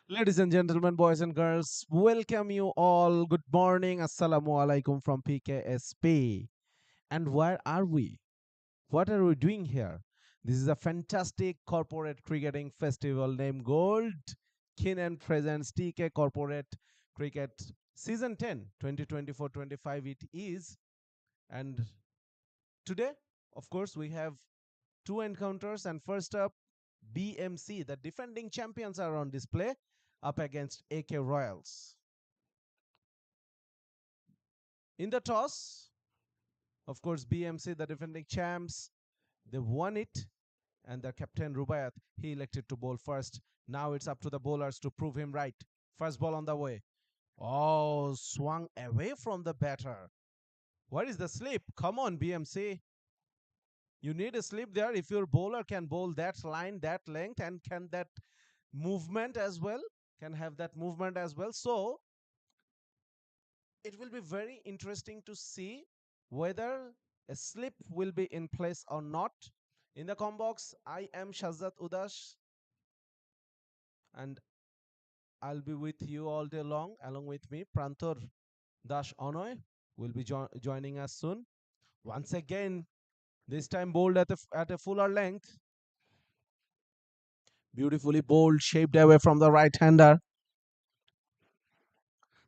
Ladies and gentlemen, boys and girls, welcome you all. Good morning. Assalamu alaikum from PKSP. And where are we? What are we doing here? This is a fantastic corporate cricketing festival named Gold. Kinen presents TK Corporate Cricket Season 10, 2024-25 it is. And today, of course, we have two encounters. And first up, BMC, the defending champions, are on display up against AK Royals. In the toss, of course, BMC, the defending champs, they won it, and their captain Rubayat, he elected to bowl first. Now it's up to the bowlers to prove him right. First ball on the way. Oh, swung away from the batter. What is the slip? Come on, BMC. You need a slip there. If your bowler can bowl that line, that length, and can that movement as well, can have that movement as well. So it will be very interesting to see whether a slip will be in place or not. In the com box, I am Shazat Udash, and I'll be with you all day long. Along with me, Prantor Dash Onoy will be joining us soon. Once again, this time bowled at a fuller length. Beautifully bowled, shaped away from the right-hander.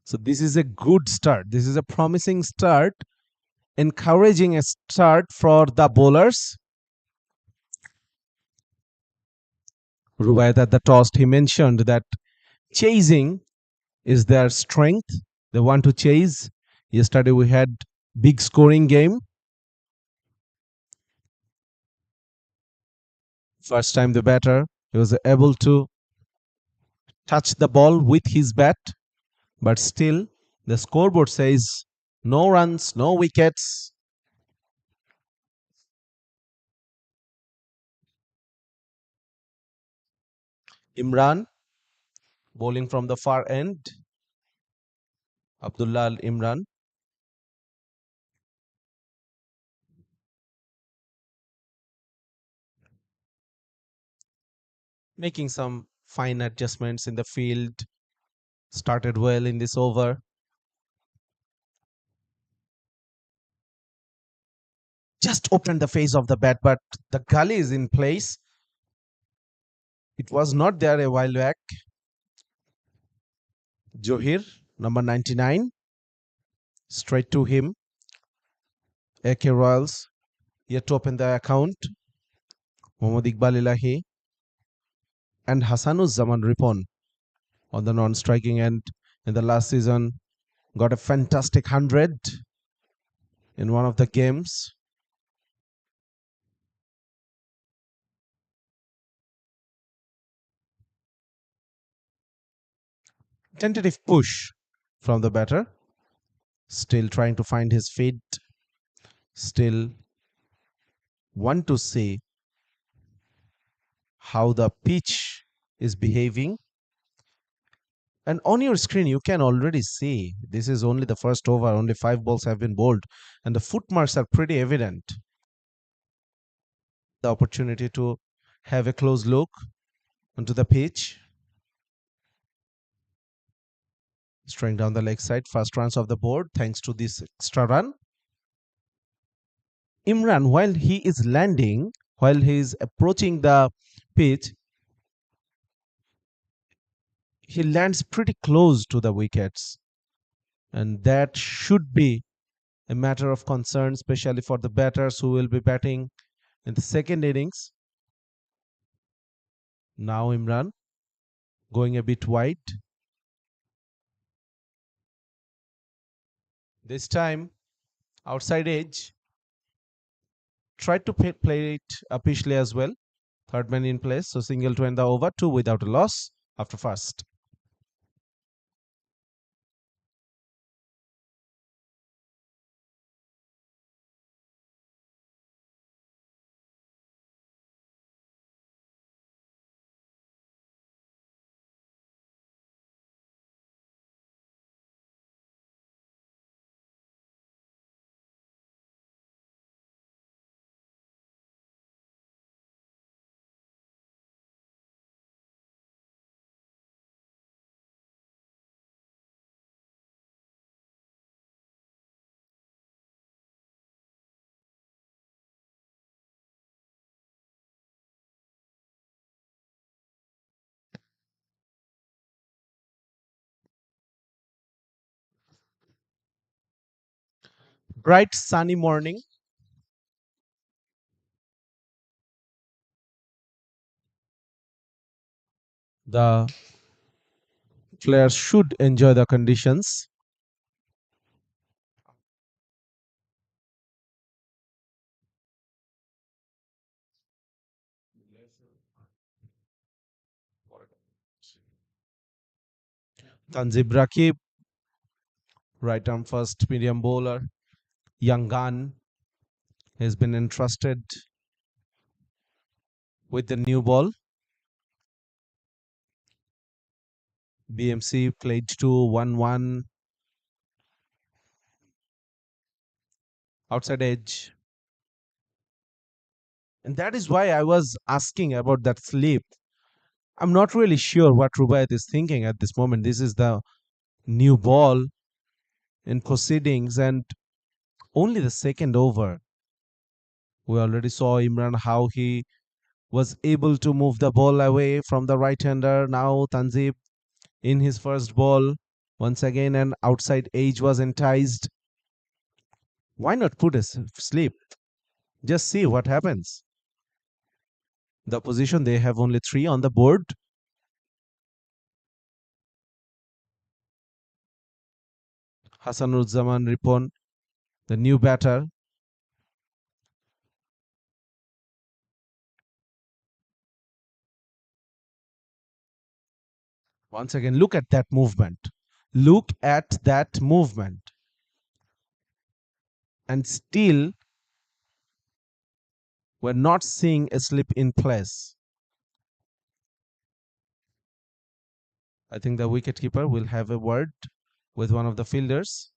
So this is a good start. This is a promising start, encouraging a start for the bowlers. Rubayat at the toss, he mentioned that chasing is their strength. They want to chase. Yesterday we had big scoring game. First time the batter, he was able to touch the ball with his bat, but still the scoreboard says no runs, no wickets. Imran bowling from the far end. Abdullah Imran making some fine adjustments in the field. Started well in this over. Just opened the face of the bat, but the gully is in place. It was not there a while back. Johir, number 99, straight to him. AK Royals yet to open the account. Mohammad Iqbal Ilahi and Hassanuzzaman Ripon on the non-striking end in the last season got a fantastic 100 in one of the games. Tentative push from the batter. Still trying to find his feet. Still want to see how the pitch is behaving. And on your screen, you can already see this is only the first over. Only 5 balls have been bowled, and the footmarks are pretty evident. The opportunity to have a close look onto the pitch. Straying down the leg side, first runs of the board thanks to this extra run. Imran, while he is landing, while he is approaching the pitch, he lands pretty close to the wickets. And that should be a matter of concern, especially for the batters who will be batting in the second innings. Now Imran going a bit wide. This time outside edge. Tried to play it upishly as well. Third man in place, so single to end the over, 2 without a loss after first. Bright sunny morning. The players should enjoy the conditions. Tanzib Rakib, right arm first medium bowler. Yangan has been entrusted with the new ball. BMC played to 1-1 outside edge. And that is why I was asking about that slip. I'm not really sure what Rubaiyat is thinking at this moment. This is the new ball in proceedings and only the second over. We already saw Imran how he was able to move the ball away from the right hander. Now Tanzib in his first ball. Once again, an outside edge was enticed. Why not put a slip? Just see what happens. The position, they have only 3 on the board. Hasanuzzaman Ripon, the new batter. Once again, look at that movement. Look at that movement. And still, we're not seeing a slip in place. I think the wicketkeeper will have a word with one of the fielders.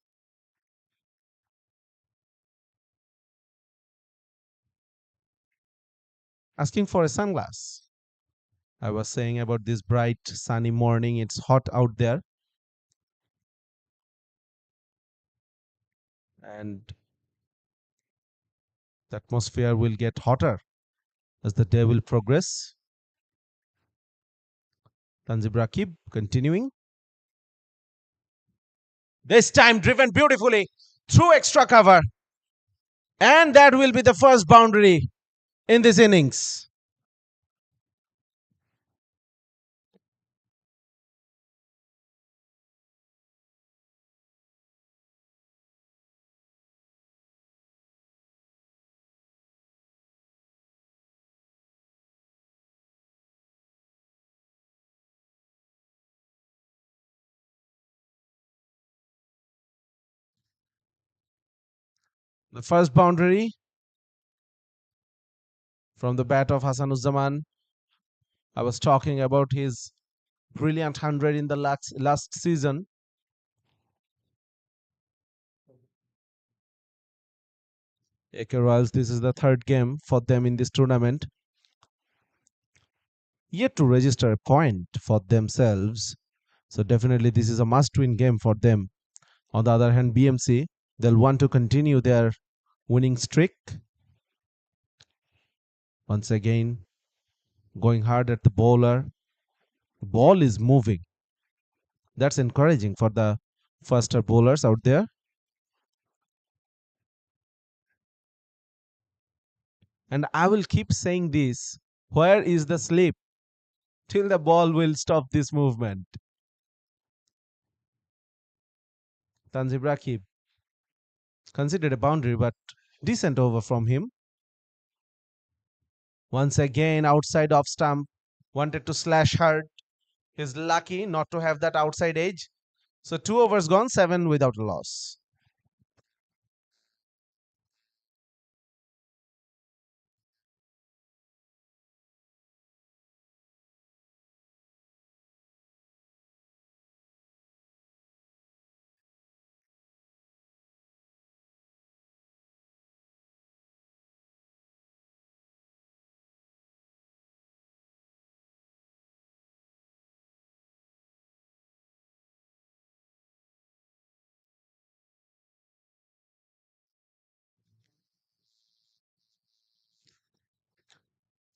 Asking for a sunglass. I was saying about this bright sunny morning. It's hot out there. And the atmosphere will get hotter as the day will progress. Tanzib Rakib continuing. This time driven beautifully through extra cover. And that will be the first boundary in this innings. The first boundary from the bat of Hasanuzzaman. I was talking about his brilliant 100 in the last season. AK Royals, this is the third game for them in this tournament. Yet to register a point for themselves. So definitely this is a must-win game for them. On the other hand, BMC, they'll want to continue their winning streak. Once again, going hard at the bowler. The ball is moving. That's encouraging for the faster bowlers out there. And I will keep saying this. Where is the slip? Till the ball will stop this movement. Tanzib Rakib considered a boundary, but decent over from him. Once again, outside off stump. Wanted to slash hard. He's lucky not to have that outside edge. So 2 overs gone, 7 without a loss.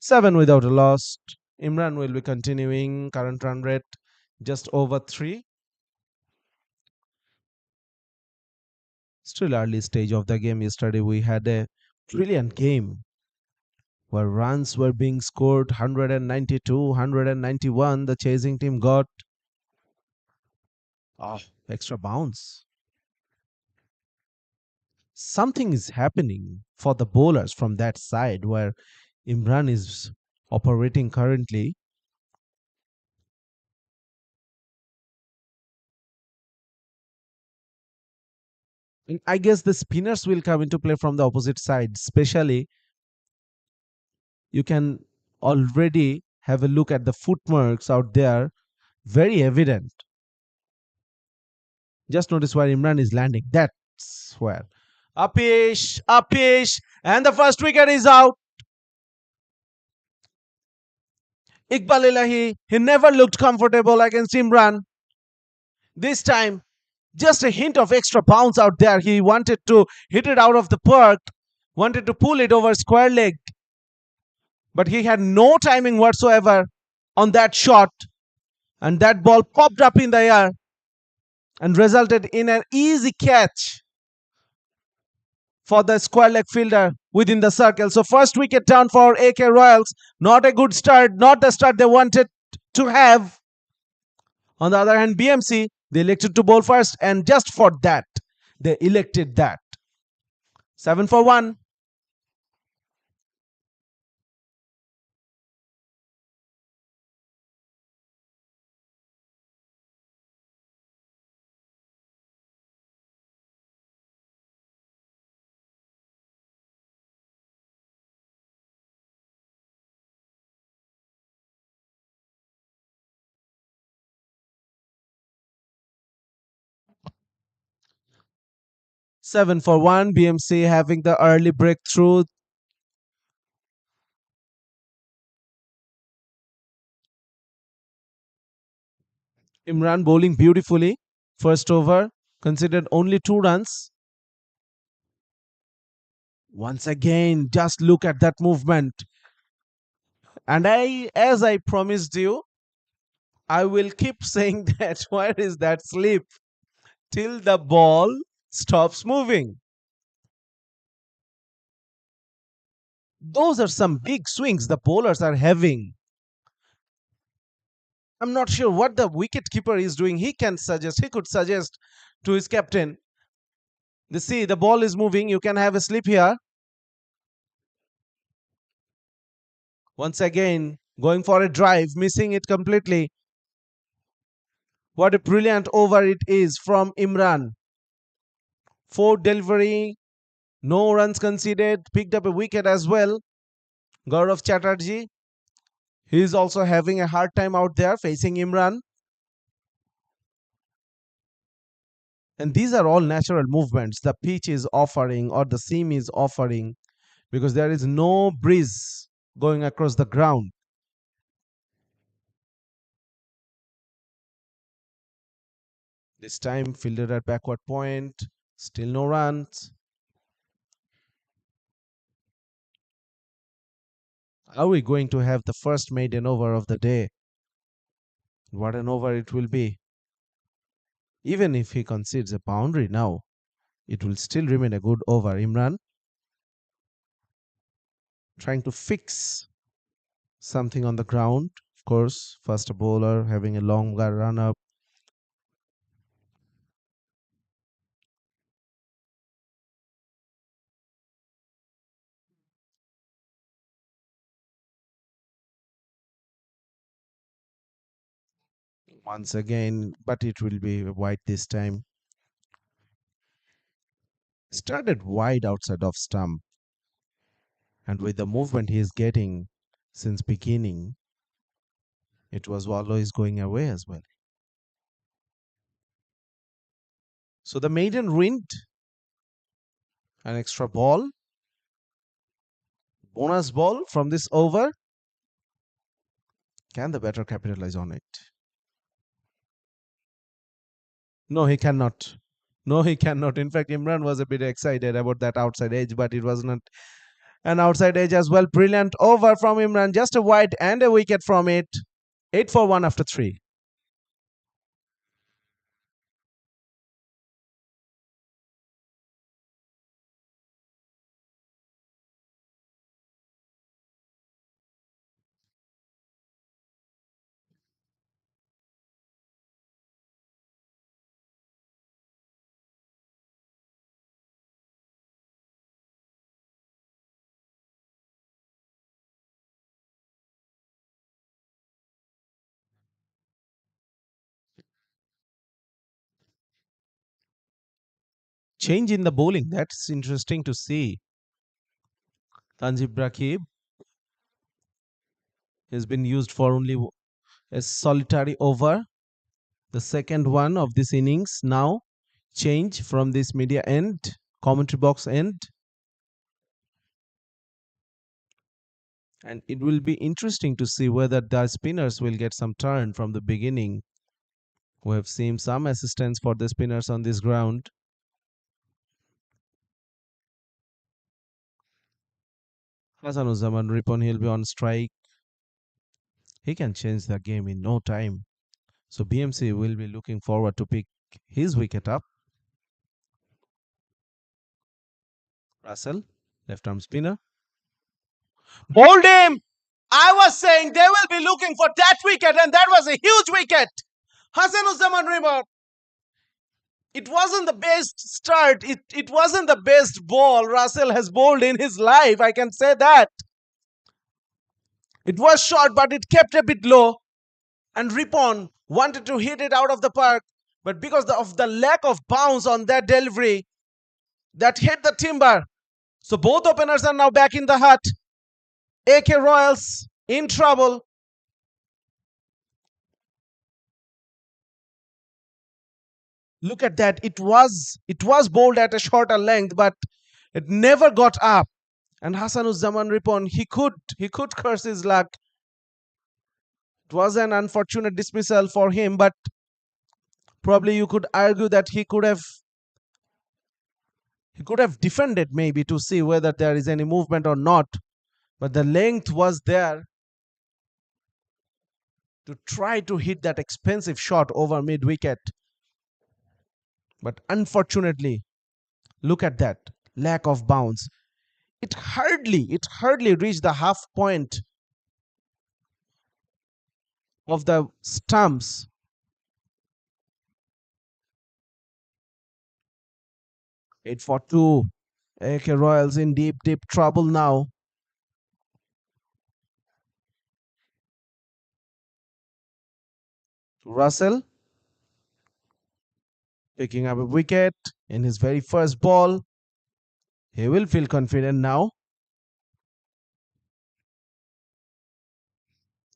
Seven without a loss. Imran will be continuing. Current run rate just over 3. Still early stage of the game. Yesterday we had a brilliant game where runs were being scored 192, 191. The chasing team got oh, extra bounce. Something is happening for the bowlers from that side where Imran is operating currently. And I guess the spinners will come into play from the opposite side. Especially, you can already have a look at the footmarks out there, very evident. Just notice where Imran is landing. That's where. Upish, Upish, and the first wicket is out. Iqbal Ilahi, he never looked comfortable against Imran. This time, just a hint of extra bounce out there. He wanted to hit it out of the park, wanted to pull it over square leg, but he had no timing whatsoever on that shot. And that ball popped up in the air and resulted in an easy catch for the square leg fielder within the circle. So, first wicket down for AK Royals. Not a good start, not the start they wanted to have. On the other hand, BMC, they elected to bowl first, and just for that, they elected that. 7 for 1. Seven for 1. BMC having the early breakthrough. Imran bowling beautifully. First over, considered only 2 runs. Once again, just look at that movement. And as I promised you, I will keep saying that where is that slip till the ball stops moving. Those are some big swings the bowlers are having. I'm not sure what the wicket keeper is doing. He could suggest to his captain. See, the ball is moving. You can have a slip here. Once again, going for a drive, missing it completely. What a brilliant over it is from Imran. 4 delivery, no runs conceded, picked up a wicket as well. Gaurav Chatterjee, he is also having a hard time out there facing Imran. And these are all natural movements the pitch is offering or the seam is offering because there is no breeze going across the ground. This time fielded at backward point, still no runs. Are we going to have the first maiden over of the day? What an over it will be. Even if he concedes a boundary now, it will still remain a good over. Imran trying to fix something on the ground. Of course, first bowler having a longer run up. Once again, but it will be wide this time. Started wide outside of stump, and with the movement he is getting since beginning, it was always going away as well. So the maiden wind, an extra ball, bonus ball from this over. Can the batter capitalize on it? No, he cannot. No, he cannot. In fact, Imran was a bit excited about that outside edge, but it was not an outside edge as well. Brilliant over from Imran. Just a wide and a wicket from it. 8 for 1 after 3. change in the bowling. That's interesting to see. Tanjib Rakib has been used for only a solitary over. The second one of this innings now change from this media end, commentary box end. And it will be interesting to see whether the spinners will get some turn from the beginning. We have seen some assistance for the spinners on this ground. Hasanuzzaman Ripon, he'll be on strike. He can change the game in no time. So BMC will be looking forward to pick his wicket up. Russell, left arm spinner. Bowled him! I was saying they will be looking for that wicket, and that was a huge wicket. Hasanuzzaman Ripon. It wasn't the best start. It wasn't the best ball Russell has bowled in his life. I can say that. It was short, but it kept a bit low. And Ripon wanted to hit it out of the park, but because of the lack of bounce on that delivery, that hit the timber. So both openers are now back in the hut. AK Royals in trouble. Look at that. It was bowled at a shorter length, but it never got up. And Hasanuzzaman Ripon, he could curse his luck. It was an unfortunate dismissal for him, but probably you could argue that he could have defended maybe to see whether there is any movement or not. But the length was there to try to hit that expensive shot over mid wicket. But unfortunately, look at that lack of bounce. It hardly reached the half point of the stumps. Eight for two. AK Royals in deep trouble now. Russell picking up a wicket in his very first ball. He will feel confident now.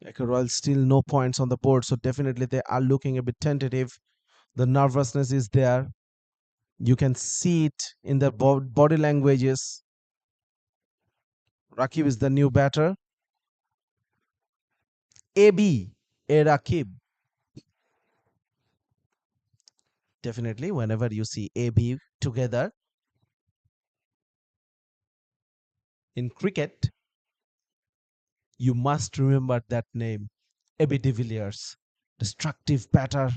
AK Royals still no points on the board, so definitely they are looking a bit tentative. The nervousness is there. You can see it in the body languages. Rakib is the new batter. AB, A Rakib. Definitely, whenever you see AB together in cricket, you must remember that name. AB de Villiers, destructive batter.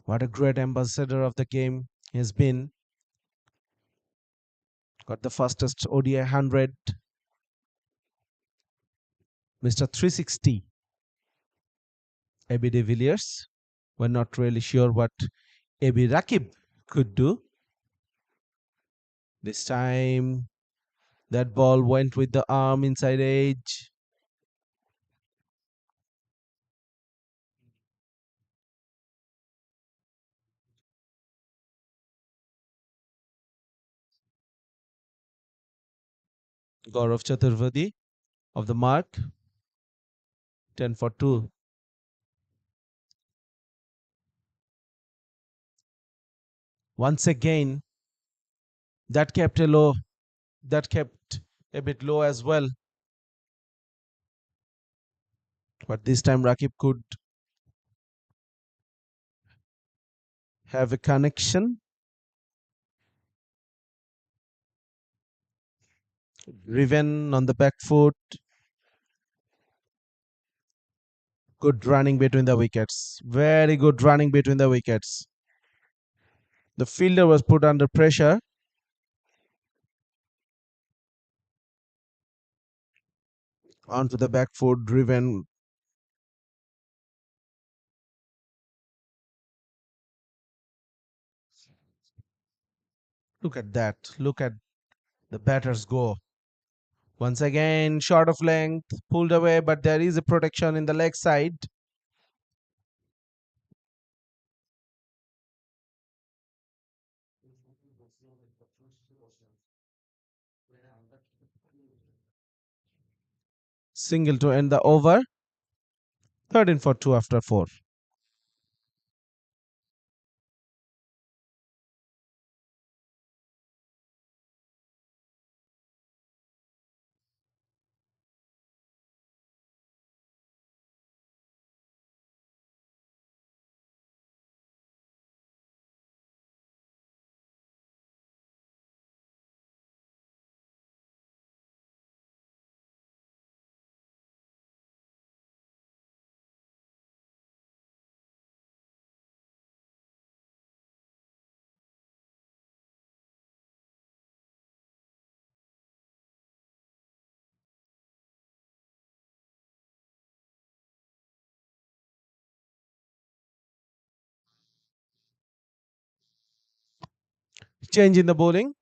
What a great ambassador of the game he has been. Got the fastest ODI 100. Mr. 360. AB de Villiers. We're not really sure what AB Rakib could do. This time, that ball went with the arm inside edge. Gaurav Chaturvedi of the mark. 10 for 2. Once again, that kept a low. That kept a bit low as well. But this time Rakib could have a connection. Riven on the back foot. Good running between the wickets. Very good running between the wickets. The fielder was put under pressure. Onto the back foot, driven. Look at that. Look at the batters go. Once again, short of length, pulled away, but there is a protection in the leg side. Single to end the over. 13 for 2 after 4. Change in the bowling.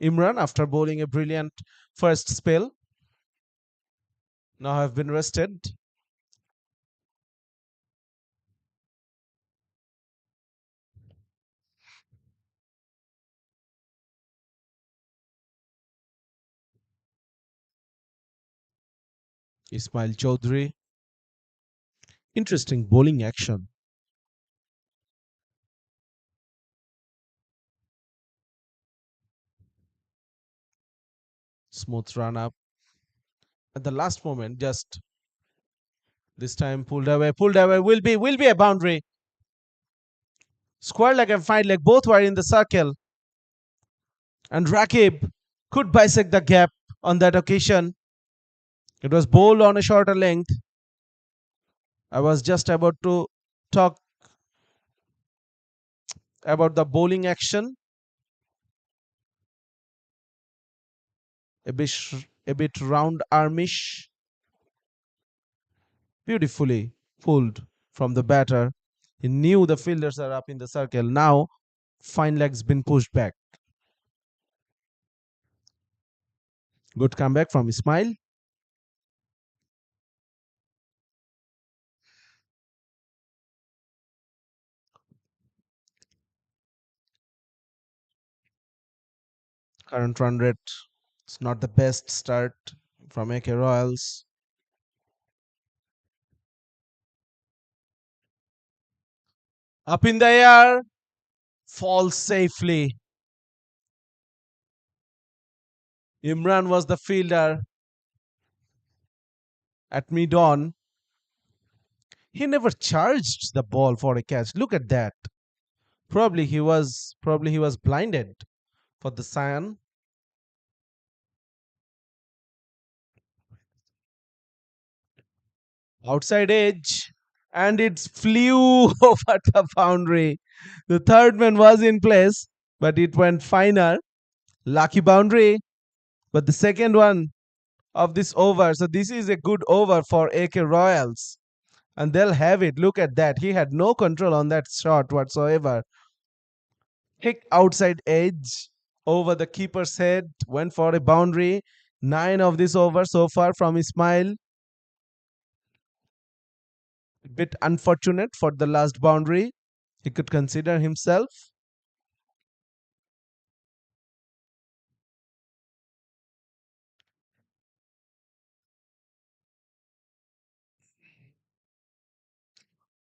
Imran, after bowling a brilliant first spell, now have been rested. Ismail Chaudhary. Interesting bowling action. Smooth run up. At the last moment, just this time pulled away. Pulled away. Will be a boundary. Square leg and fine leg both were in the circle. And Rakib could bisect the gap on that occasion. It was bowled on a shorter length. I was just about to talk about the bowling action. A bit, a bit round armish. Beautifully pulled from the batter. He knew the fielders are up in the circle. Now, fine leg's been pushed back. Good comeback from Ismail. Current run rate. It's not the best start from AK Royals. Up in the air. Falls safely. Imran was the fielder at mid-on. He never charged the ball for a catch. Look at that. Probably he was blinded for the sun. Outside edge, and it flew over the boundary. The third man was in place, but it went finer. Lucky boundary. But the second one of this over. So this is a good over for AK Royals. And they'll have it. Look at that. He had no control on that shot whatsoever. Kick outside edge over the keeper's head. Went for a boundary. 9 of this over so far from Ismail. A bit unfortunate for the last boundary. He could consider himself.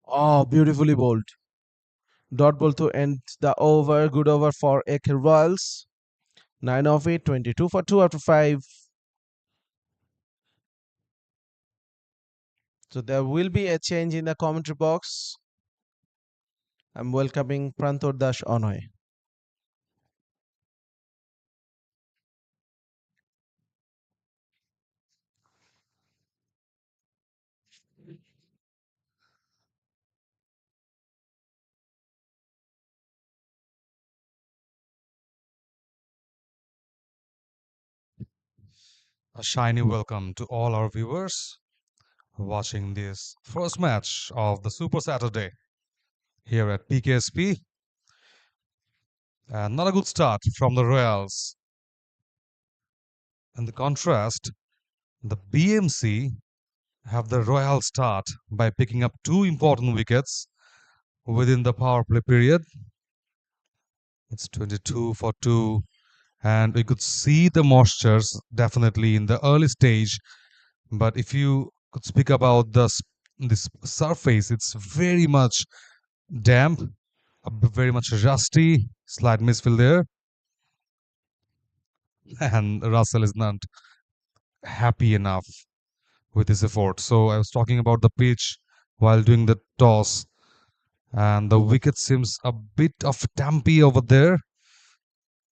Oh, beautifully bowled. Dot ball to end the over. Good over for AK Royals. 9 of it, 22 for 2 after 5. So there will be a change in the commentary box. I'm welcoming Prantor Das Onoy. A shiny welcome to all our viewers watching this first match of the Super Saturday here at PKSP. And not a good start from the Royals. In the contrast, the BMC have the royal start by picking up 2 important wickets within the power play period. It's 22 for 2, and we could see the moistures definitely in the early stage But if you could speak about this surface, it's very much damp, very much rusty, slight misfill there, and Russell is not happy enough with his effort. So I was talking about the pitch while doing the toss, and the wicket seems a bit of dampy over there,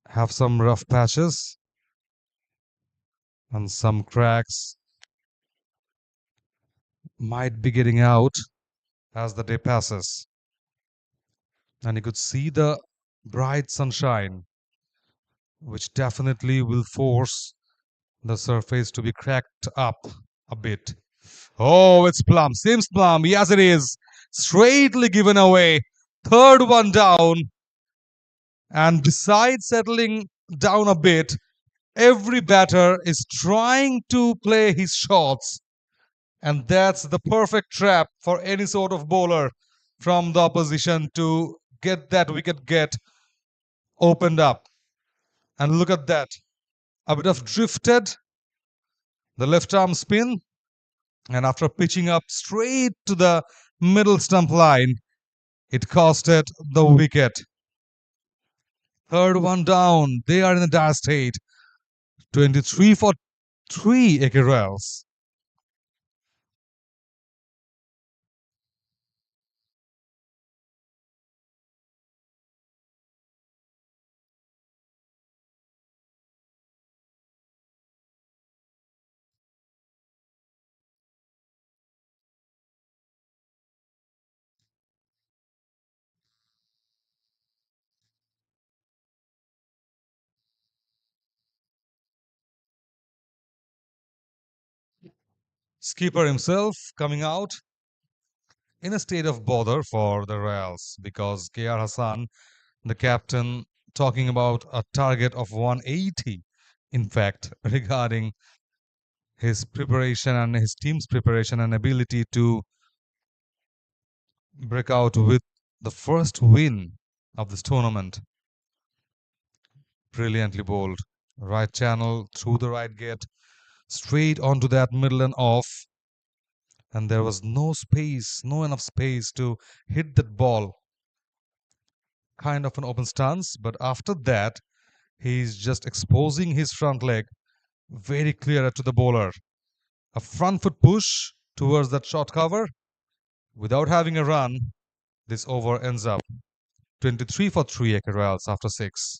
have some rough patches and some cracks might be getting out as the day passes. And you could see the bright sunshine, which definitely will force the surface to be cracked up a bit. Oh, it's plumb. Seems plumb. Yes, it is. Straightly given away. Third one down. And besides settling down a bit, every batter is trying to play his shots. And that's the perfect trap for any sort of bowler from the opposition to get that wicket get opened up. And look at that. A bit of drifted, the left arm spin, and after pitching up straight to the middle stump line, it costed the wicket. Third one down. They are in a dire state. 23 for 3 Ekerels. Skipper himself coming out in a state of bother for the Royals because KR Hassan, the captain, talking about a target of 180, in fact, regarding his preparation and his team's preparation and ability to break out with the first win of this tournament. Brilliantly bowled. Right channel, through the right gate, straight onto that middle and off. And there was no space, no enough space to hit that ball. Kind of an open stance, but after that, he's just exposing his front leg very clear to the bowler. A front foot push towards that short cover. Without having a run, this over ends up 23 for 3 Ekerels after 6.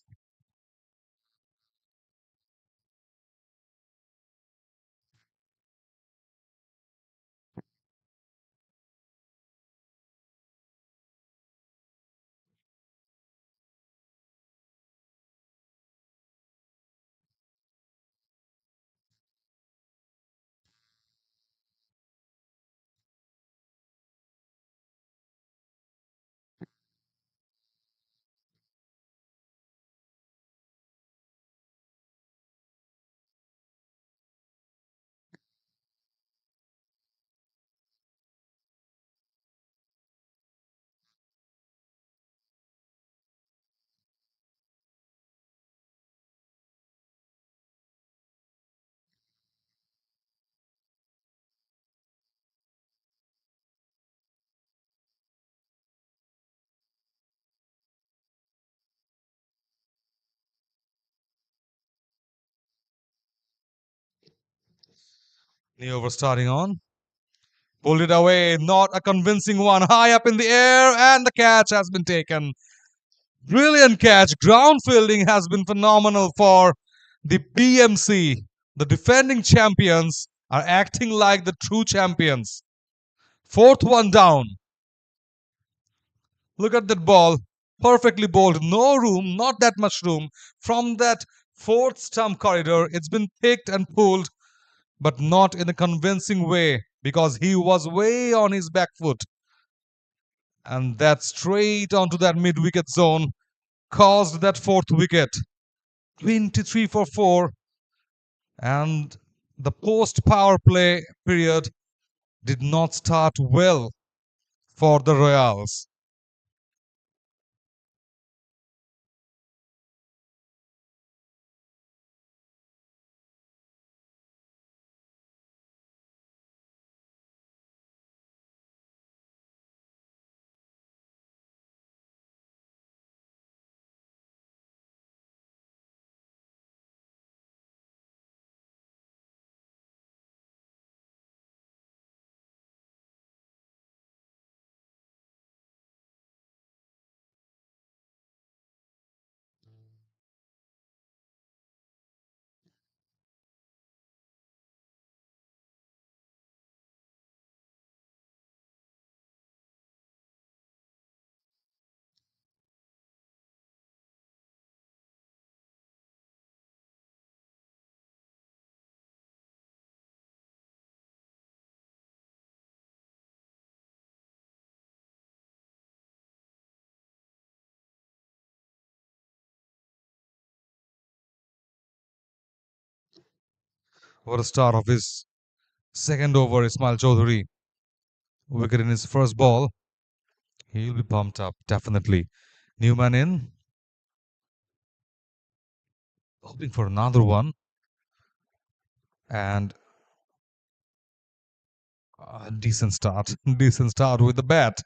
New over starting on. Pulled it away, not a convincing one. High up in the air, and the catch has been taken. Brilliant catch. Ground fielding has been phenomenal for the BMC. The defending champions are acting like the true champions. Fourth one down. Look at that ball. Perfectly bowled. No room, not that much room. From that fourth stump corridor, it's been picked and pulled, but not in a convincing way because he was way on his back foot. And that straight onto that mid wicket zone caused that fourth wicket. 23 for 4. And the post power play period did not start well for the Royals. What a start of his second over, Ismail Chaudhary. Wicket in his first ball. He'll be pumped up, definitely. Newman in, hoping for another one. And a decent start. Decent start with the bat.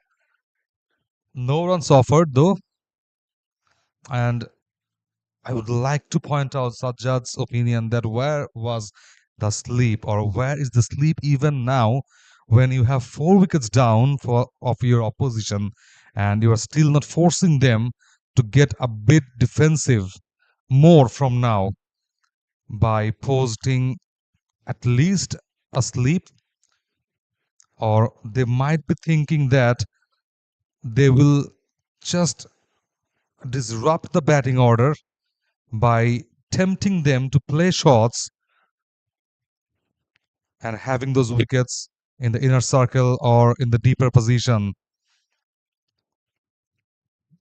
No runs offered, though. And I would like to point out Sajjad's opinion that where was the sleep, or where is the sleep even now when you have 4 wickets down of your opposition and you are still not forcing them to get a bit defensive more from now by posting at least a sleep, or they might be thinking that they will just disrupt the batting order by tempting them to play shots and having those wickets in the inner circle or in the deeper position.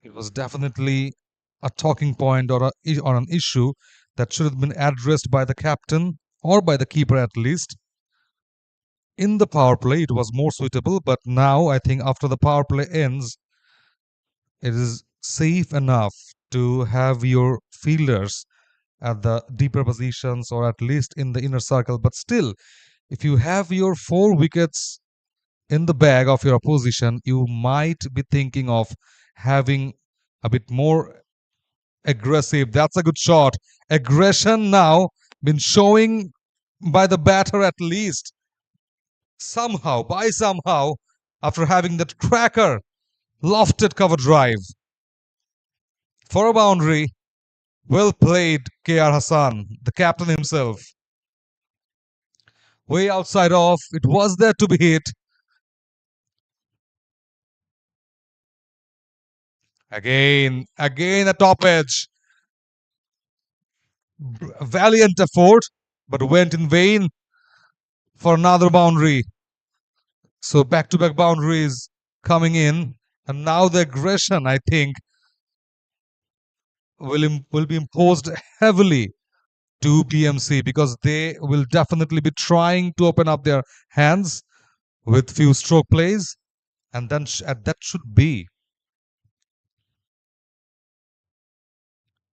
It was definitely a talking point, or an issue that should have been addressed by the captain or by the keeper at least. In the power play, it was more suitable, but now I think after the power play ends, it is safe enough to have your fielders at the deeper positions or at least in the inner circle. But still, if you have your 4 wickets in the bag of your opposition, you might be thinking of having a bit more aggressive. That's a good shot. Aggression now been showing by the batter at least. Somehow, after having that cracker, lofted cover drive for a boundary. Well played, KR Hassan, the captain himself. Way outside off. It was there to be hit. Again a top edge. Valiant effort, but went in vain for another boundary. So back-to-back boundaries coming in, and now the aggression, I think, will be imposed heavily to BMC, because they will definitely be trying to open up their hands with few stroke plays, and then that should be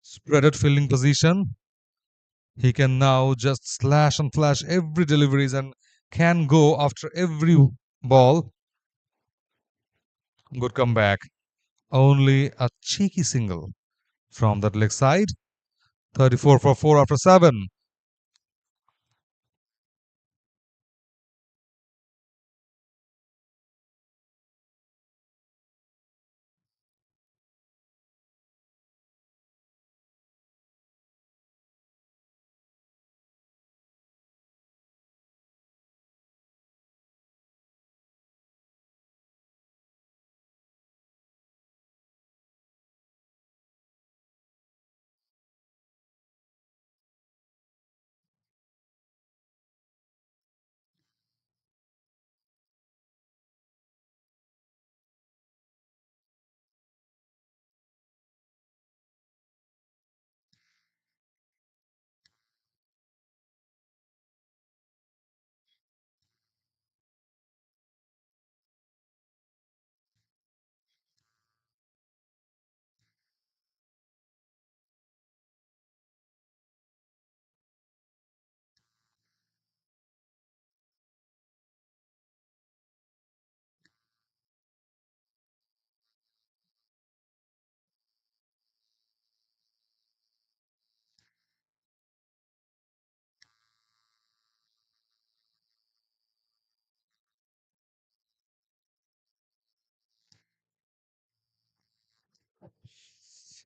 spreaded fielding position. He can now just slash and flash every deliveries and can go after every ball. Good comeback. Only a cheeky single from that leg side. 34 for 4 after 7.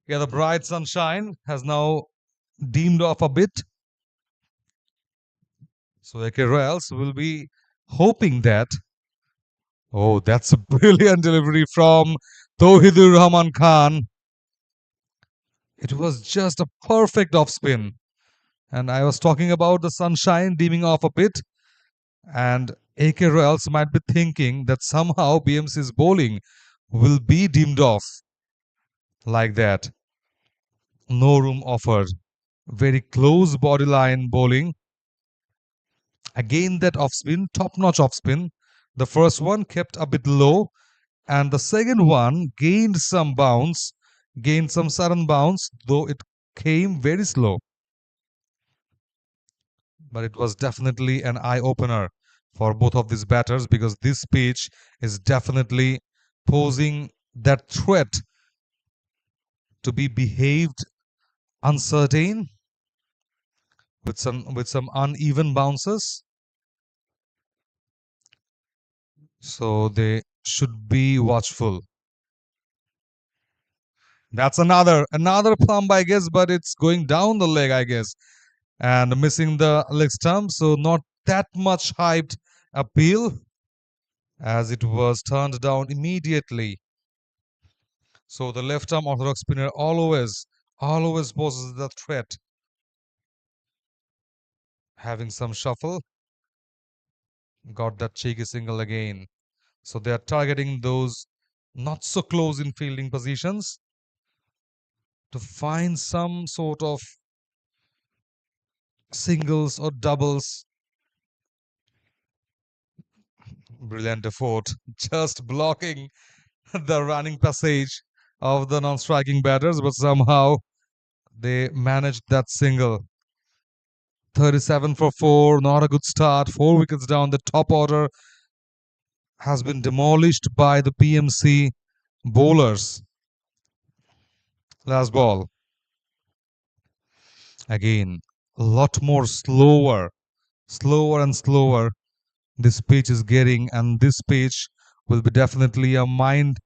Yeah, the bright sunshine has now dimmed off a bit. So AK Royals will be hoping that. Oh, that's a brilliant delivery from Tauhidur Rahman Khan. It was just a perfect off spin. And I was talking about the sunshine dimming off a bit. And AK Royals might be thinking that somehow BMC's bowling will be dimmed off like that. No room offered. Very close body line bowling. Again, that off spin, top notch off spin. The first one kept a bit low, and the second one gained some bounce, gained some sudden bounce, though it came very slow. But it was definitely an eye opener for both of these batters, because this pitch is definitely posing that threat to be behaved uncertain with some uneven bounces. So they should be watchful. That's another plumb, I guess, but it's going down the leg, I guess, and missing the leg stump. So not that much hyped appeal, as it was turned down immediately. So the left arm orthodox spinner always poses the threat. Having some shuffle, got that cheeky single again. So they are targeting those not so close in fielding positions to find some sort of singles or doubles. Brilliant effort, just blocking the running passage of the non-striking batters, but somehow they managed that single. 37 for 4, not a good start. 4 wickets down. The top order has been demolished by the PMC bowlers. Last ball. Again, a lot more slower and slower this pitch is getting, and this pitch will be definitely a mind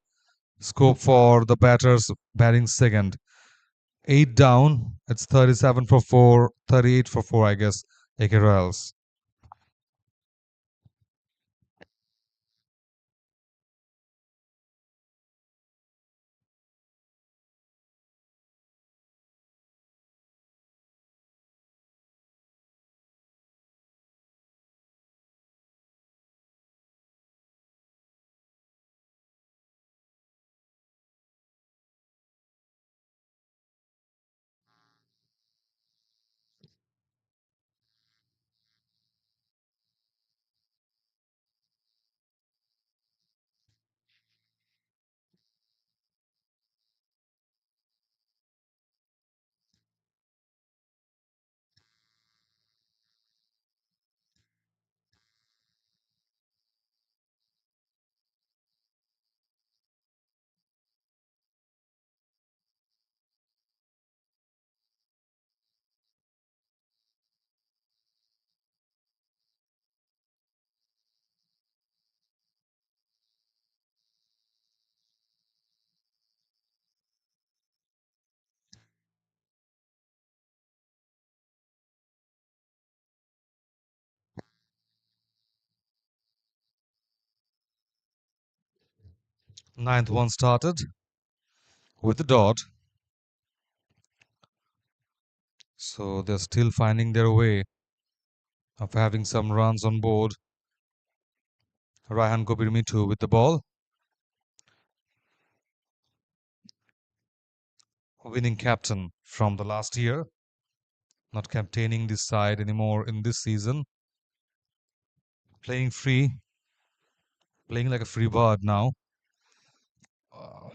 scope for the batters batting second. 8 down, it's 37 for 4, 38 for 4, I guess, AK Royals. Ninth one started with the dot. So they're still finding their way of having some runs on board. Raihan Kabir Mitu with the ball. Winning captain from the last year. Not captaining this side anymore in this season. Playing free. Playing like a free bird now. Uh,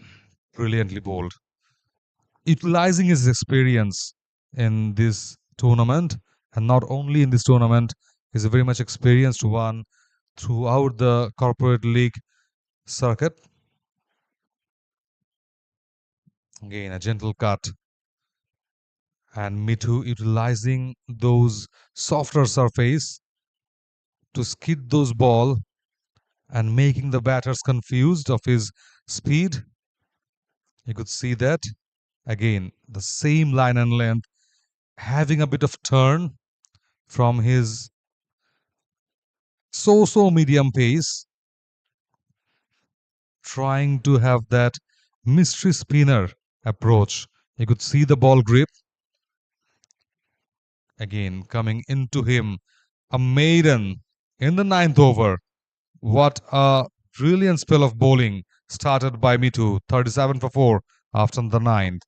Brilliantly bowled. Utilizing his experience in this tournament, and not only in this tournament, he's a very much experienced one throughout the corporate league circuit. Again, a gentle cut, and Mitu utilizing those softer surface to skid those ball and making the batters confused of his speed. You could see that. Again, the same line and length, having a bit of turn from his so medium pace, trying to have that mystery spinner approach. You could see the ball grip. Again, coming into him, a maiden in the ninth over. What a brilliant spell of bowling started by Mitu, 37 for 4 after the ninth.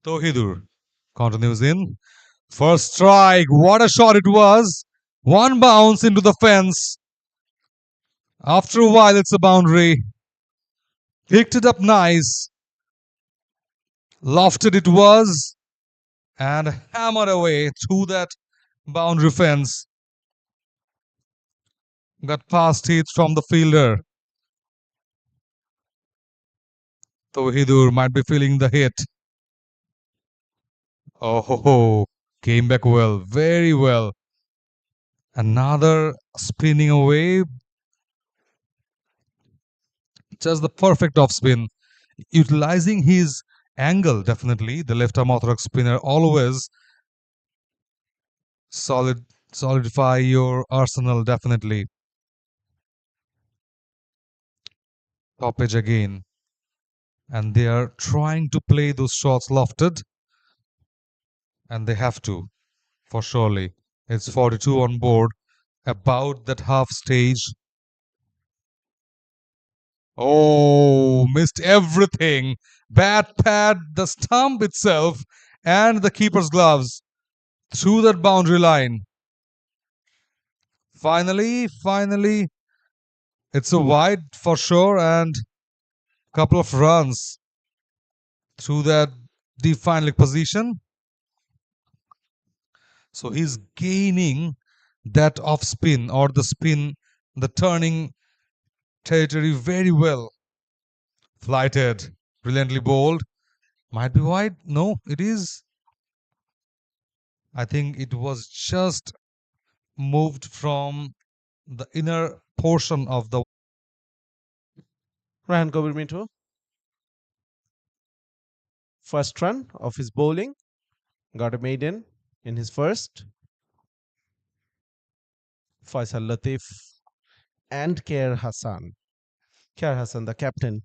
Tohidur continues in. First strike. What a shot it was. One bounce into the fence. After a while, it's a boundary. Picked it up nice. Lofted it was. And hammered away through that boundary fence. Got past it from the fielder. Tohidur might be feeling the hit. Oh, ho, ho. Came back well. Very well. Another spinning away. Just the perfect off spin. Utilizing his angle, definitely. The left arm orthodox spinner always solidify your arsenal, definitely. Top edge again. And they are trying to play those shots lofted. And they have to, for surely. It's 42 on board. About that half stage. Oh, missed everything. Bat pad, the stump itself, and the keeper's gloves through that boundary line. Finally, it's a wide for sure, and couple of runs through that deep fine leg position. So he's gaining that off spin or the spin, the turning territory very well. Flighted, brilliantly bowled. Might be wide. No, it is. I think it was just moved from the inner portion of the. Rahan Kabir Minto. First run of his bowling. Got a maiden in his first. Faisal Latif and Khair Hassan. Khair Hassan, the captain,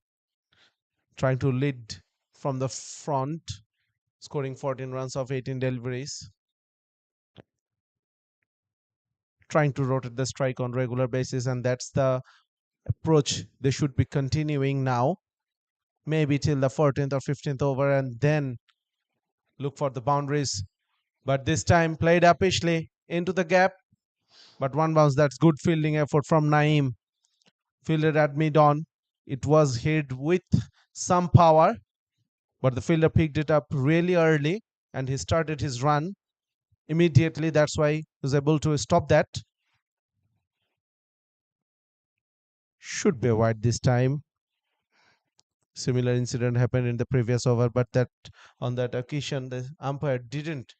trying to lead from the front, scoring 14 runs of 18 deliveries. Trying to rotate the strike on regular basis, and that's the approach they should be continuing now. Maybe till the 14th or 15th over, and then look for the boundaries. But this time played uppishly into the gap. But one bounce, that's good fielding effort from Naeem. Fielded at mid-on. It was hit with some power, but the fielder picked it up really early and he started his run immediately. That's why he was able to stop that. Should be wide this time. Similar incident happened in the previous over, but that on that occasion the umpire didn't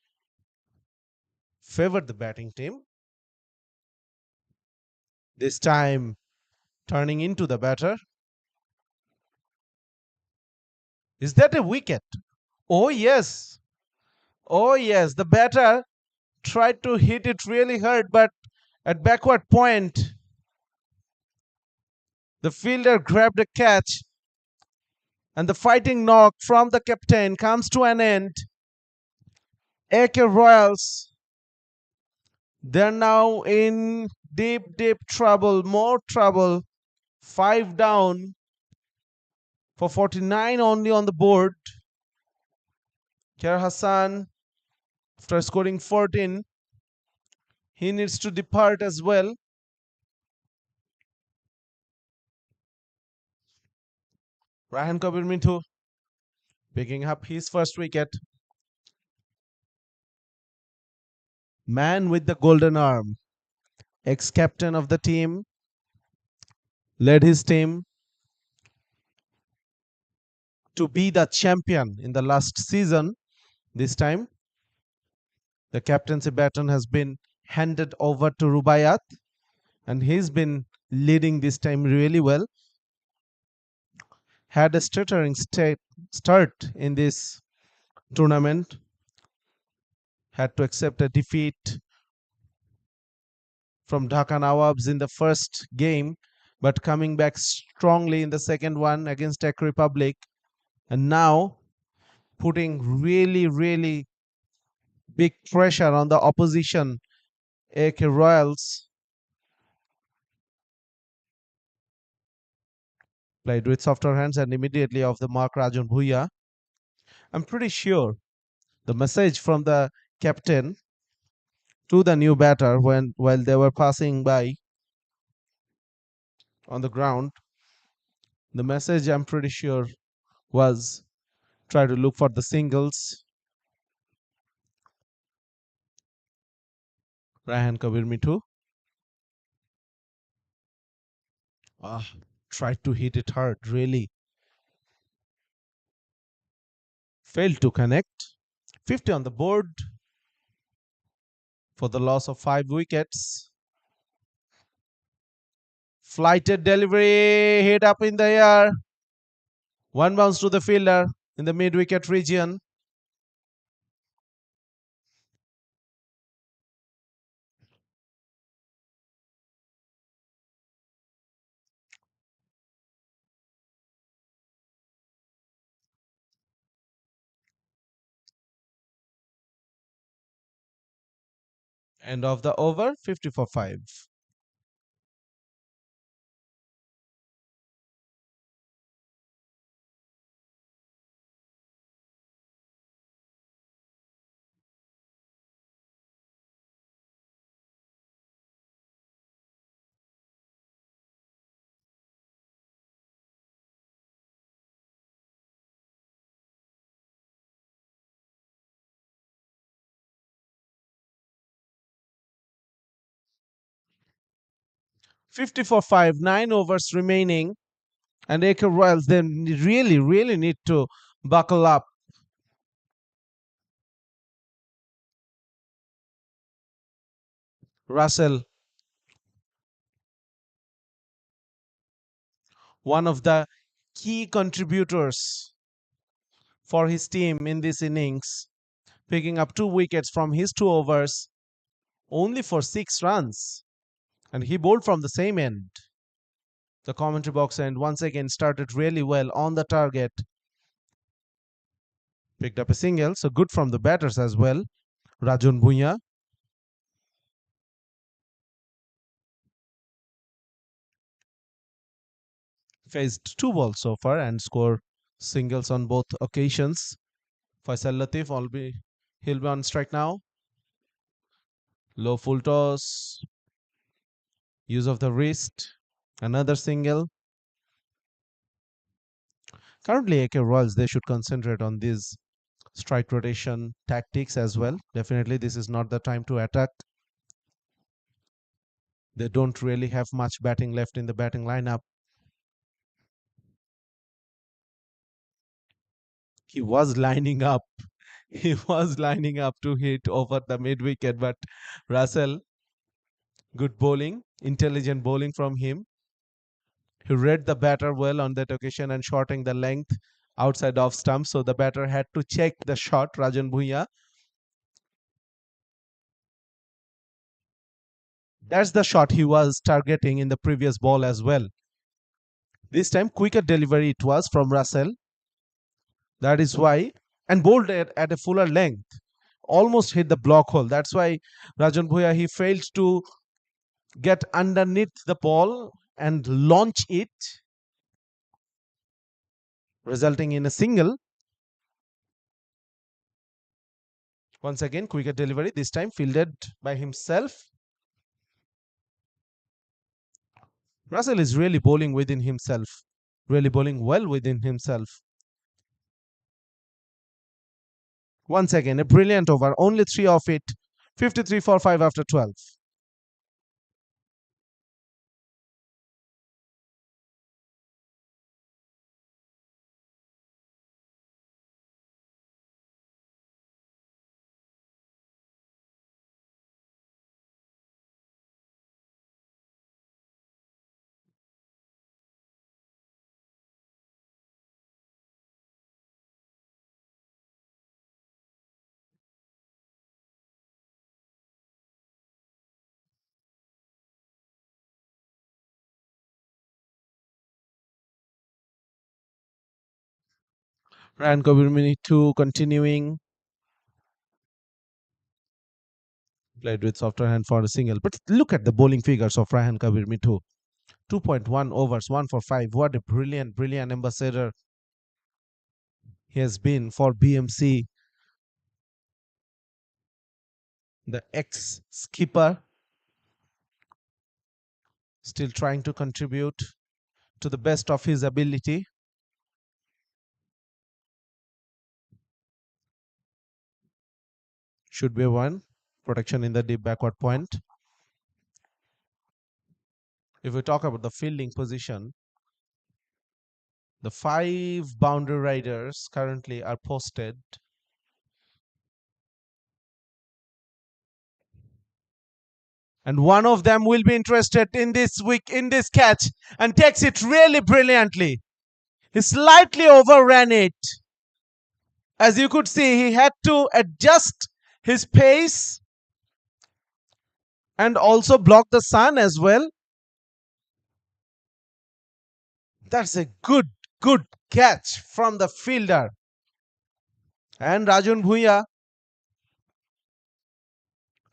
favor the batting team. This time turning into the batter. Is that a wicket? Oh yes. Oh yes. The batter tried to hit it really hard, but at backward point, the fielder grabbed a catch, and the fighting knock from the captain comes to an end. AK Royals, they're now in deep trouble, more trouble. 5 down for 49 only on the board. Khair Hassan, after scoring 14, he needs to depart as well. Rahan Kabir Mintu picking up his first wicket. Man with the golden arm, ex-captain of the team, led his team to be the champion in the last season. This time, the captaincy baton has been handed over to Rubaiyat, and he's been leading this time really well. Had a stuttering start in this tournament, had to accept a defeat from DHAKA NAWAABS in the first game, but coming back strongly in the second one against Czech Republic, and now putting really big pressure on the opposition, AK Royals. Played with softer hands and immediately off the mark Rajan Bhuya. I'm pretty sure The message from the captain to the new batter when while they were passing by on the ground, the message I'm pretty sure was try to look for the singles. Rahan Kabir Mithu tried to hit it hard, really failed to connect. 50 on the board for the loss of 5 wickets. Flighted delivery, hit up in the air. One bounce to the fielder in the mid wicket region. End of the over, 50 for 5. 50 for 5, 9 overs remaining. And AK Royals then really need to buckle up. Russell, one of the key contributors for his team in this innings, picking up 2 wickets from his 2 overs, only for 6 runs. And he bowled from the same end. The commentary box end once again started really well on the target. Picked up a single, so good from the batters as well. Rajun Bhuya faced 2 balls so far and scored singles on both occasions. Faisal Latif he'll be on strike now. Low full toss, use of the wrist, another single. Currently, AK Royals they should concentrate on these strike rotation tactics as well. Definitely, this is not the time to attack. They don't really have much batting left in the batting lineup. He was lining up. He was lining up to hit over the mid wicket, but Russell, good bowling, intelligent bowling from him. He read the batter well on that occasion and shorting the length outside off stump. So the batter had to check the shot, Rajan Bhuya. That's the shot he was targeting in the previous ball as well. This time, quicker delivery it was from Russell. That is why, and bowled at a fuller length. Almost hit the block hole. That's why Rajan Bhuya he failed to get underneath the ball and launch it, resulting in a single. Once again, quicker delivery, this time fielded by himself. Russell is really bowling within himself, really bowling well within himself. Once again, a brilliant over, only 3 of it, 53 for 5 after 12. Ryan Kabir Mini 2 continuing. Played with softer hand for a single. But look at the bowling figures of Rahan Kabir Mithu. 2.1 overs, 1 for 5. What a brilliant ambassador he has been for BMC. The ex skipper still trying to contribute to the best of his ability. Should be one. Protection in the deep backward point. If we talk about the fielding position, the 5 boundary riders currently are posted. And one of them will be interested in this catch and takes it really brilliantly. He slightly overran it. As you could see, he had to adjust his pace and also block the sun as well. That's a good catch from the fielder. And Rajan Bhuya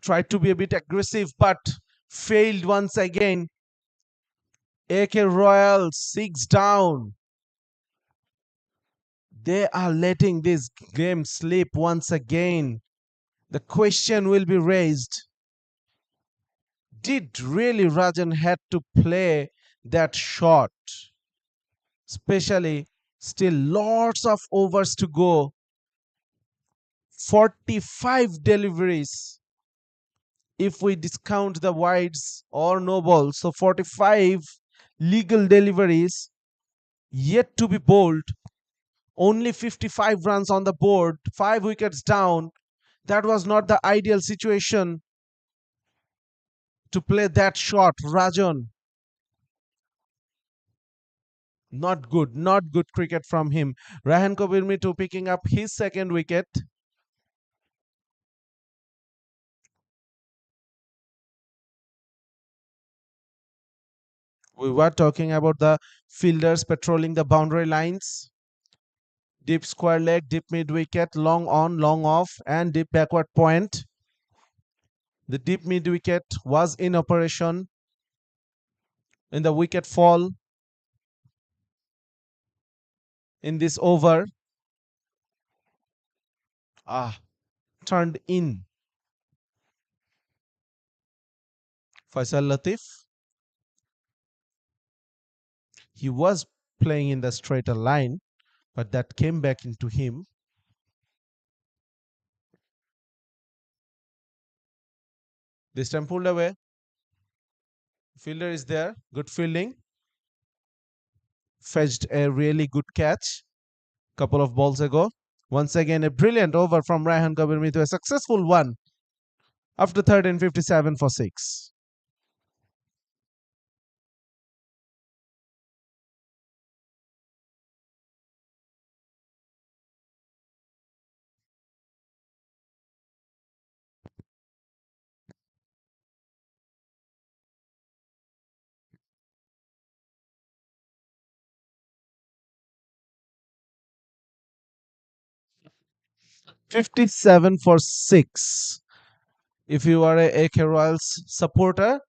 tried to be a bit aggressive but failed once again. AK Royal 6 down. They are letting this game slip once again. The question will be raised. Did really Rajan had to play that shot? Especially still lots of overs to go. 45 deliveries. If we discount the wides or no balls, so 45 legal deliveries yet to be bowled. Only 55 runs on the board, 5 wickets down. That was not the ideal situation to play that shot. Rajan, not good cricket from him. Rahan Kabirmitu picking up his second wicket. We were talking about the fielders patrolling the boundary lines. Deep square leg, deep mid wicket, long on, long off, and deep backward point. The deep mid wicket was in operation in the wicket fall in this over. Turned in. Faisal Latif. He was playing in the straighter line, but that came back into him. This time pulled away. Fielder is there. Good fielding. Fetched a really good catch couple of balls ago. Once again, a brilliant over from Raihan Kabir to a successful one after 13:57 for 6. '57 for 6. If you are a AK Royals supporter,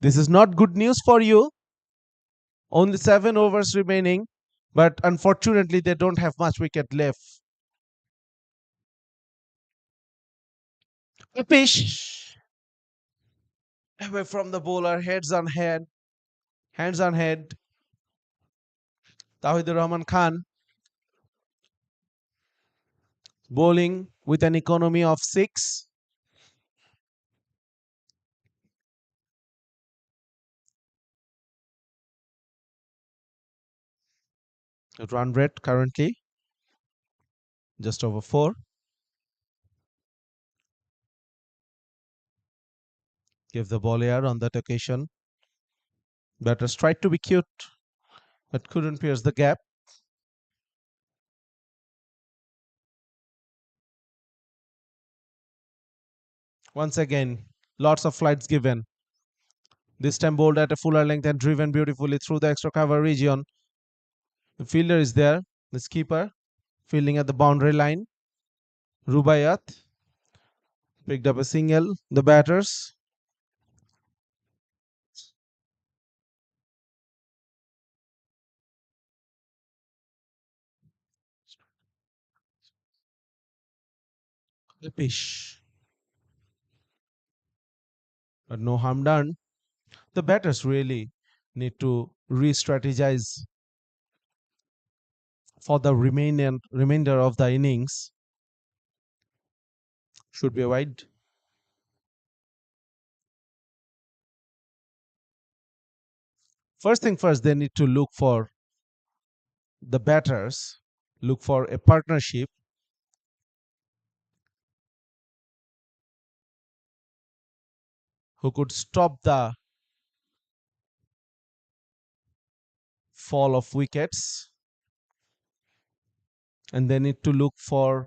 this is not good news for you. Only 7 overs remaining, but unfortunately, they don't have much wicket left. Pish away from the bowler, heads on head, hands on head. Tawhidur Rahman Khan bowling with an economy of 6. Run rate currently just over 4. Give the ball air on that occasion. Batters tried to be cute, but couldn't pierce the gap. Once again, lots of flights given. This time bowled at a fuller length and driven beautifully through the extra cover region. The fielder is there, the skipper, fielding at the boundary line. Rubaiyat picked up a single. The batters. The pish. but no harm done. The batters really need to re-strategize for the remainder of the innings. Should be wide. First thing first, they need to look for the batters, look for a partnership who could stop the fall of wickets, and they need to look forward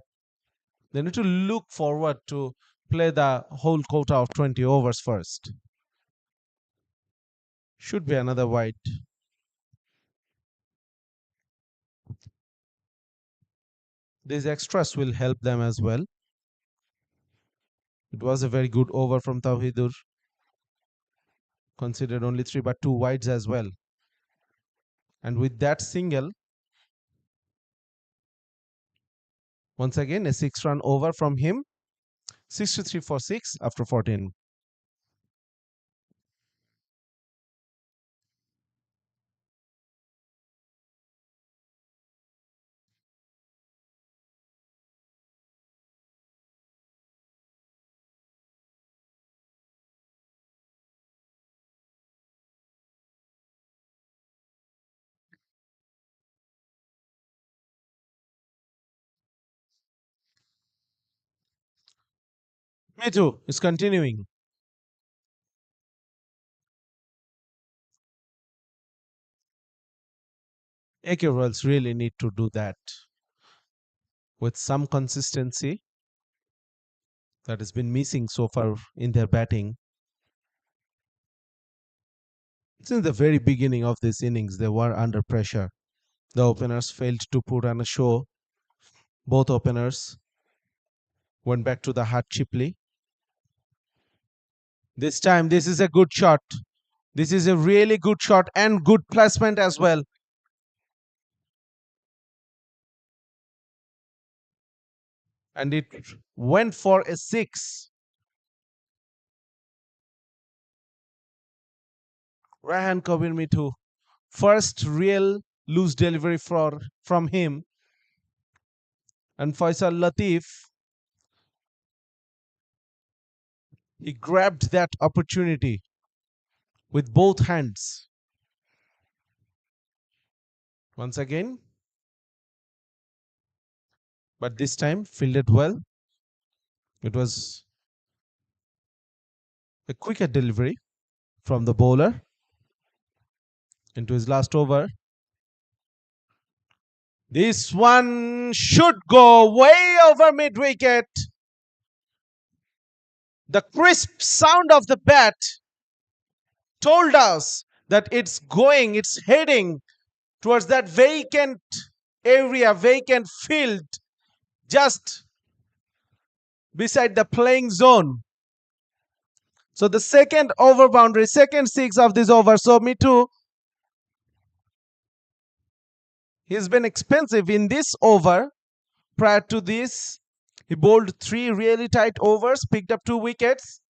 to play the whole quota of 20 overs first. Should be another wide. These extras will help them as well. It was a very good over from Tawhidur. Considered only 3 but 2 wides as well. And with that single, once again a 6-run over from him. 63 for 6 after 14. Me too is continuing. AK Royals really need to do that with some consistency that has been missing so far in their batting. Since the very beginning of this innings, they were under pressure. The openers failed to put on a show. Both openers went back to the hut cheaply. This time, this is a good shot. This is a really good shot and good placement as well. And it went for a 6. Rahan Kabir Mithu, first real loose delivery from him. And Faisal Latif, he grabbed that opportunity with both hands. Once again, but this time fielded well. It was a quicker delivery from the bowler into his last over. This one should go way over mid wicket. The crisp sound of the bat told us that it's heading towards that vacant area, vacant field just beside the playing zone. So the second over boundary, second 6 of this over. So Mithu, he's been expensive in this over. Prior to this, he bowled 3 really tight overs, picked up 2 wickets.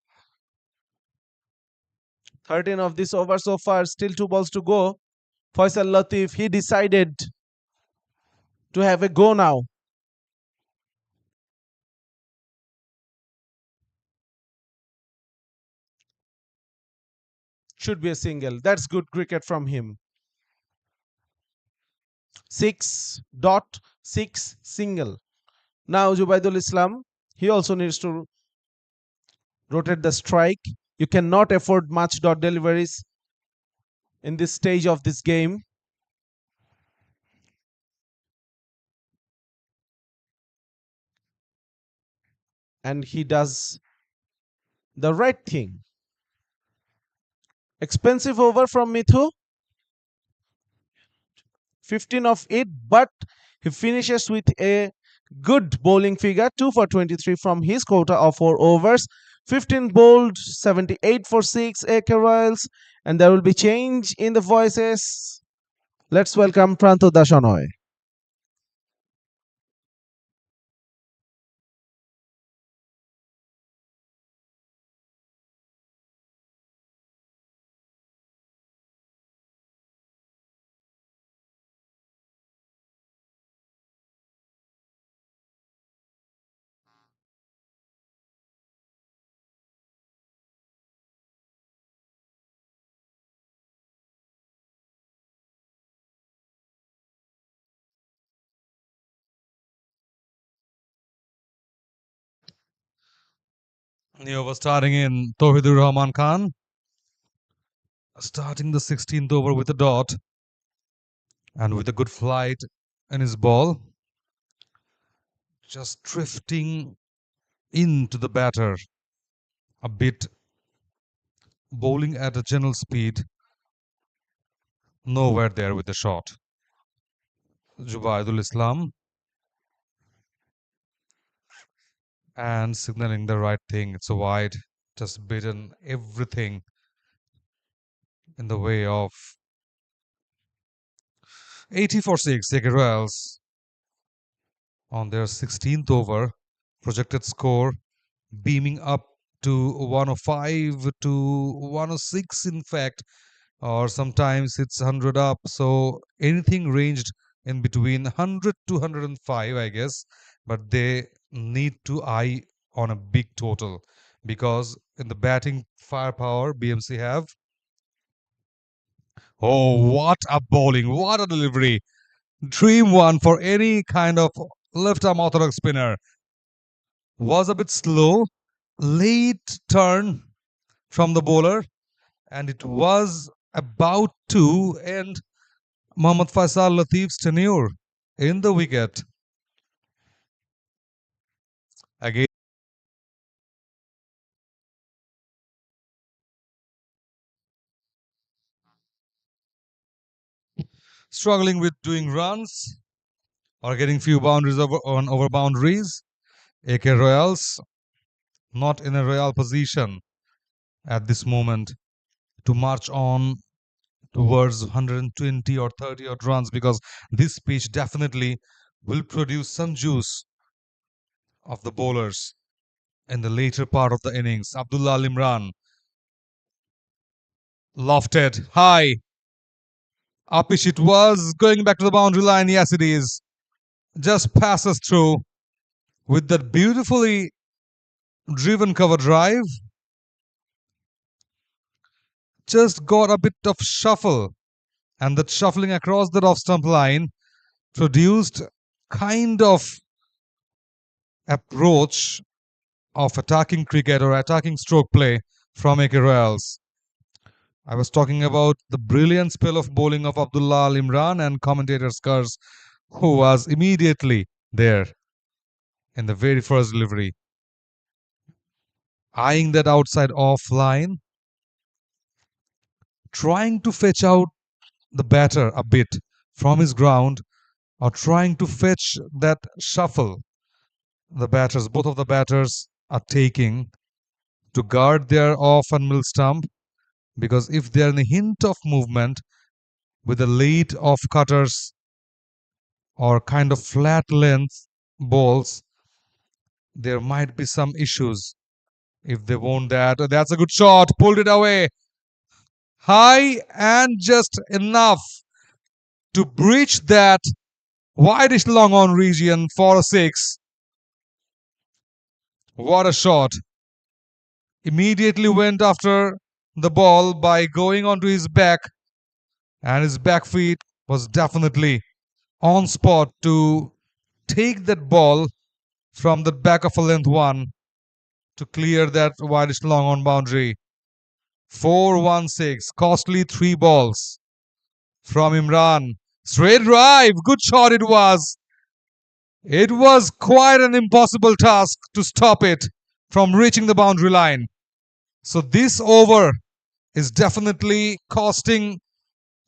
13 of this over so far, still 2 balls to go. Faisal Latif, he decided to have a go now. Should be a single. That's good cricket from him. 6.6 single. Now Jubaidul Islam, he also needs to rotate the strike. You cannot afford much dot deliveries in this stage of this game. And he does the right thing. Expensive over from Mithu. 15 of it, but he finishes with a good bowling figure. 2 for 23 from his quota of 4 overs. 15 bowled, 78 for 6 AK Royals, and there will be change in the voices. Let's welcome Pranto Dashanoi. New over starting in Tawhidur Rahman Khan, starting the 16th over with a dot and with a good flight in his ball, just drifting into the batter a bit, bowling at a general speed, nowhere there with the shot. Jubaidul Islam and signaling the right thing. It's a wide, just beaten everything in the way of 80 for 6. AK Royals on their 16th over, projected score beaming up to 105 to 106 in fact, or sometimes it's 100 up, so anything ranged in between 100 to 105 I guess, but they need to eye on a big total because in the batting firepower BMC have. Oh, what a bowling, what a delivery, dream one for any kind of left arm orthodox spinner. Was a bit slow, late turn from the bowler, and it was about to end Mohammad Faisal Latif's tenure in the wicket. Again, struggling with doing runs or getting few boundaries over boundaries. AK Royals not in a royal position at this moment to march on towards 120 or 30 odd runs, because this pitch definitely will produce some juice of the bowlers in the later part of the innings. Abdullah Al Imran lofted high. Upish it was, going back to the boundary line. Yes, it is. Just passes through with that beautifully driven cover drive. Just got a bit of shuffle, and that shuffling across the off stump line produced kind of approach of attacking cricket or attacking stroke play from AK Royals. I was talking about the brilliant spell of bowling of Abdullah Al Imran and commentator Skars, who was immediately there in the very first delivery, eyeing that outside off line, trying to fetch out the batter a bit from his ground, or trying to fetch that shuffle the batters, both of the batters are taking to guard their off and middle stump, because if there is a hint of movement with the late off cutters or kind of flat length balls, there might be some issues if they won't that. That's a good shot, pulled it away high and just enough to breach that wideish long on region for a 6. What a shot. Immediately went after the ball by going onto his back, and his back feet was definitely on spot to take that ball from the back of a length one to clear that wideish long on boundary. 4-1-6, costly 3 balls from Imran. Straight drive, good shot it was. It was quite an impossible task to stop it from reaching the boundary line. So this over is definitely costing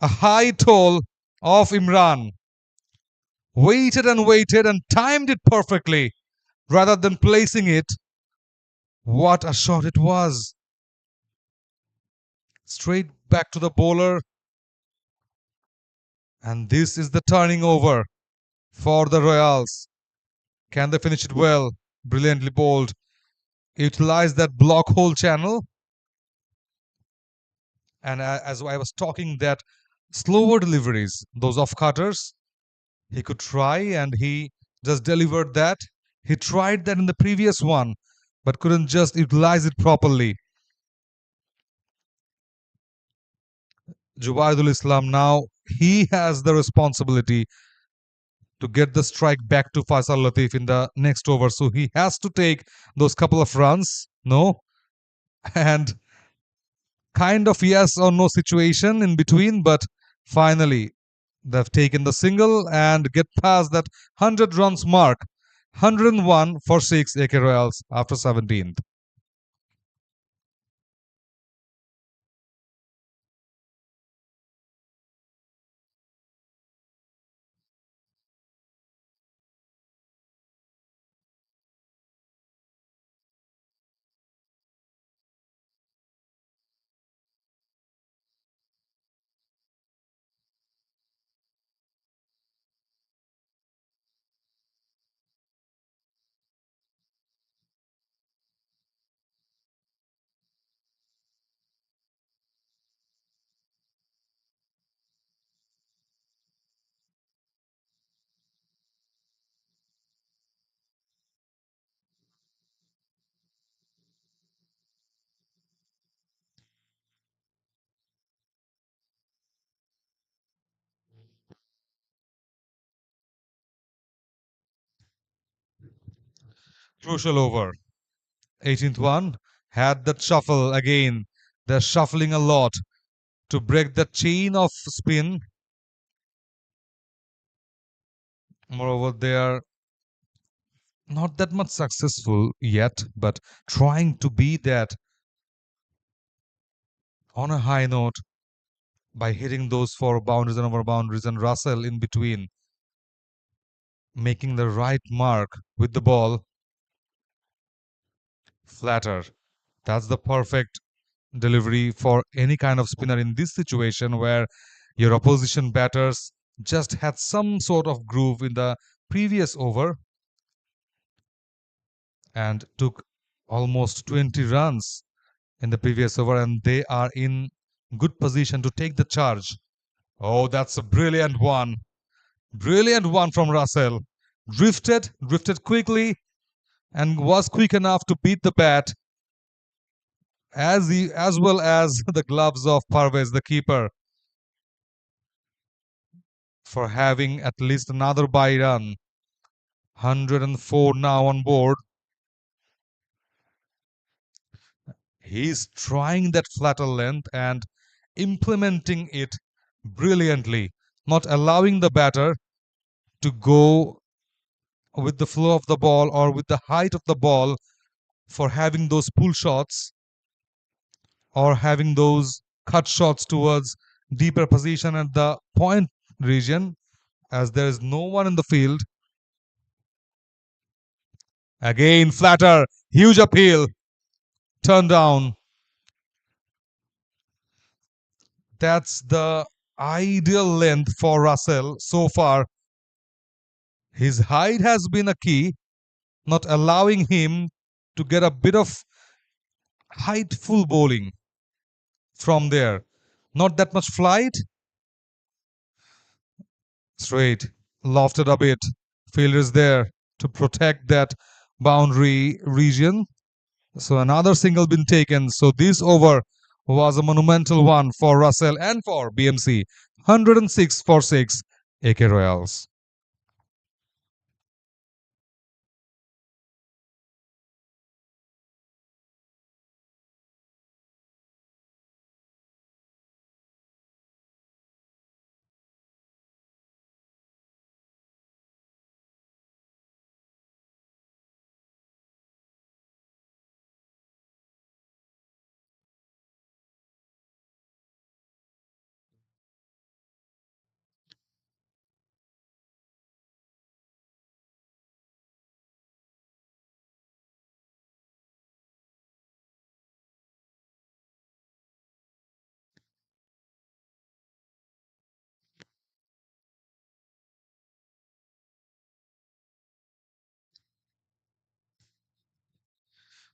a high toll of Imran. Waited and timed it perfectly rather than placing it. What a shot it was. Straight back to the bowler. And this is the turning over for the Royals. Can they finish it well? Brilliantly bowled. Utilize that block hole channel. And as I was talking, that slower deliveries, those off cutters, he could try, and he just delivered that. He tried that in the previous one, but couldn't just utilize it properly. Jubaidul Islam now, he has the responsibility to get the strike back to Faisal Latif in the next over. So he has to take those couple of runs No. And kind of yes or no situation in between, but finally they've taken the single and get past that 100 runs mark. 101 for 6 AK Royals after 17th. Crucial over. 18th one had that shuffle again. They're shuffling a lot to break the chain of spin. Moreover, they are not that much successful yet, but trying to be that on a high note by hitting those four boundaries and over boundaries, and Russell in between making the right mark with the ball. Flatter. That's the perfect delivery for any kind of spinner in this situation where your opposition batters just had some sort of groove in the previous over and took almost 20 runs in the previous over, and they are in good position to take the charge. Oh, that's a brilliant one. Brilliant one from Russell. Drifted quickly, and was quick enough to beat the bat as well as the gloves of Parvez, the keeper, for having at least another by run. 104 now on board. He's trying that flatter length and implementing it brilliantly, not allowing the batter to go with the flow of the ball or with the height of the ball for having those pull shots or having those cut shots towards deeper position at the point region, as there is no one in the field. Again, flatter, huge appeal, turn down. That's the ideal length for Russell so far. His height has been a key, not allowing him to get a bit of heightful bowling from there. Not that much flight. Straight, lofted a bit. Fielder is there to protect that boundary region. So another single been taken. So this over was a monumental one for Russell and for BMC. 106 for 6 AK Royals.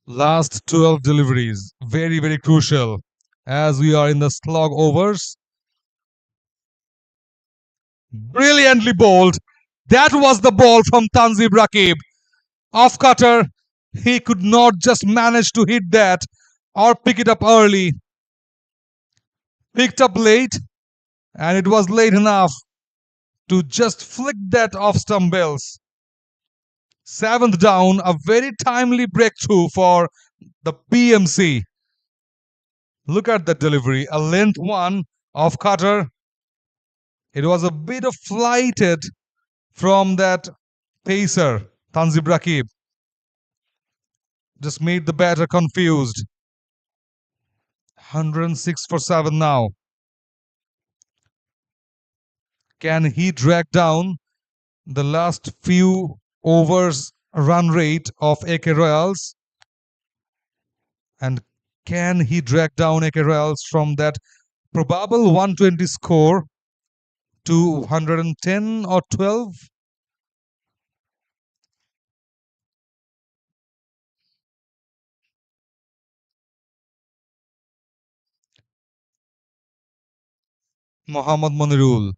Last 12 deliveries, very, very crucial as we are in the slog overs. Brilliantly bowled. That was the ball from Tanzib Rakib. Off cutter. He could not just manage to hit that or pick it up early. Picked up late, and it was late enough to just flick that off stump bells. Seventh down, a very timely breakthrough for The BMC. Look at the delivery. A length one of cutter. It was a bit of flighted from that pacer, Tanzib Rakib. Just made the batter confused. 106 for 7 now. Can he drag down the last few overs run rate of AK Royals? And can he drag down AK Royals from that probable 120 score to 110 or 12? Mohammad Monirul,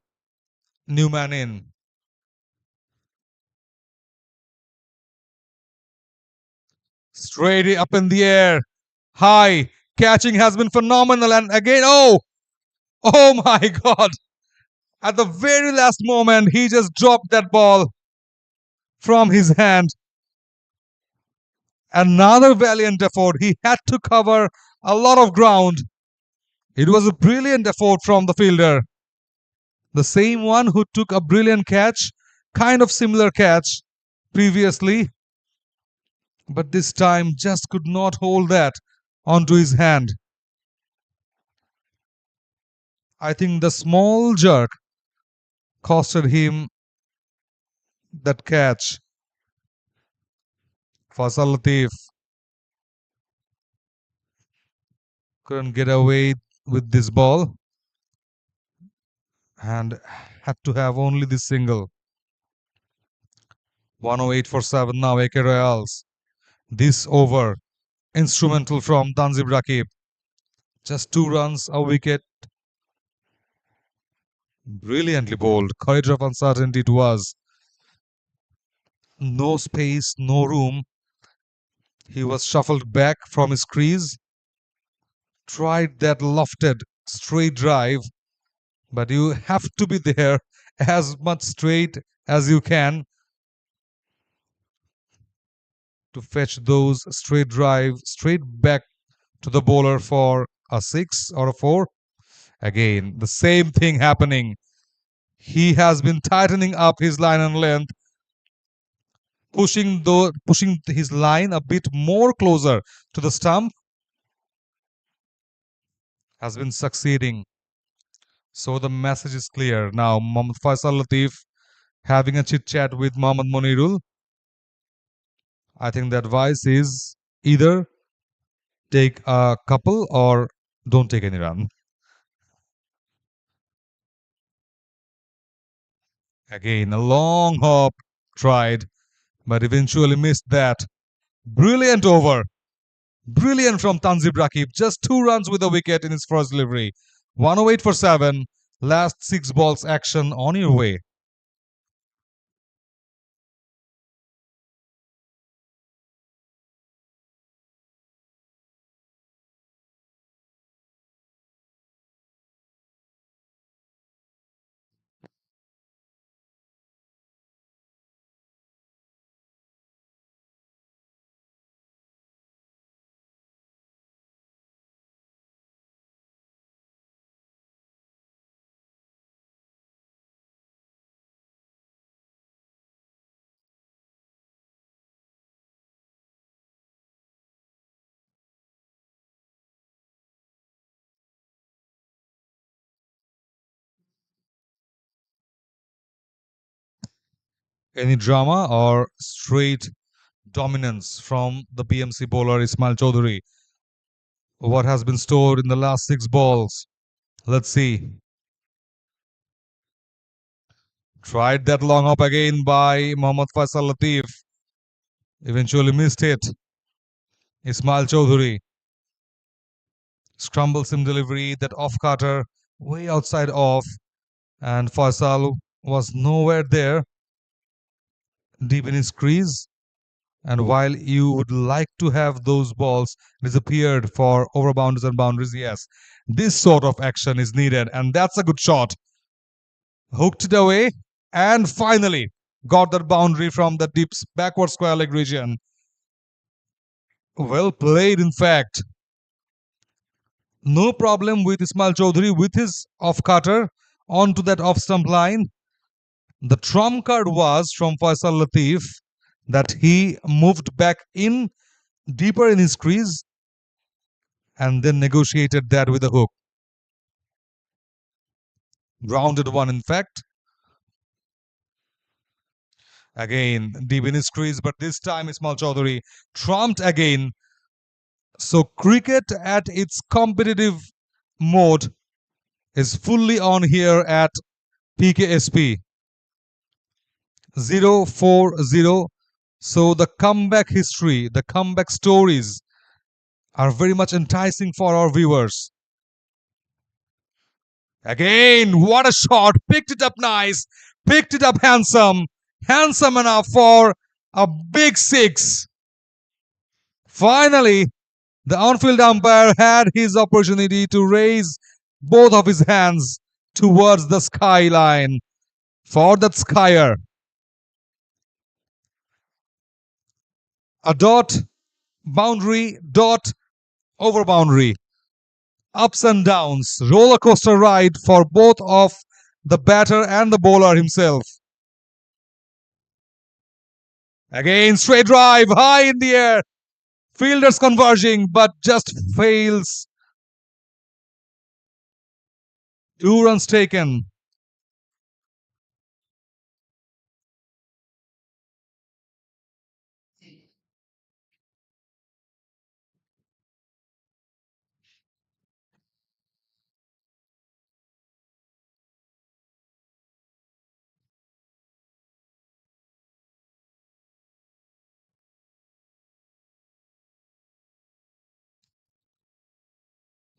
new man in. Straight up in the air. High. Catching has been phenomenal. And again, oh my God. At the very last moment, he just dropped that ball from his hand. Another valiant effort. He had to cover a lot of ground. It was a brilliant effort from the fielder. The same one who took a brilliant catch, kind of similar catch previously, but this time just could not hold that onto his hand. I think the small jerk costed him that catch. Faisal Latif couldn't get away with this ball and had to have only this single. 108 for 7 now, AK Royals. This over, instrumental from Tanzib Rakib. Just 2 runs, a wicket. Brilliantly bowled. Corridor of uncertainty it was. No space, no room. He was shuffled back from his crease. Tried that lofted straight drive, but you have to be there as much straight as you can to fetch those straight drive straight back to the bowler for a 6 or a 4. Again, the same thing happening. He has been tightening up his line and length, pushing his line a bit more closer to the stump. Has been succeeding. So the message is clear. Now, Mohammad Faisal Latif having a chit chat with Mohammad Monirul. I think the advice is either take a couple or don't take any run. Again, a long hop tried, but eventually missed that. Brilliant over. Brilliant from Tanzib Rakib. Just 2 runs with a wicket in his first delivery. 108 for 7. Last 6 balls action on your way. Any drama or straight dominance from the BMC bowler Ismail Chaudhary? What has been stored in the last 6 balls? Let's see. Tried that long hop again by Mohammad Faisal Latif. Eventually missed it. Ismail Chaudhary. Scramble sim delivery, that off cutter, way outside off. And Faisal was nowhere there, deep in his crease. And while you would like to have those balls disappeared for over boundaries and boundaries, yes, this sort of action is needed. And that's a good shot. Hooked it away and finally got that boundary from the deep backward square leg region. Well played, in fact. No problem with Ismail Chaudhary with his off cutter onto that off stump line. The trump card was from Faisal Latif that he moved back in deeper in his crease and then negotiated that with a hook. Grounded one, in fact. Again, deep in his crease, but this time Ismail Chaudhary trumped again. So cricket at its competitive mode is fully on here at PKSP. 0-4-0. So the comeback history, the comeback stories are very much enticing for our viewers. Again, what a shot. Picked it up nice. Picked it up handsome. Handsome enough for a big six. Finally, the on-field umpire had his opportunity to raise both of his hands towards the skyline for that skyer. A dot, boundary, dot, over boundary. Ups and downs, roller coaster ride for both of the batter and the bowler himself. Again, straight drive, high in the air. Fielders converging, but just fails. 2 runs taken.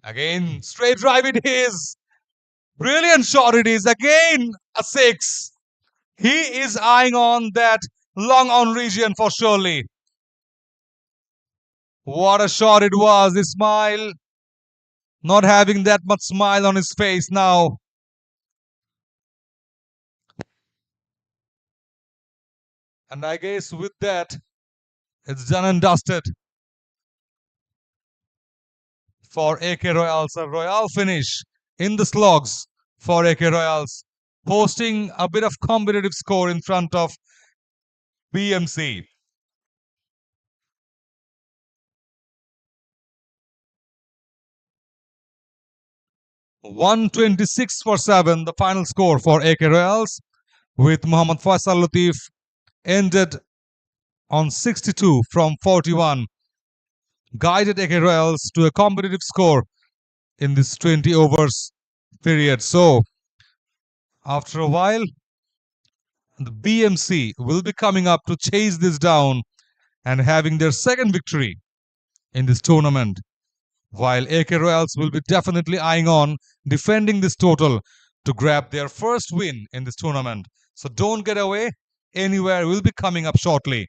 Again, straight drive it is. Brilliant shot it is. Again, a six. He is eyeing on that long on region for surely. What a shot it was. Ismail not having that much smile on his face now. And I guess with that, it's done and dusted for AK Royals. A royal finish in the slogs for AK Royals, posting a bit of competitive score in front of BMC. 126 for 7, the final score for AK Royals, with Mohammad Faisal Latif ended on 62 from 41, guided AK Royals to a competitive score in this 20 overs period. So, after a while, the BMC will be coming up to chase this down and having their second victory in this tournament, while AK Royals will be definitely eyeing on defending this total to grab their first win in this tournament. So don't get away anywhere. Will be coming up shortly.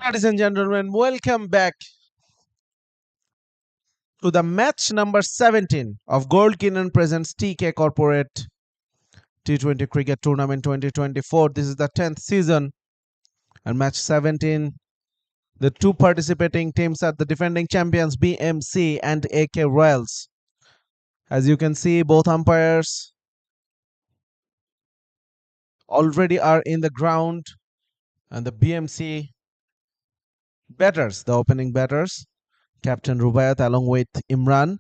Ladies and gentlemen, welcome back to the match number 17 of Gold Kinen presents TK Corporate T20 Cricket Tournament 2024. This is the 10th season and match 17. The two participating teams are the defending champions BMC and AK Royals. As you can see, both umpires already are in the ground, and the BMC batters, the opening batters, Captain Rubaiyat along with Imran,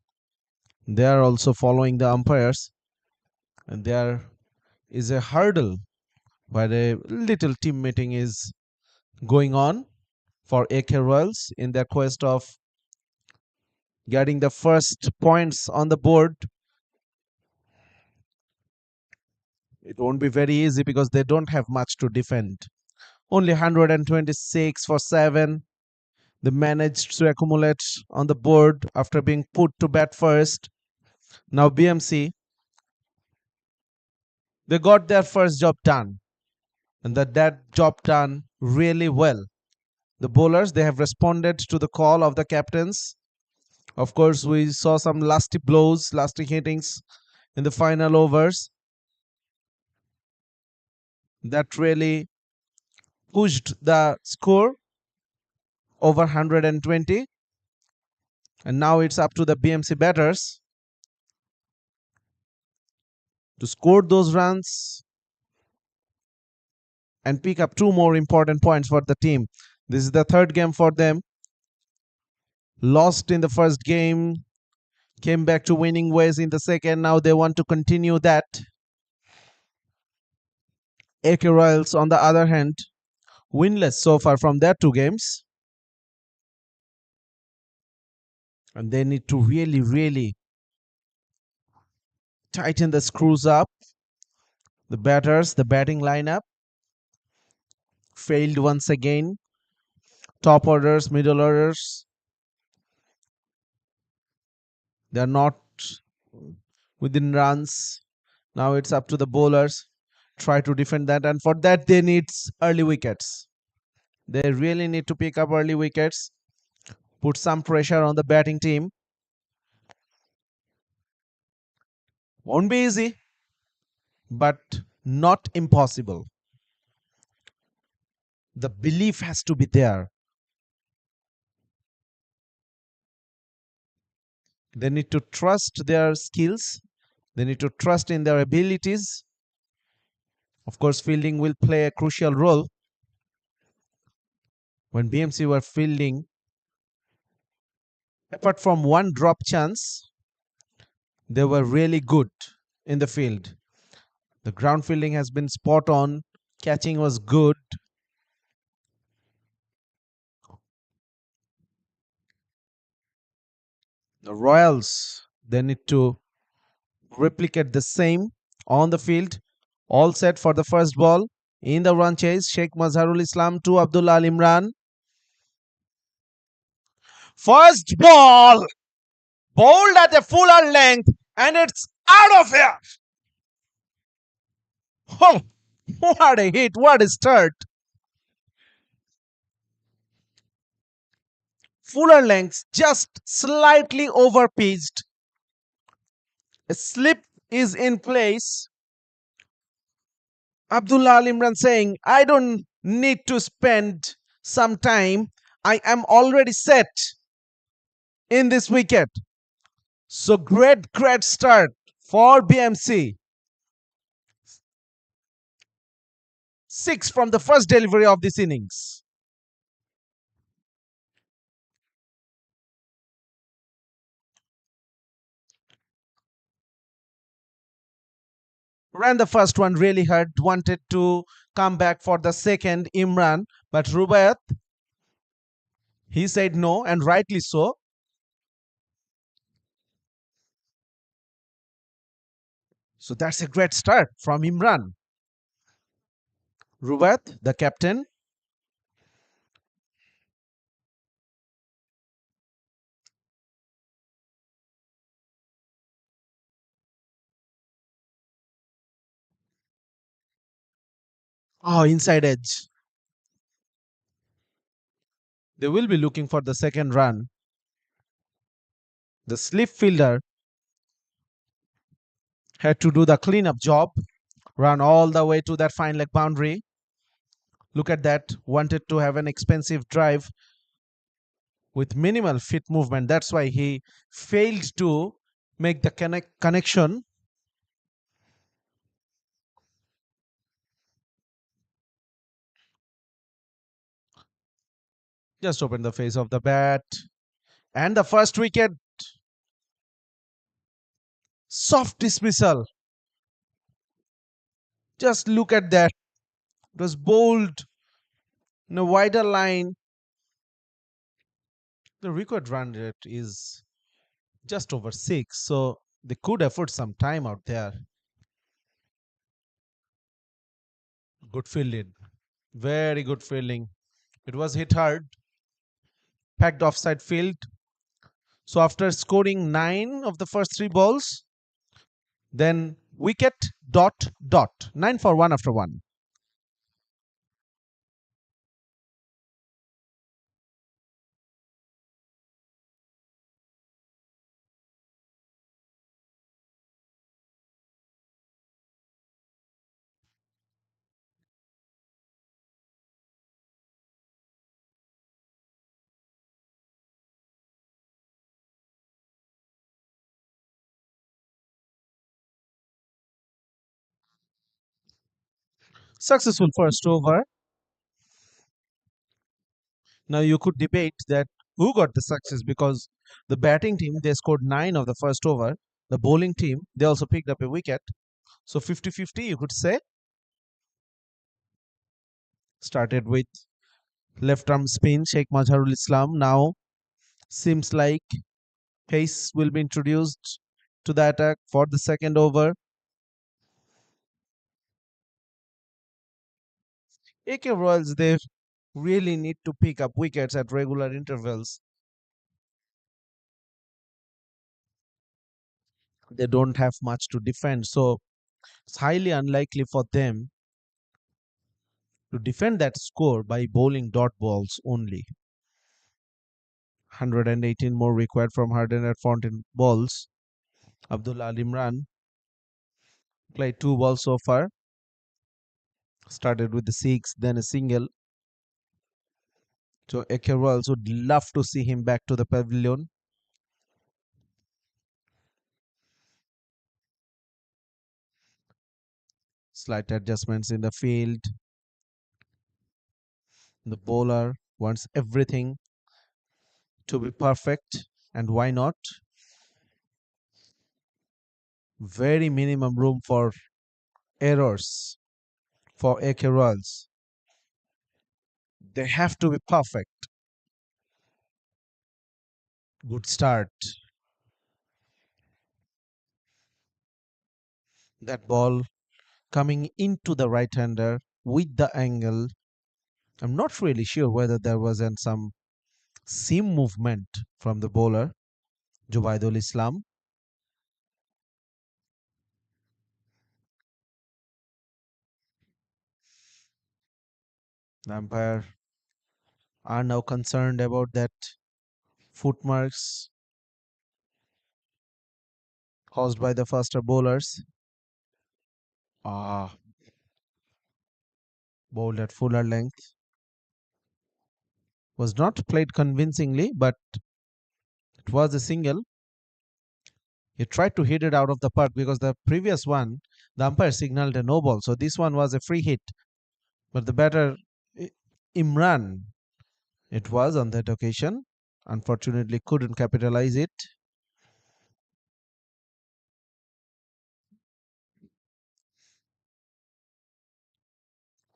they are also following the umpires, and there is a hurdle where a little team meeting is going on for AK Royals in their quest of getting the first points on the board. It won't be very easy because they don't have much to defend. Only 126 for 7. They managed to accumulate on the board after being put to bat first. Now BMC, they got their first job done, and that job done really well. The bowlers, they have responded to the call of the captains. Of course, we saw some lusty blows, lusty hittings in the final overs that really pushed the score over 120. And now it's up to the BMC batters to score those runs and pick up two more important points for the team. This is the third game for them. Lost in the first game, came back to winning ways in the second. Now they want to continue that. AK Royals, on the other hand, winless so far from their two games. And they need to really tighten the screws up. The batters, the batting lineup failed once again. Top orders, middle orders, they're not within runs. Now it's up to the bowlers. Try to defend that, and for that they need early wickets. They really need to pick up early wickets, put some pressure on the batting team. Won't be easy, but not impossible. The belief has to be there. They need to trust their skills. They need to trust in their abilities. Of course, fielding will play a crucial role. When BMC were fielding, apart from one drop chance, they were really good in the field. The ground fielding has been spot on. Catching was good. The Royals, they need to replicate the same on the field. All set for the first ball. In the run chase, Sheikh Mazharul Islam to Abdullah Al Imran. First ball, bowled at a fuller length, and it's out of here. Oh, what a hit, what a start. Fuller length, just slightly over pitched. A slip is in place. Abdullah Al Imran saying, I don't need to spend some time. I am already set in this wicket. So great start for BMC. 6 from the first delivery of this innings. Ran the first one really hard, wanted to come back for the second, Imran, but Rubaiyat, he said no, and rightly so. So that's a great start from Imran. Rubaiyat, the captain. Oh, inside edge. They will be looking for the second run. The slip fielder had to do the cleanup job, run all the way to that fine leg boundary. Look at that, wanted to have an expensive drive with minimal fit movement. That's why he failed to make the connection. Just open the face of the bat. And the first wicket, soft dismissal. Just look at that. It was bowled in a wider line. The required run rate is just over 6, so they could afford some time out there. Good fielding, very good fielding. It was hit hard, packed offside field. So after scoring 9 of the first 3 balls, then wicket dot dot 9 for 1 after 1. Successful first over. Now you could debate that who got the success, because the batting team, they scored 9 of the first over. The bowling team, they also picked up a wicket. So 50-50 you could say. Started with left arm spin, Sheikh Mazharul Islam. Now seems like pace will be introduced to the attack for the second over. AK Royals, they really need to pick up wickets at regular intervals. They don't have much to defend, so it's highly unlikely for them to defend that score by bowling dot balls only. 118 more required from Harden at 14 balls. Abdullah Al Imran played 2 balls so far. Started with the 6, then a single. So AK Royals would love to see him back to the pavilion. Slight adjustments in the field. The bowler wants everything to be perfect, and why not? Very minimum room for errors for AK Royals. They have to be perfect. Good start. That ball coming into the right hander with the angle. I'm not really sure whether there was some seam movement from the bowler, Jubaidul Islam. The umpire are now concerned about that footmarks caused by the faster bowlers. Ah, bowled at fuller length. Was not played convincingly, but it was a single. He tried to hit it out of the park because the previous one, the umpire signaled a no ball. So this one was a free hit. But the batter, Imran, it was on that occasion, unfortunately couldn't capitalize it.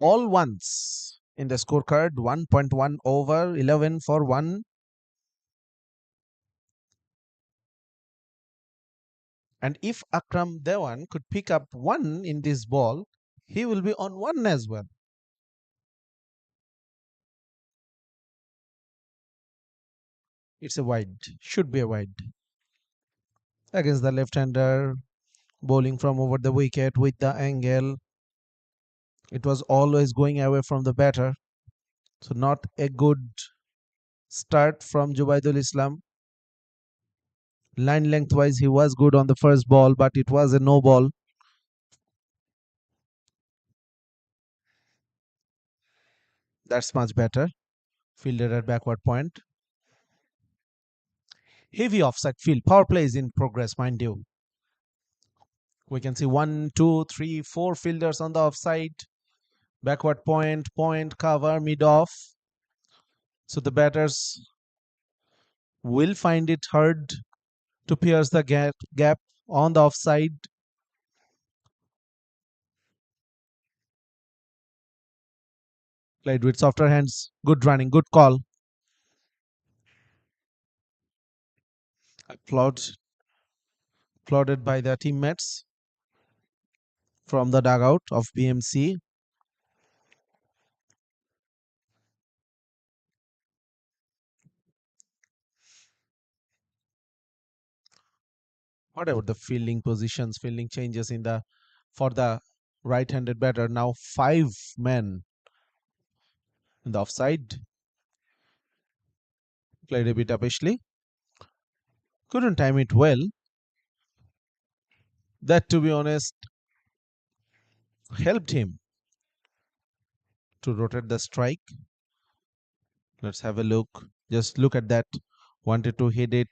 All ones in the scorecard, 1.1 over, 11 for 1. And if Akram Dewan could pick up 1 in this ball, he will be on 1 as well. It's a wide, should be a wide. Against the left-hander, bowling from over the wicket with the angle. It was always going away from the batter. So not a good start from Jubaidul Islam. Line lengthwise, he was good on the first ball, but it was a no ball. That's much better. Fielded at backward point. Heavy offside field. Power play is in progress, mind you. We can see one, two, three, four fielders on the offside. Backward point, point, cover, mid off. So the batters will find it hard to pierce the gap on the offside. Played with softer hands. Good running, good call. Applauded by their teammates from the dugout of BMC. What about the fielding positions, fielding changes in the for the right-handed batter? Now five men in the offside. Played a bit uppishly. Couldn't time it well. That, to be honest, helped him to rotate the strike. Let's have a look. Just look at that. Wanted to hit it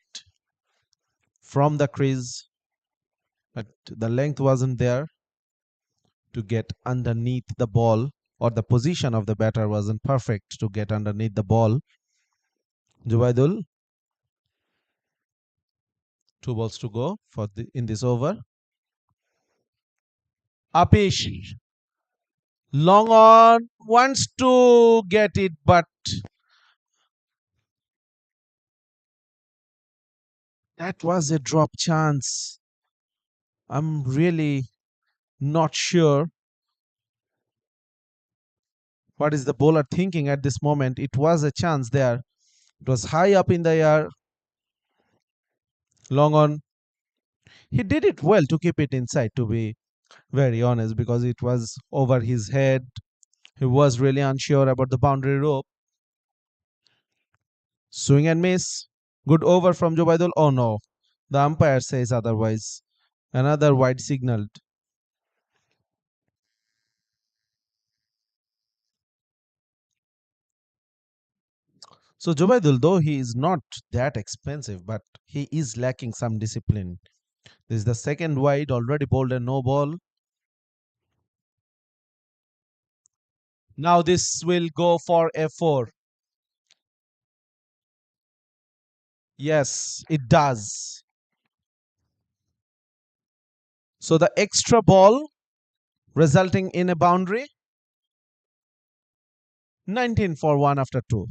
from the crease, but the length wasn't there to get underneath the ball, or the position of the batter wasn't perfect to get underneath the ball. Jubaidul, two balls to go in this over. Apish, long on, wants to get it, but that was a drop chance. I'm really not sure what is the bowler thinking at this moment. It was a chance there. It was high up in the air. Long on. He did it well to keep it inside, to be very honest, because it was over his head. He was really unsure about the boundary rope. Swing and miss. Good over from Jobaidul. Oh no. The umpire says otherwise. Another wide signaled. So Jobaidul, though he is not that expensive, but he is lacking some discipline. This is the second wide, already bowled a no ball. Now this will go for a 4. Yes, it does. So the extra ball resulting in a boundary. 19 for 1 after 2.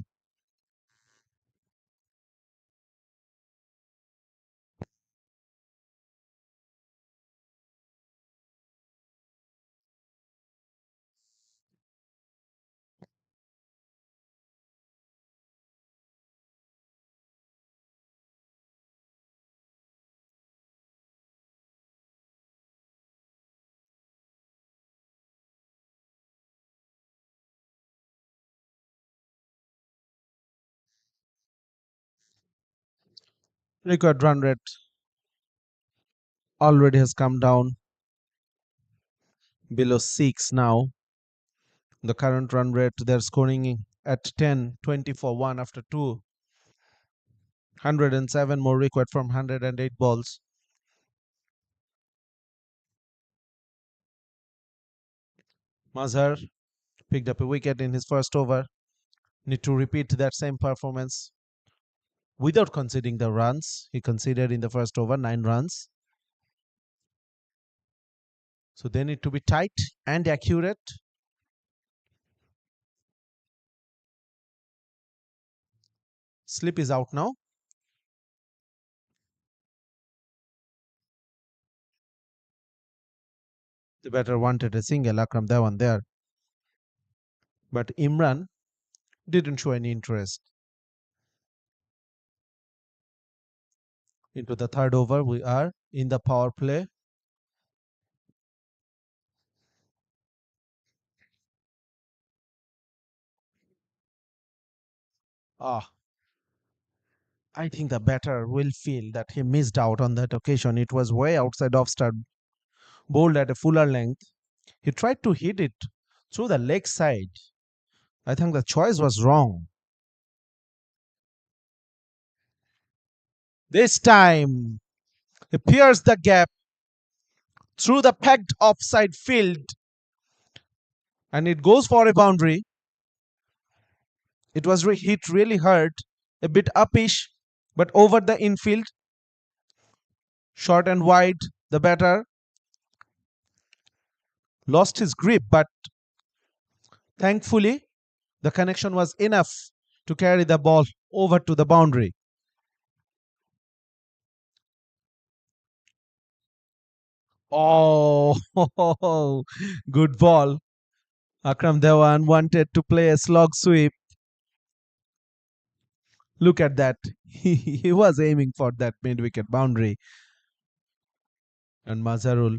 Required run rate already has come down below 6 now. The current run rate, they're scoring at 10, 20 for 1 after 2. 107 more required from 108 balls. Mazhar picked up a wicket in his first over. Need to repeat that same performance without conceding the runs. He conceded in the first over 9 runs. So they need to be tight and accurate. Slip is out now. The batter wanted a single, Akram Dewan there. But Imran didn't show any interest. Into the third over, we are in the power play. Ah, I think the batter will feel that he missed out on that occasion. It was way outside off stump, bowled at a fuller length. He tried to hit it through the leg side. I think the choice was wrong. This time, he pierced the gap through the packed offside field and it goes for a boundary. It was hit really hard, a bit uppish, but over the infield, short and wide. The batter lost his grip, but thankfully, the connection was enough to carry the ball over to the boundary. Oh, good ball. Akram Dewan wanted to play a slog sweep. Look at that. He was aiming for that mid wicket boundary. And Mazharul,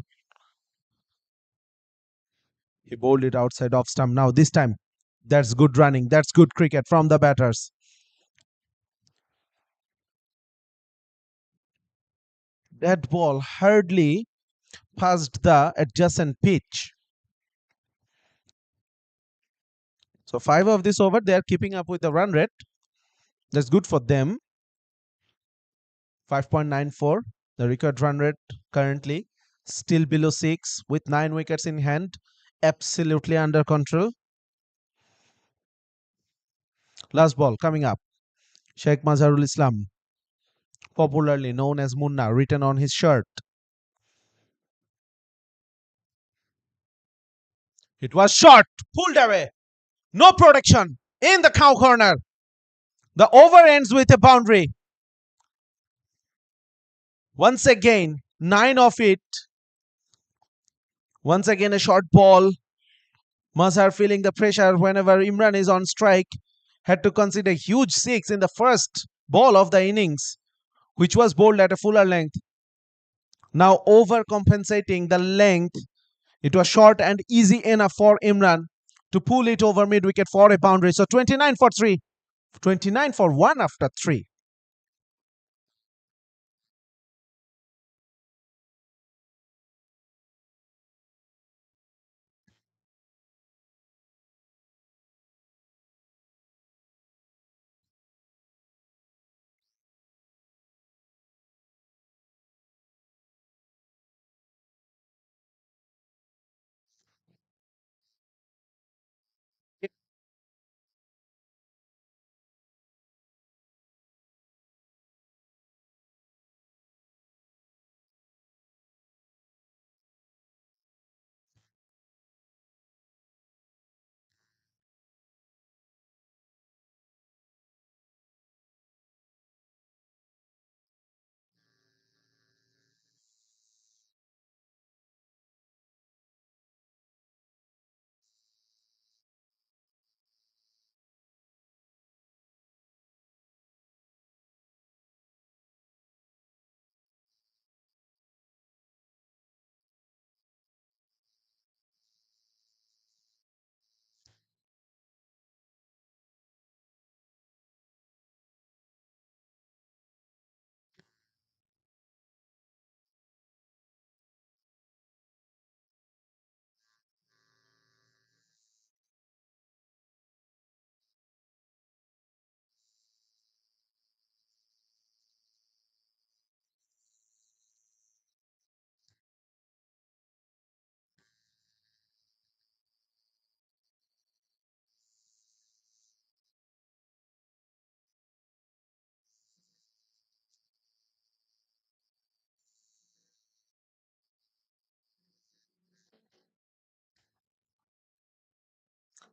he bowled it outside off stump. Now, this time, that's good running. That's good cricket from the batters. That ball hardly passed the adjacent pitch. So, 5 of this over, they are keeping up with the run rate. That's good for them. 5.94, the record run rate currently. Still below 6 with 9 wickets in hand. Absolutely under control. Last ball coming up. Sheikh Mazharul Islam, popularly known as Munna, written on his shirt. It was short, pulled away. No protection in the cow corner. The over ends with a boundary. Once again, 9 of it. Once again, a short ball. Mazhar feeling the pressure whenever Imran is on strike. Had to consider huge 6 in the first ball of the innings, which was bowled at a fuller length. Now overcompensating the length, it was short and easy enough for Imran to pull it over mid wicket for a boundary. So 29 for 3, 29 for 1 after 3. It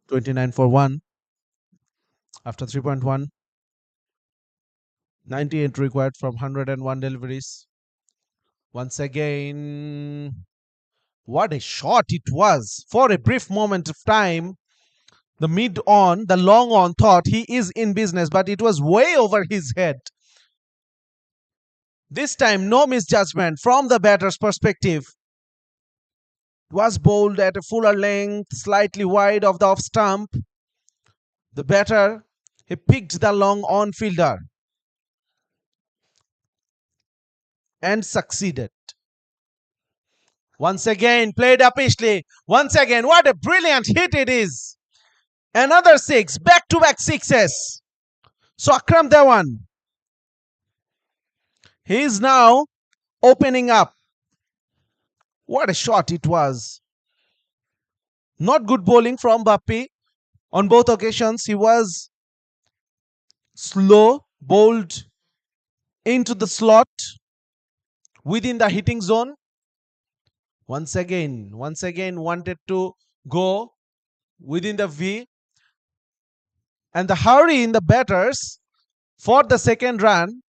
29 for 1 after 3.1. 98 required from 101 deliveries. Once again, what a shot it was. For a brief moment of time, the mid on, the long on thought he is in business, but it was way over his head. This time, no misjudgment from the batter's perspective. It was bowled at a fuller length, slightly wide of the off stump. The batter, he picked the long on fielder. and succeeded. Once again, played uppishly. Once again, what a brilliant hit it is. Another six, back-to-back sixes. So Akram Dewan, he is now opening up. What a shot it was. Not good bowling from Bappi. On both occasions, he was slow, bowled into the slot within the hitting zone. Once again wanted to go within the V. And the hurry in the batters for the second run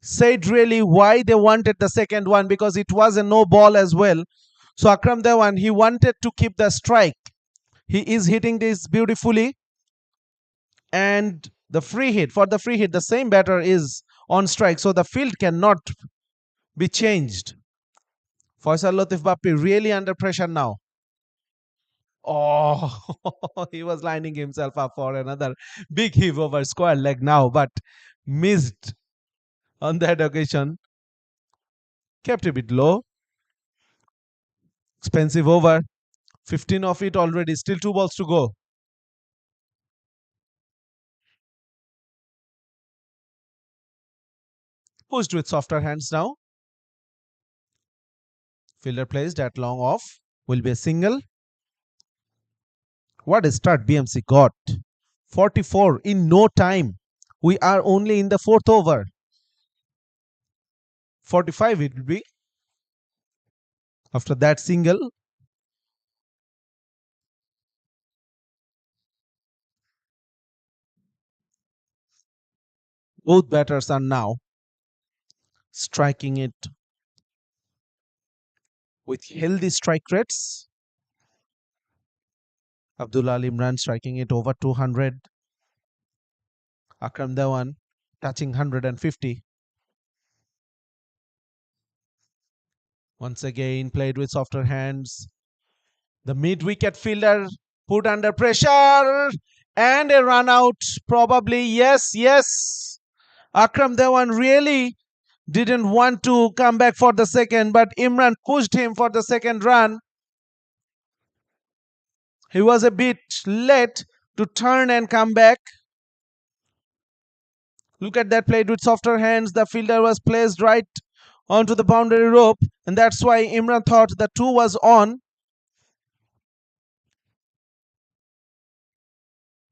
said really why they wanted the second one, because it was a no ball as well. So Akram Dewan, he wanted to keep the strike. He is hitting this beautifully. And the free hit, for the free hit, the same batter is on strike. So the field cannot be changed. Faisal Latif Bappi really under pressure now. Oh, he was lining himself up for another big heave over square leg now, but missed on that occasion. Kept a bit low. Expensive over. 15 of it already. Still 2 balls to go. Pushed with softer hands now. Fielder placed at long off. Will be a single. What a start BMC got. 44 in no time. We are only in the 4th over. 45 it will be. After that single. Both batters are now striking it with healthy strike rates. Abdullah Ali Imran striking it over 200. Akram Dewan touching 150. Once again played with softer hands. The mid-wicket fielder put under pressure and a run out probably. Yes. Akram Dewan really didn't want to come back for the second, but Imran pushed him for the second run. He was a bit late to turn and come back. Look at that, played with softer hands. The fielder was placed right onto the boundary rope, and that's why Imran thought the 2 was on.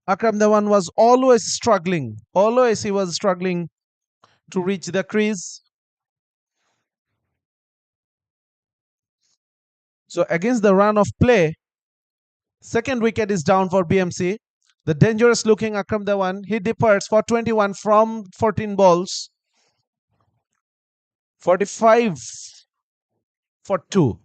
Akram Dewan was always struggling. Always he was struggling to reach the crease. So against the run of play, second wicket is down for BMC. The dangerous looking Akram Dewan, he departs for 21 from 14 balls. 45 for 2.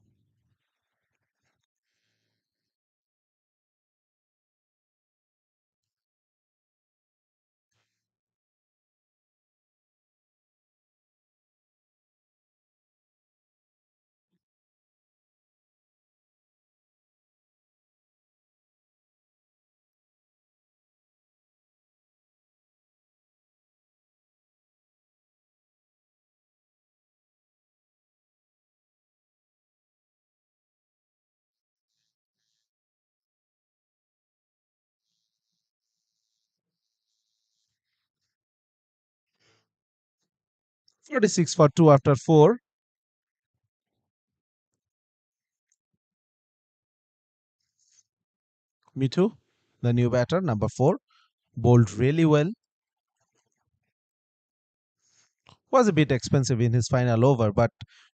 Forty-six for 2 after 4. Mitu, the new batter, number 4, bowled really well. Was a bit expensive in his final over, but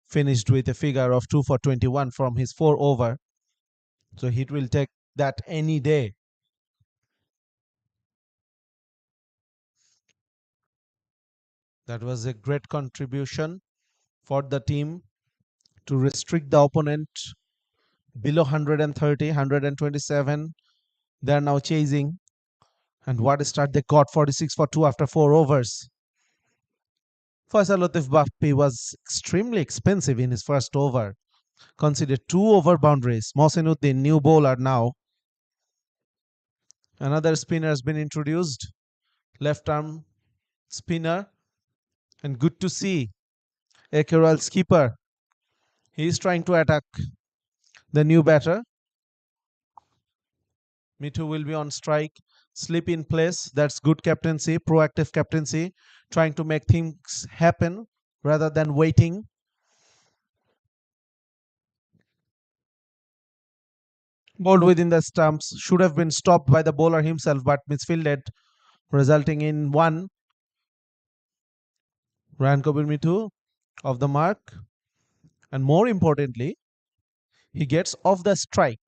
finished with a figure of 2 for 21 from his 4 over. So he will take that any day. That was a great contribution for the team to restrict the opponent below 130, 127. They are now chasing. And what a start they got, 46 for 2 after 4 overs. Faisal Latif Bappi was extremely expensive in his first over. Considered 2 over boundaries. Mohsinuddin, new bowler now. Another spinner has been introduced. Left arm spinner. And good to see Ekeral's keeper. He is trying to attack the new batter. Mithu will be on strike. Slip in place. That's good captaincy, proactive captaincy, trying to make things happen rather than waiting. Ball within the stumps should have been stopped by the bowler himself, but misfielded, resulting in one. Ryan Kabir Mithu off the mark, and more importantly, he gets off the strike.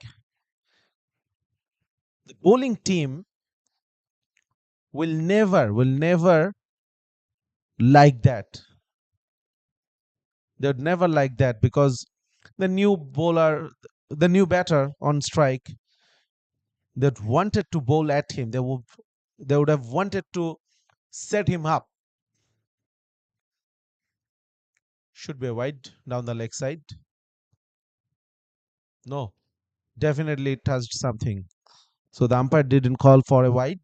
The bowling team will never like that. They'd never like that because the new bowler, the new batter on strike, that wanted to bowl at him. They would have wanted to set him up. Should be a wide down the leg side. No, definitely it touched something. So the umpire didn't call for a wide.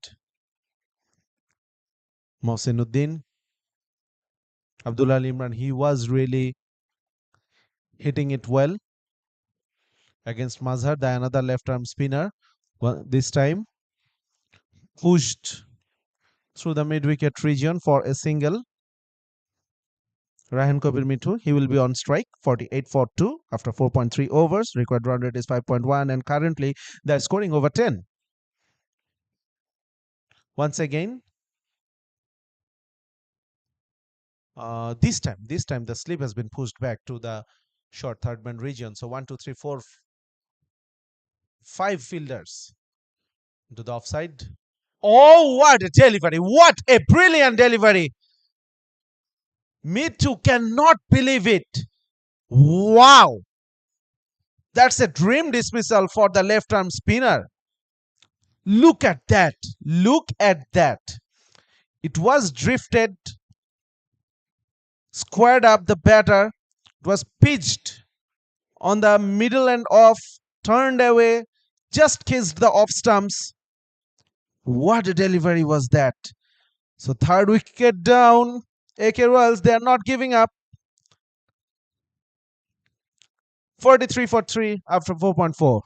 Mohsinuddin, Abdullah Imran, he was really hitting it well against Mazhar, the another left arm spinner. Well, this time pushed through the mid wicket region for a single. Rahan Kabir Mithu, he will be on strike, 48 for 2 after 4.3 overs. Required run rate is 5.1, and currently they're scoring over 10. Once again, this time the slip has been pushed back to the short third man region. So 1, 2, 3, 4, 5 fielders to the offside. Oh, what a delivery! What a brilliant delivery! Mithu cannot believe it. Wow! That's a dream dismissal for the left arm spinner. Look at that. Look at that. It was drifted, squared up the batter. It was pitched on the middle and off, turned away, just kissed the off stumps. What a delivery was that? So third wicket down. AK Royals, they are not giving up. 43 for 3 after 4.4.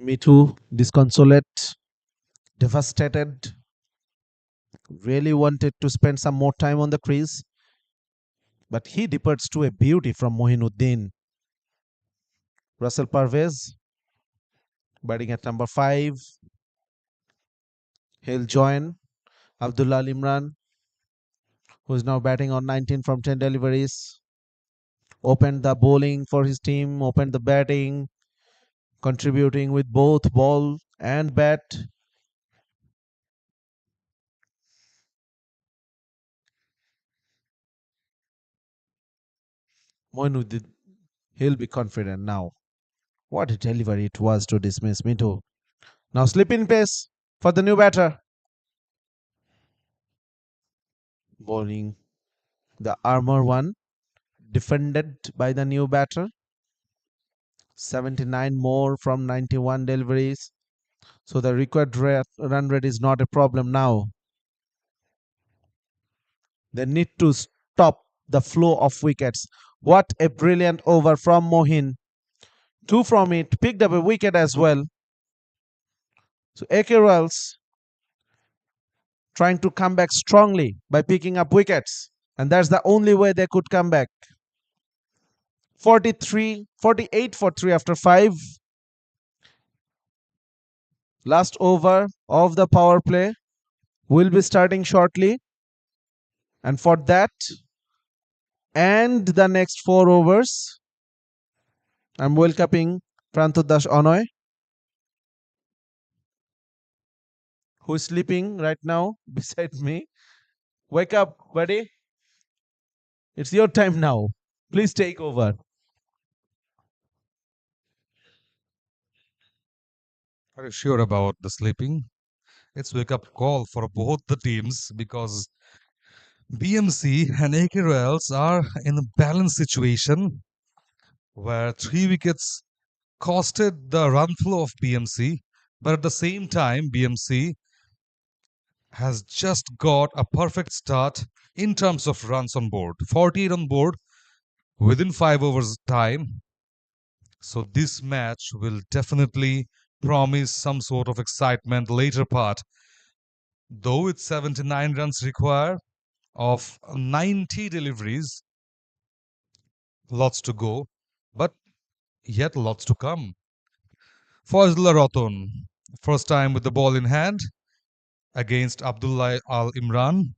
Mithu disconsolate, devastated, really wanted to spend some more time on the crease, but he departs to a beauty from Mohinuddin. Russell Parvez batting at number 5. He'll join Abdullah Imran, who is now batting on 19 from 10 deliveries. Opened the bowling for his team, opened the batting, contributing with both ball and bat. Moinuddin, he'll be confident now. What a delivery it was to dismiss Mithu. Now slip in pace for the new batter. Bowling the armor one, defended by the new batter. 79 more from 91 deliveries. So the required run rate is not a problem now. They need to stop the flow of wickets. What a brilliant over from Mohin. 2 from it, picked up a wicket as well. So AK Royals trying to come back strongly by picking up wickets. And that's the only way they could come back. 48 for 3 after 5. Last over of the power play will be starting shortly. And for that and the next 4 overs, I'm welcoming Prantodash Onoy, who is sleeping right now beside me. Wake up, buddy. It's your time now. Please take over. Are you sure about the sleeping? It's wake up call for both the teams because BMC and AK Royals are in a balanced situation where 3 wickets costed the run flow of BMC, but at the same time, BMC has just got a perfect start in terms of runs on board 48 on board within 5 overs time. So, this match will definitely promise some sort of excitement later part, though it's 79 runs required of 90 deliveries. Lots to go, but yet lots to come. Fazlullah Ratan, first time with the ball in hand against Abdullah Al Imran.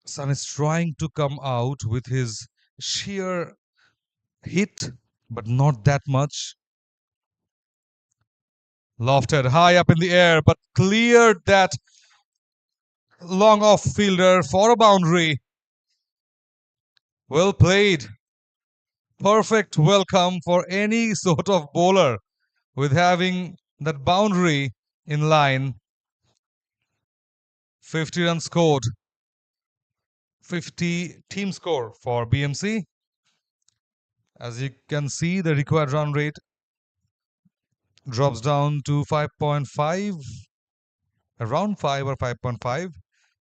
Sun is trying to come out with his sheer hit, but not that much. Lofted high up in the air, but cleared that long off fielder for a boundary. Well played. Perfect welcome for any sort of bowler with having that boundary in line. 50 runs scored. 50 team score for BMC. As you can see, the required run rate drops down to 5.5, around 5 or 5.5.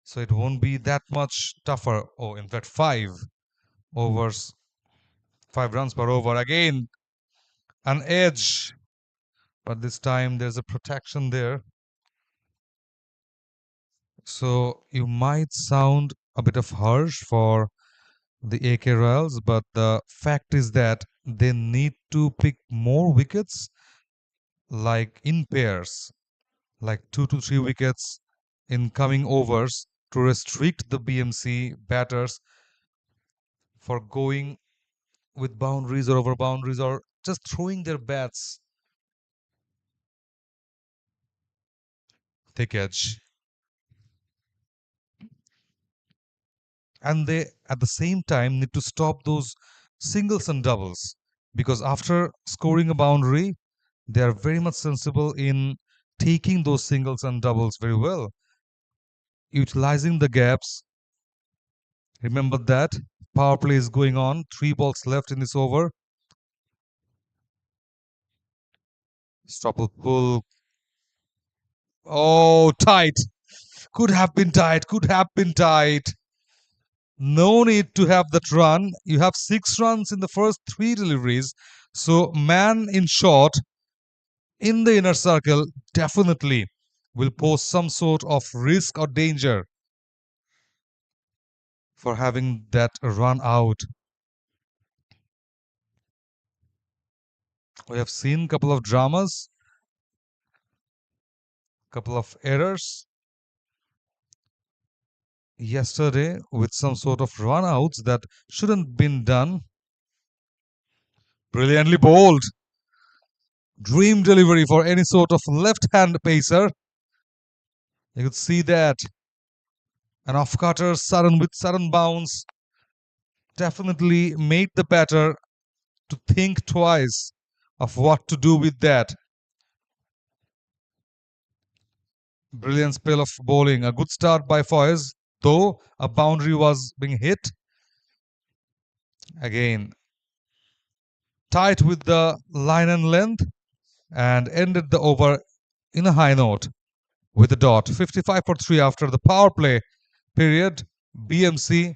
So it won't be that much tougher. Oh, in fact, 5 overs, 5 runs per over. Again, an edge, but this time there's a protection there. So you might sound a bit of harsh for the AK Royals, but the fact is that they need to pick more wickets, like in pairs, like 2 to 3 wickets in coming overs to restrict the BMC batters for going with boundaries or over boundaries or just throwing their bats thick edge. And they at the same time need to stop those singles and doubles, because after scoring a boundary, they are very much sensible in taking those singles and doubles very well, utilizing the gaps. Remember that power play is going on, 3 balls left in this over. Stopple pull. Oh, tight. Could have been tight. Could have been tight. No need to have that run. You have 6 runs in the first 3 deliveries. So, man in short in the inner circle definitely will pose some sort of risk or danger for having that run out. We have seen a couple of dramas, couple of errors yesterday with some sort of run outs that shouldn't been done. Brilliantly bowled. Dream delivery for any sort of left-hand pacer. You could see that. An off-cutter sudden with sudden bounce definitely made the batter to think twice of what to do with that. Brilliant spell of bowling. A good start by Foyes, though a boundary was being hit. Again, tight with the line and length and ended the over in a high note with a dot. 55 for 3 after the power play period. BMC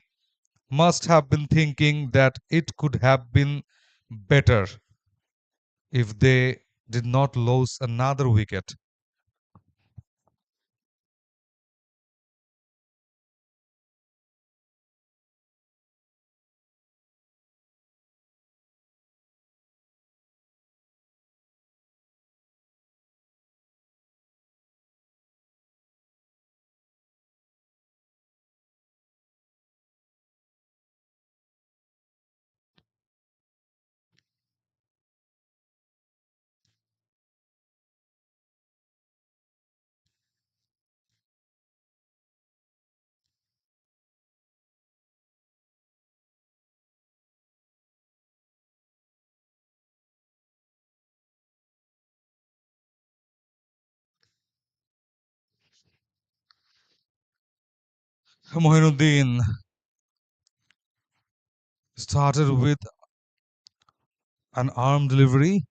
must have been thinking that it could have been better if they did not lose another wicket. Mohinuddin started with an arm delivery,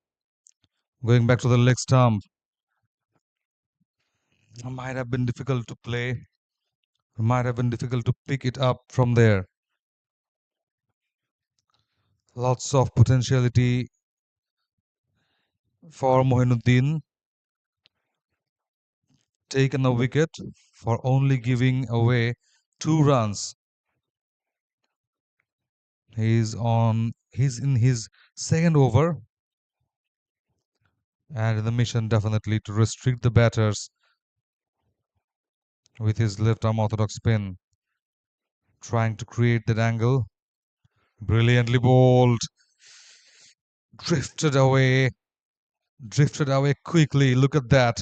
going back to the leg stump. Might have been difficult to play, might have been difficult to pick it up from there. Lots of potentiality for Mohinuddin. Taken a wicket for only giving away 2 runs. He's in his second over, and the mission definitely to restrict the batters with his left arm orthodox spin, trying to create that angle. Brilliantly bowled, drifted away, quickly. Look at that.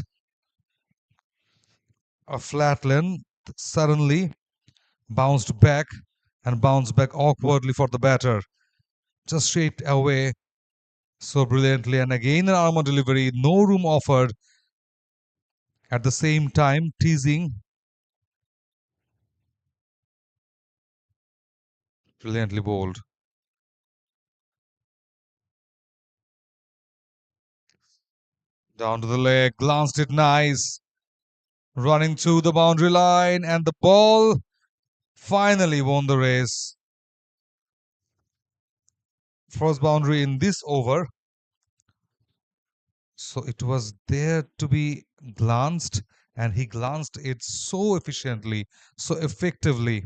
A flat length suddenly bounced back and bounced back awkwardly for the batter. Just shaped away so brilliantly, and again an armour delivery, no room offered. At the same time, teasing. Brilliantly bowled. Down to the leg, glanced it nice. Running through the boundary line, and the ball finally won the race. First boundary in this over. So it was there to be glanced, and he glanced it so efficiently, so effectively.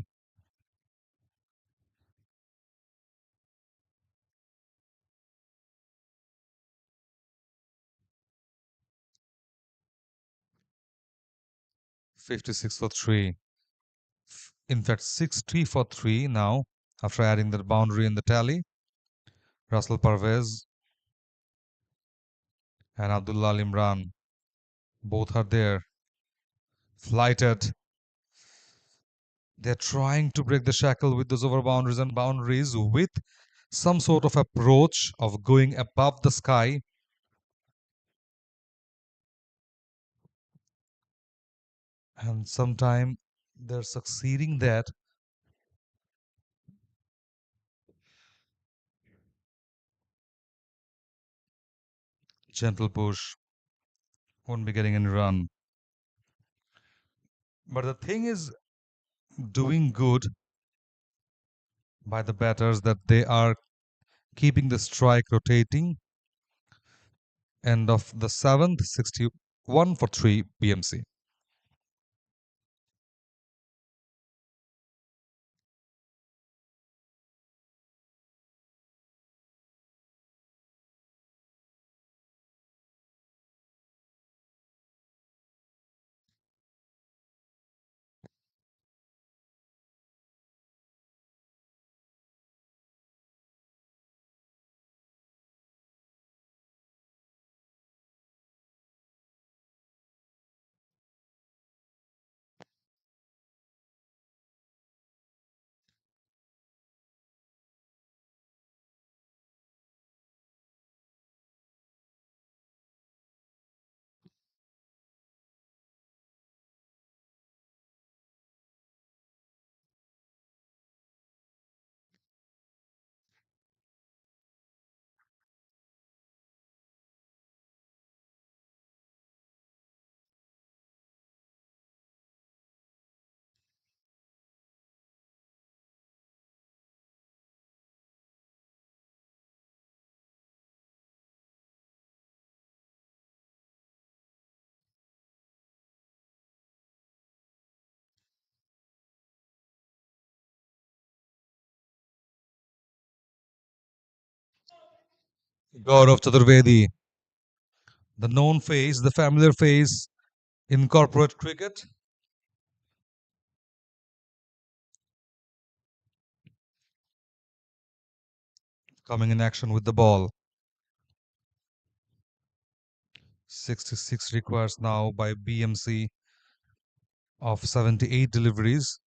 "56 for 3." In fact, 6-3 for 3 now, after adding that boundary in the tally. Russell Parvez and Abdullah Al Imran, both are there. Flighted. They're trying to break the shackle with those over boundaries and boundaries with some sort of approach of going above the sky. And sometime they're succeeding that. Gentle push. Won't be getting any run. But the thing is doing good by the batters that they are keeping the strike rotating. End of the 7th, 61 for 3 BMC. Gaurav Chaturvedi, the known face, the familiar face in corporate cricket. Coming in action with the ball. 66 requires now by BMC of 78 deliveries.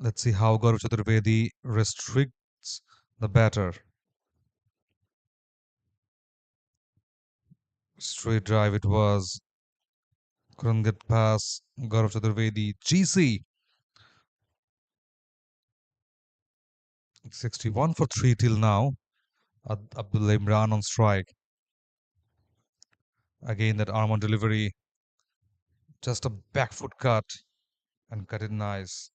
Let's see how Gaurav Chaturvedi restricts the batter. Straight drive it was. Couldn't get past Gaurav Chaturvedi. GC 61 for 3 till now. Abdullah Imran on strike. Again, that arm on delivery. Just a back foot cut and cut it nice.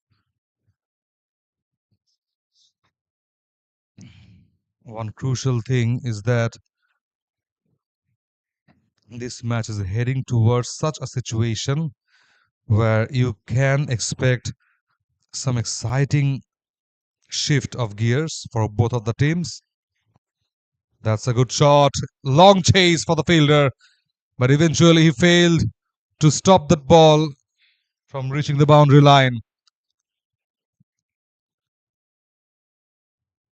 One crucial thing is that this match is heading towards such a situation where you can expect some exciting shift of gears for both of the teams. That's a good shot. Long chase for the fielder, but eventually he failed to stop that ball from reaching the boundary line.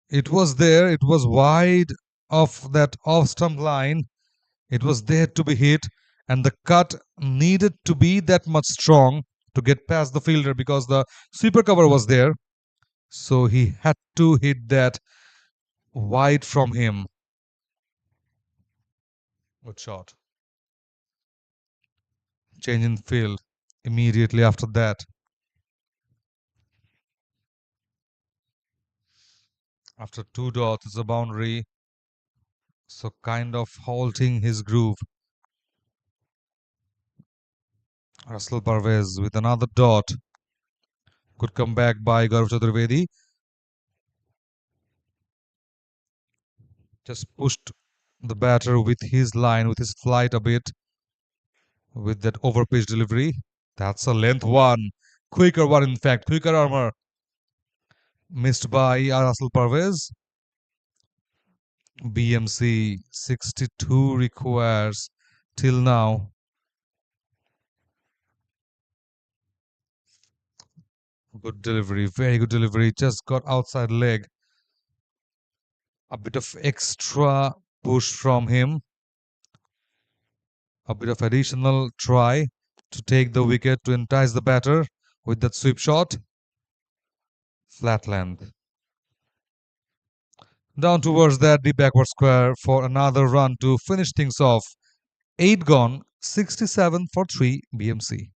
It was there, it was wide of that off stump line. It was there to be hit, and the cut needed to be that much strong to get past the fielder because the sweeper cover was there. So he had to hit that wide from him. Good shot. Change in field immediately after that. After 2 dots, it's a boundary. So kind of halting his groove. Russell Parvez with another dot. Good comeback by Gaurav Chaturvedi. Just pushed the batter with his line, with his flight a bit, with that overpitch delivery. That's a length one. Quicker one, in fact. Quicker armor. Missed by Russell Parvez. BMC 62 requires till now. Good delivery, very good delivery. Just got outside leg. A bit of extra push from him. A bit of additional try to take the wicket to entice the batter with that sweep shot. Flat length. Down towards that deep backward square for another run to finish things off. 8 gone, 67 for 3 BMC.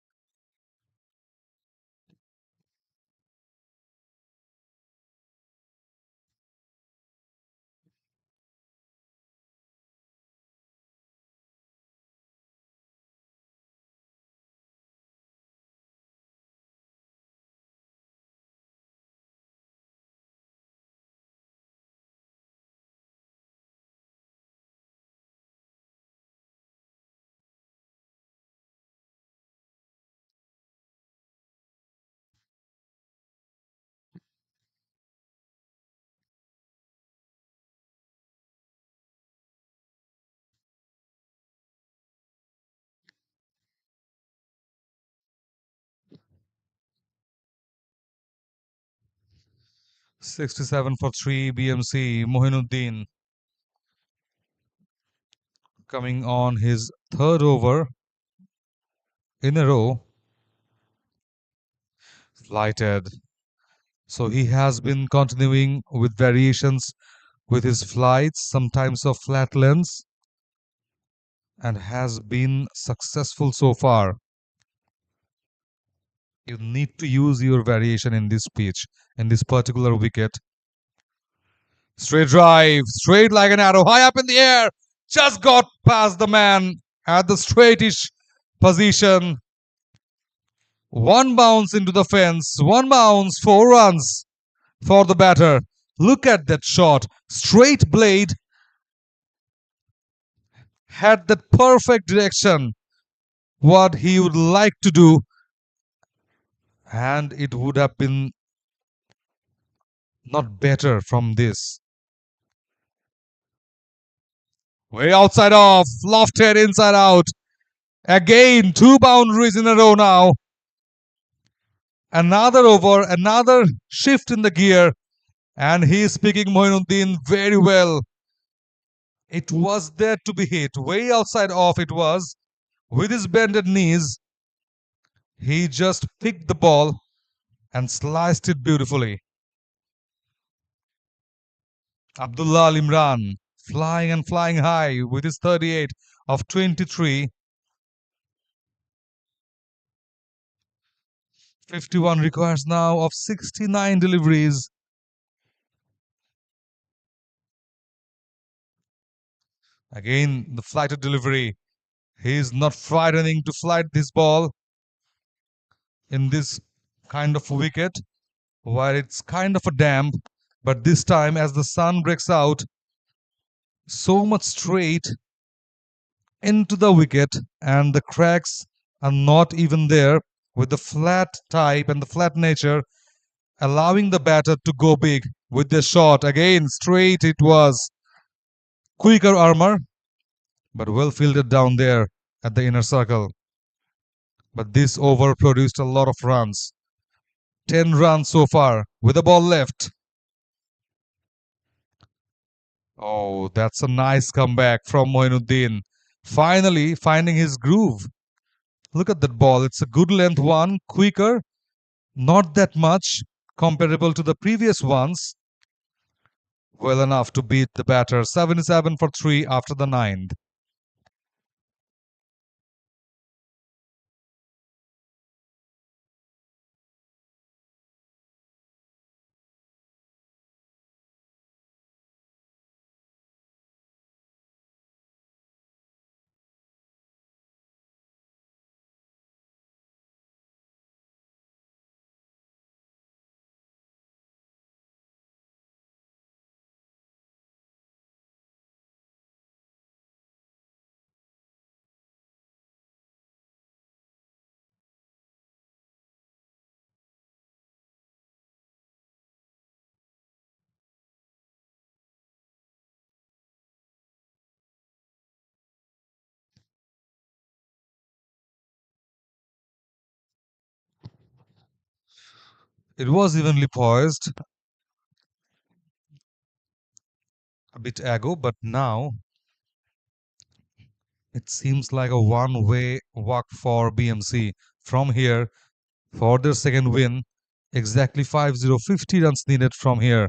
Sixty-seven for 3 BMC. Mohinuddin coming on his third over in a row. Flighted. So he has been continuing with variations with his flights, sometimes of flat lengths, and has been successful so far. You need to use your variation in this pitch, in this particular wicket. Straight drive, straight like an arrow, high up in the air. Just got past the man at the straightish position. One bounce into the fence, one bounce, 4 runs for the batter. Look at that shot. Straight blade had that perfect direction, what he would like to do, and it would have been not better from this. Way outside off, lofted inside out. Again, 2 boundaries in a row now. Another over, another shift in the gear, and he is picking Moinuddin very well. It was there to be hit. Way outside off it was. With his bended knees, he just picked the ball and sliced it beautifully. Abdullah Al Imran flying and flying high with his 38 of 23. 51 requires now of 69 deliveries. Again, the flighted delivery. He is not frightening to flight this ball in this kind of wicket where it's kind of a damp. But this time, as the sun breaks out, so much straight into the wicket, and the cracks are not even there, with the flat type and the flat nature allowing the batter to go big with the shot. Again, straight it was. Quicker armor, but well fielded down there at the inner circle. But this over produced a lot of runs. 10 runs so far with a ball left. Oh, that's a nice comeback from Moinuddin. Finally finding his groove. Look at that ball. It's a good length one, quicker, not that much comparable to the previous ones. Well enough to beat the batter. 77 for 3 after the ninth. It was evenly poised a bit ago, but now it seems like a one-way walk for BMC. From here, for their second win, exactly 50 runs needed from here.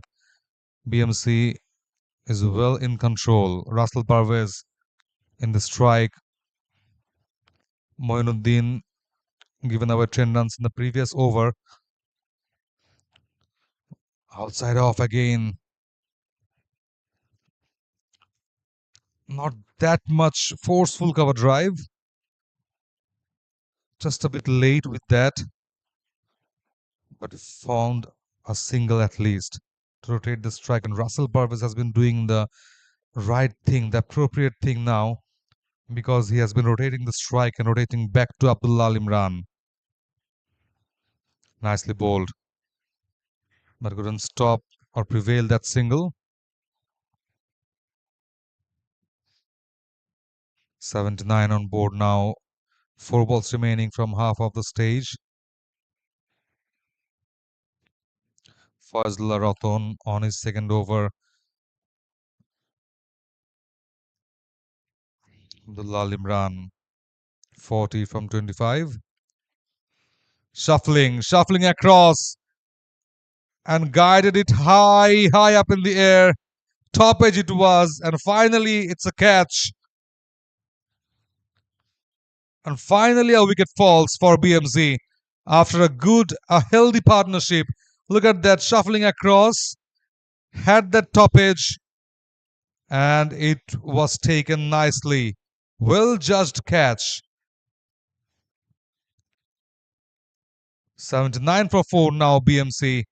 BMC is well in control. Russell Parvez in the strike. Moinuddin given away 10 runs in the previous over. Outside off again. Not that much forceful cover drive. Just a bit late with that. But found a single at least to rotate the strike. And Russell Parvez has been doing the right thing, the appropriate thing now, because he has been rotating the strike and rotating back to Abdullah Al Imran. Nicely bowled, but couldn't stop or prevail that single. 79 on board now. 4 balls remaining from half of the stage. Fazlullah Raton on his second over. Abdullah Al Imran 40 from 25. Shuffling across and guided it high up in the air. Top edge it was, and finally it's a catch. And finally a wicket falls for BMC after a healthy partnership. Look at that, shuffling across, had that top edge, and it was taken nicely. Well judged catch. 79 for 4 now BMC.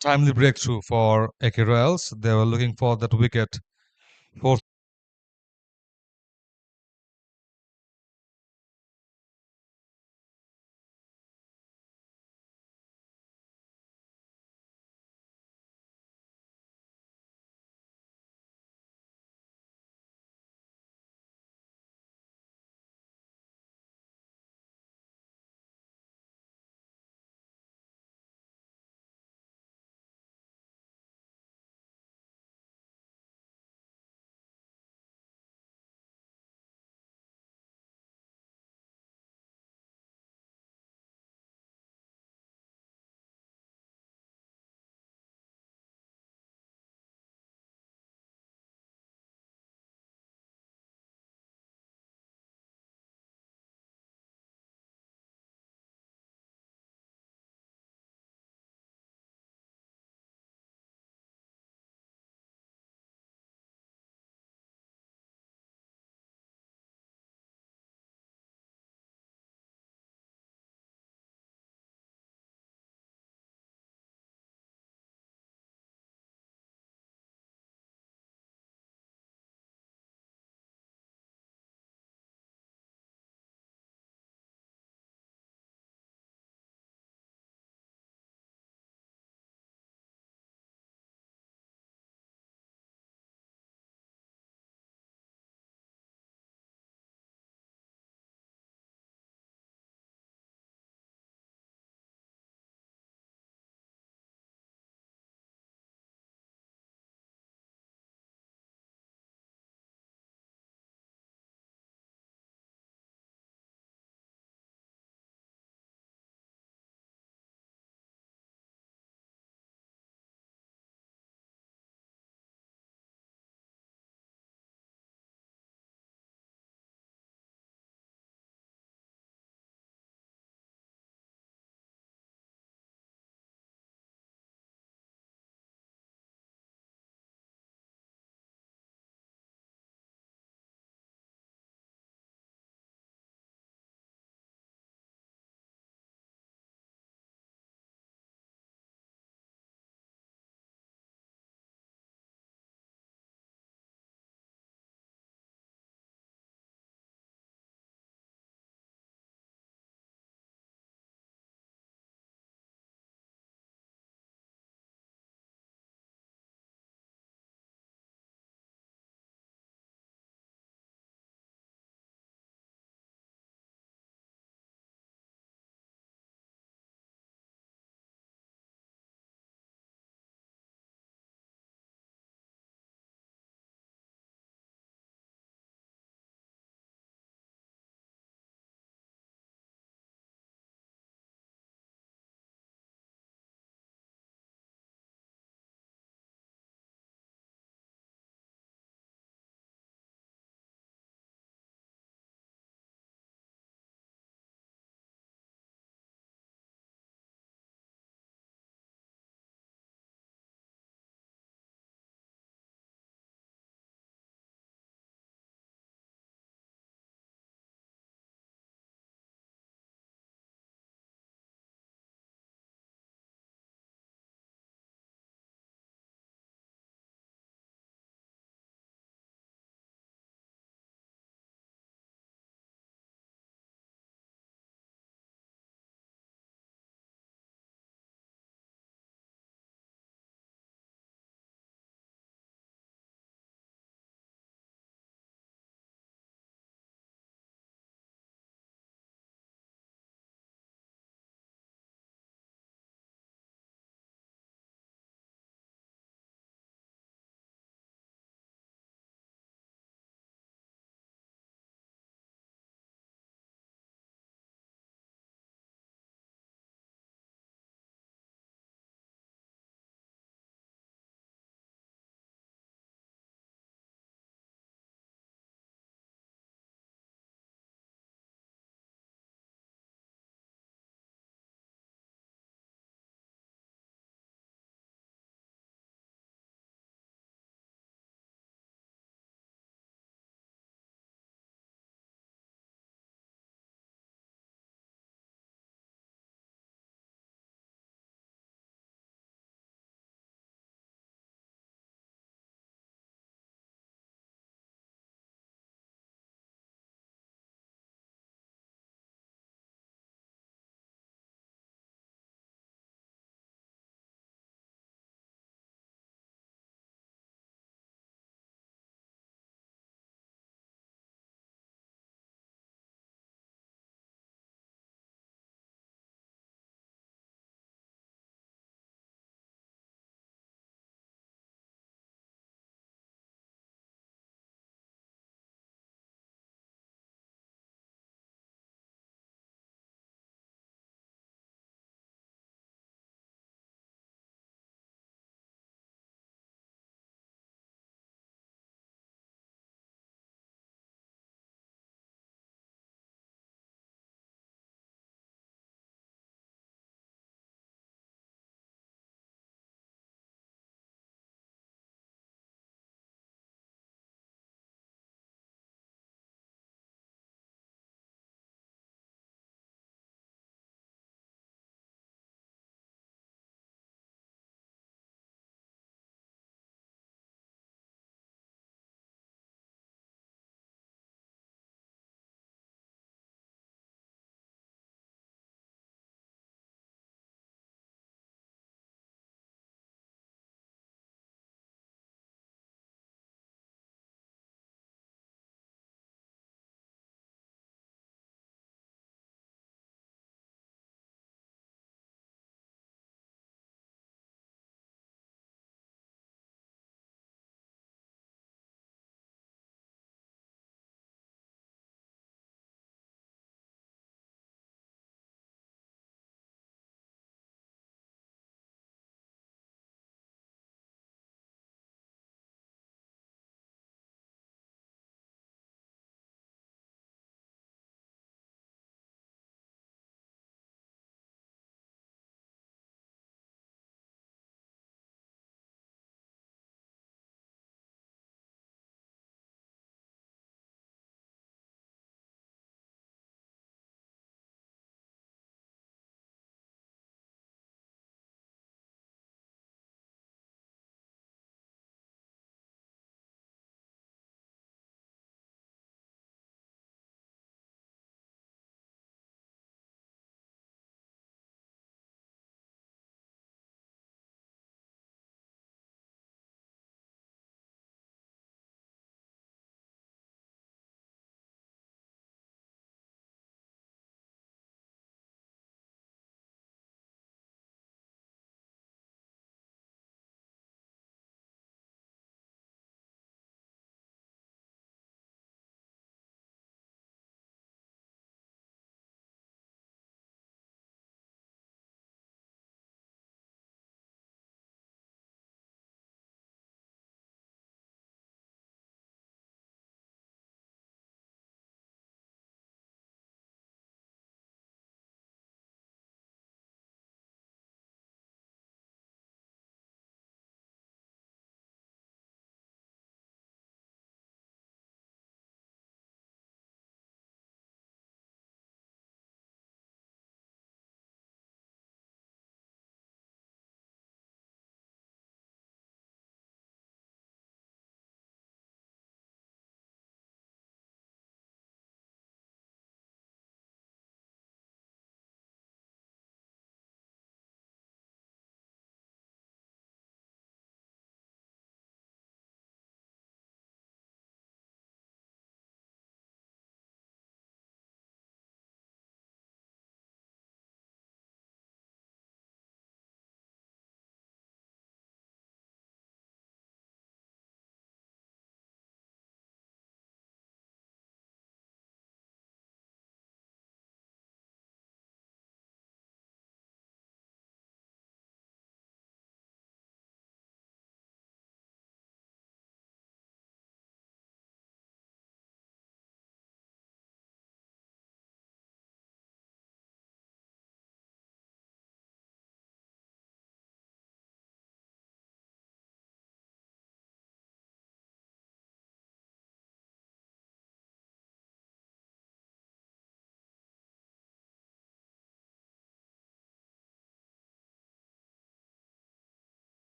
Timely breakthrough for AK Royals. They were looking for that wicket. Fourth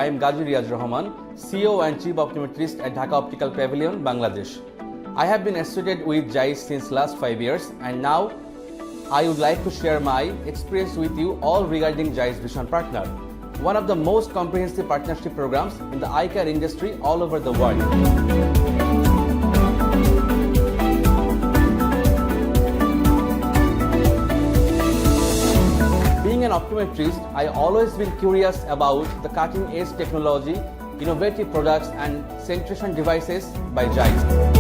I am Gaji Riaz Rahman, CEO and Chief Optometrist at Dhaka Optical Pavilion, Bangladesh. I have been associated with JAIS since last 5 years, and now I would like to share my experience with you all regarding JAIS Vision Partner, one of the most comprehensive partnership programs in the eye care industry all over the world. Being an optometrist, I always been curious about the cutting edge technology, innovative products and centration devices by JAIS.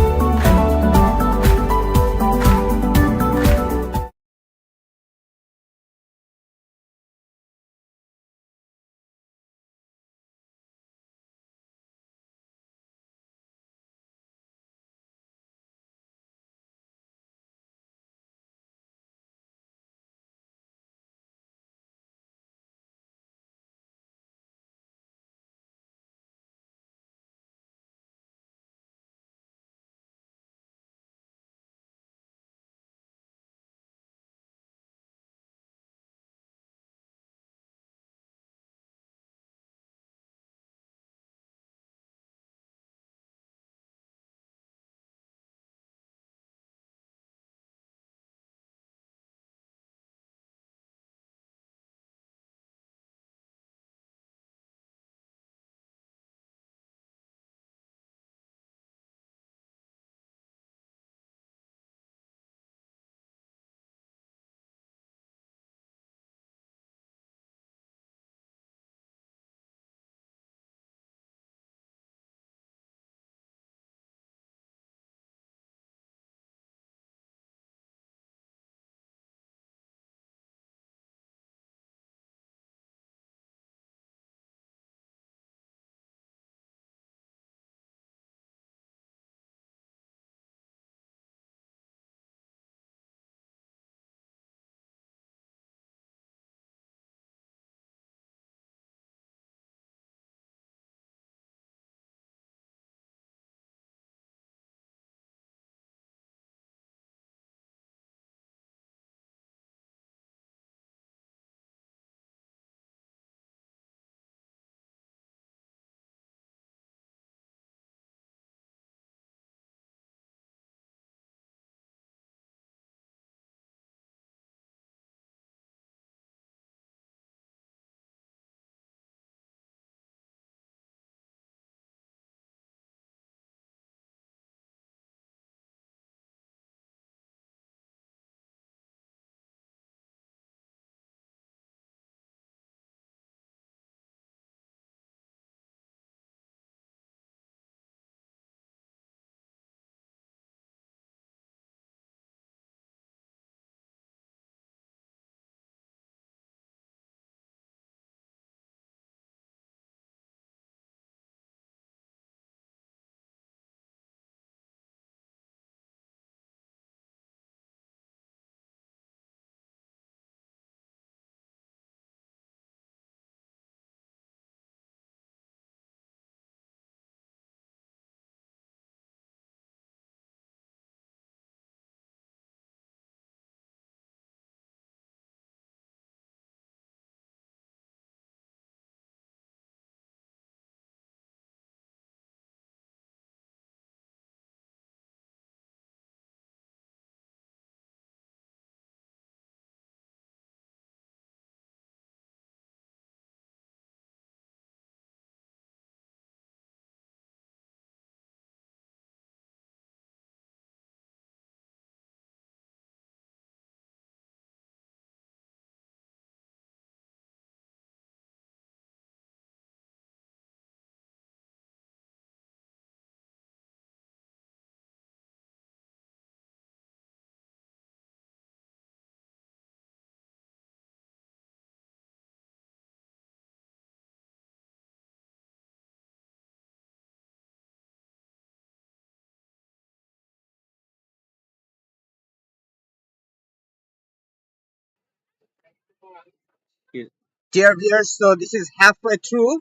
Dear viewers, so this is halfway through,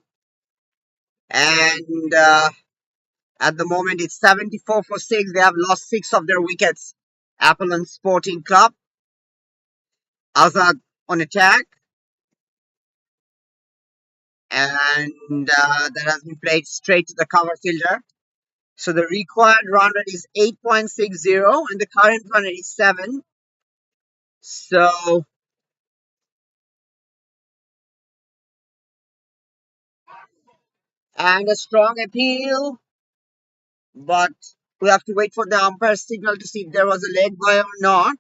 and at the moment it's 74 for 6. They have lost 6 of their wickets. Apollon Sporting Club, Azad on attack, and that has been played straight to the cover fielder. So the required run rate is 8.60 and the current run rate is 7. So, and a strong appeal, but we have to wait for the umpire signal to see if there was a leg by or not.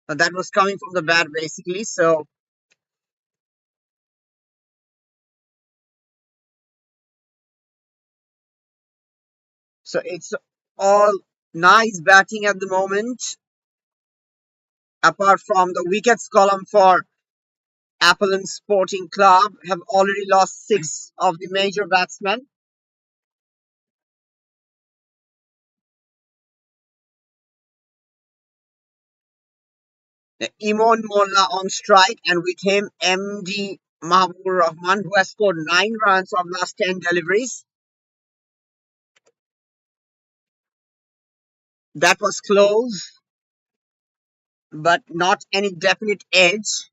That was coming from the bat basically. So it's all nice batting at the moment, apart from the wickets column for Appleton Sporting Club have already lost 6 of the major batsmen. Imon Molla on strike, and with him MD Mahbubur Rahman, who has scored 9 runs of last 10 deliveries. That was close, but not any definite edge.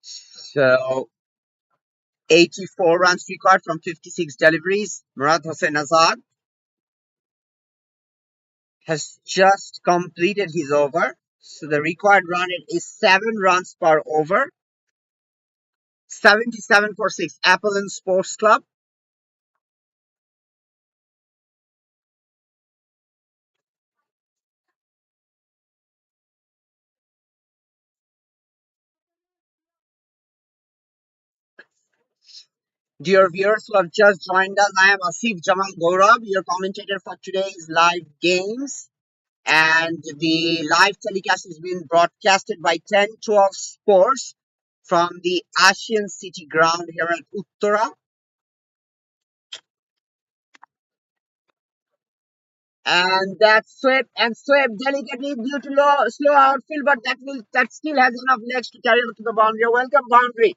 So 84 runs required from 56 deliveries. Murad Hossain Azad has just completed his over. So the required run rate is 7 runs per over. 77 for 6. Appleton Sports Club. Dear viewers who have just joined us, I am Asif Jamal Gaurav, your commentator for today's live games. And the live telecast is being broadcasted by 1012 Sports from the Asian City ground here at Uttara. And that's swept delicately due to slow outfield, but that still has enough legs to carry it to the boundary. A welcome boundary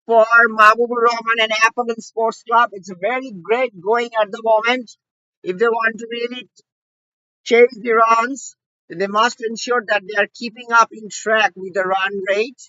for Mahbubur Rahman and Appleton Sports Club. It's a very great going at the moment. If they want to really chase the runs, they must ensure that they are keeping up in track with the run rate.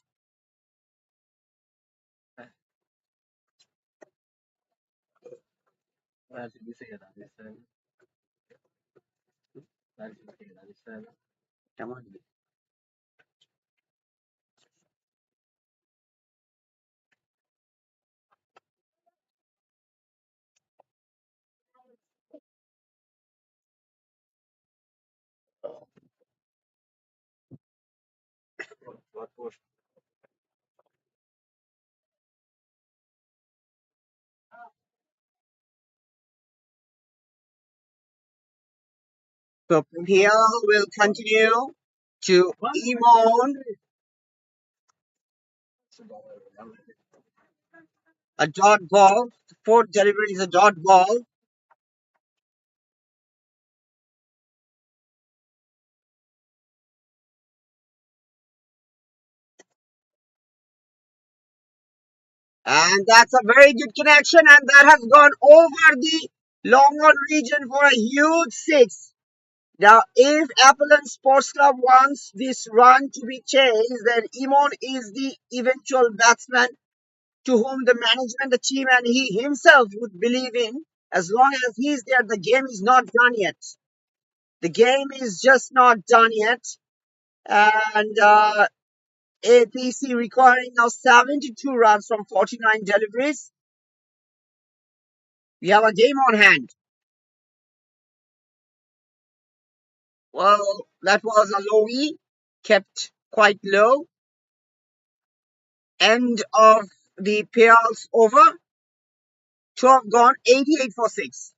So from here we'll continue to Imon, a dot ball. The fourth delivery is a dot ball. And that's a very good connection, and that has gone over the long on region for a huge six. Now, if Appleton Sports Club wants this run to be chased, then Imon is the eventual batsman to whom the management, the team, and he himself would believe in. As long as he's there, the game is not done yet. The game is just not done yet. And APC requiring now 72 runs from 49 deliveries. We have a game on hand. Well, that was a low E, kept quite low. End of the payouts over. 12 gone, 88 for 6.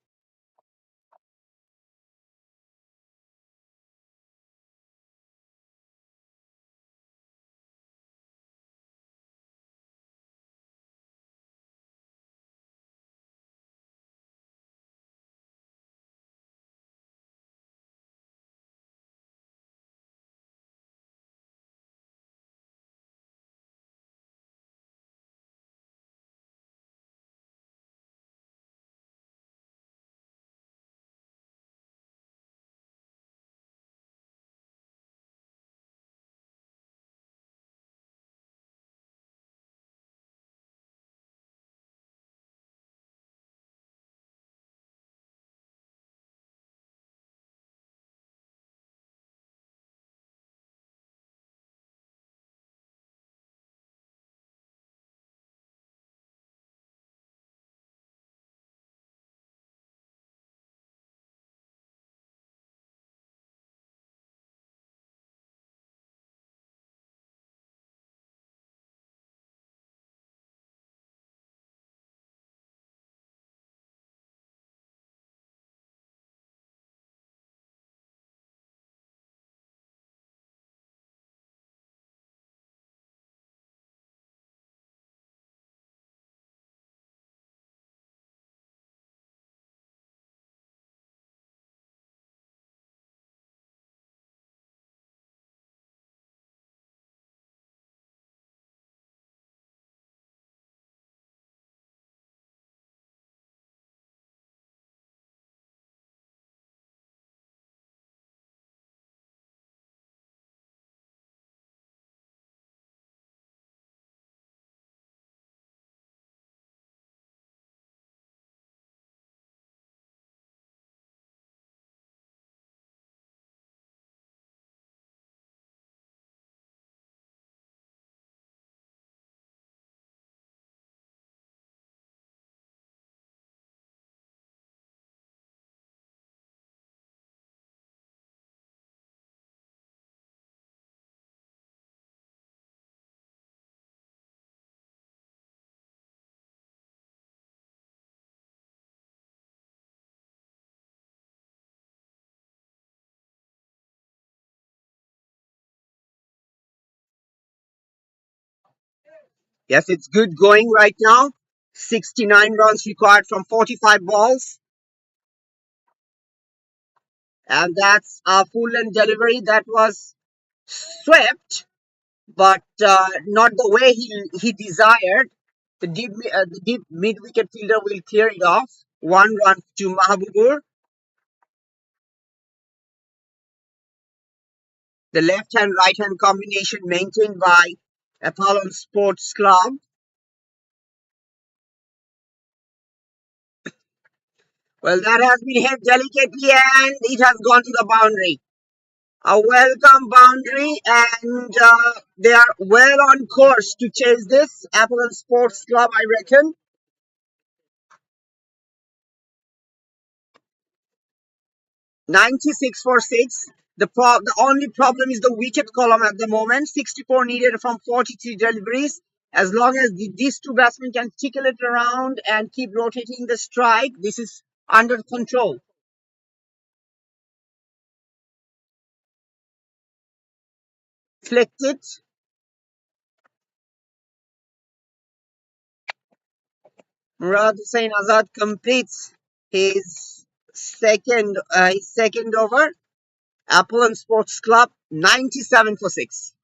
Yes, it's good going right now. 69 runs required from 45 balls. And that's a full length delivery that was swept, but not the way he desired. The deep mid wicket fielder will clear it off. 1 run to Mahabubur. The left hand right hand combination maintained by Apollon Sports Club. Well, that has been hit delicately and it has gone to the boundary. A welcome boundary, and they are well on course to chase this. Apollon Sports Club, I reckon. 96 for 6. The only problem is the wicket column at the moment. 64 needed from 43 deliveries. As long as these two batsmen can tickle it around and keep rotating the strike, this is under control. Flicked it. Murad Hussain Azad completes his second over. Apollon Sports Club 97 for 6.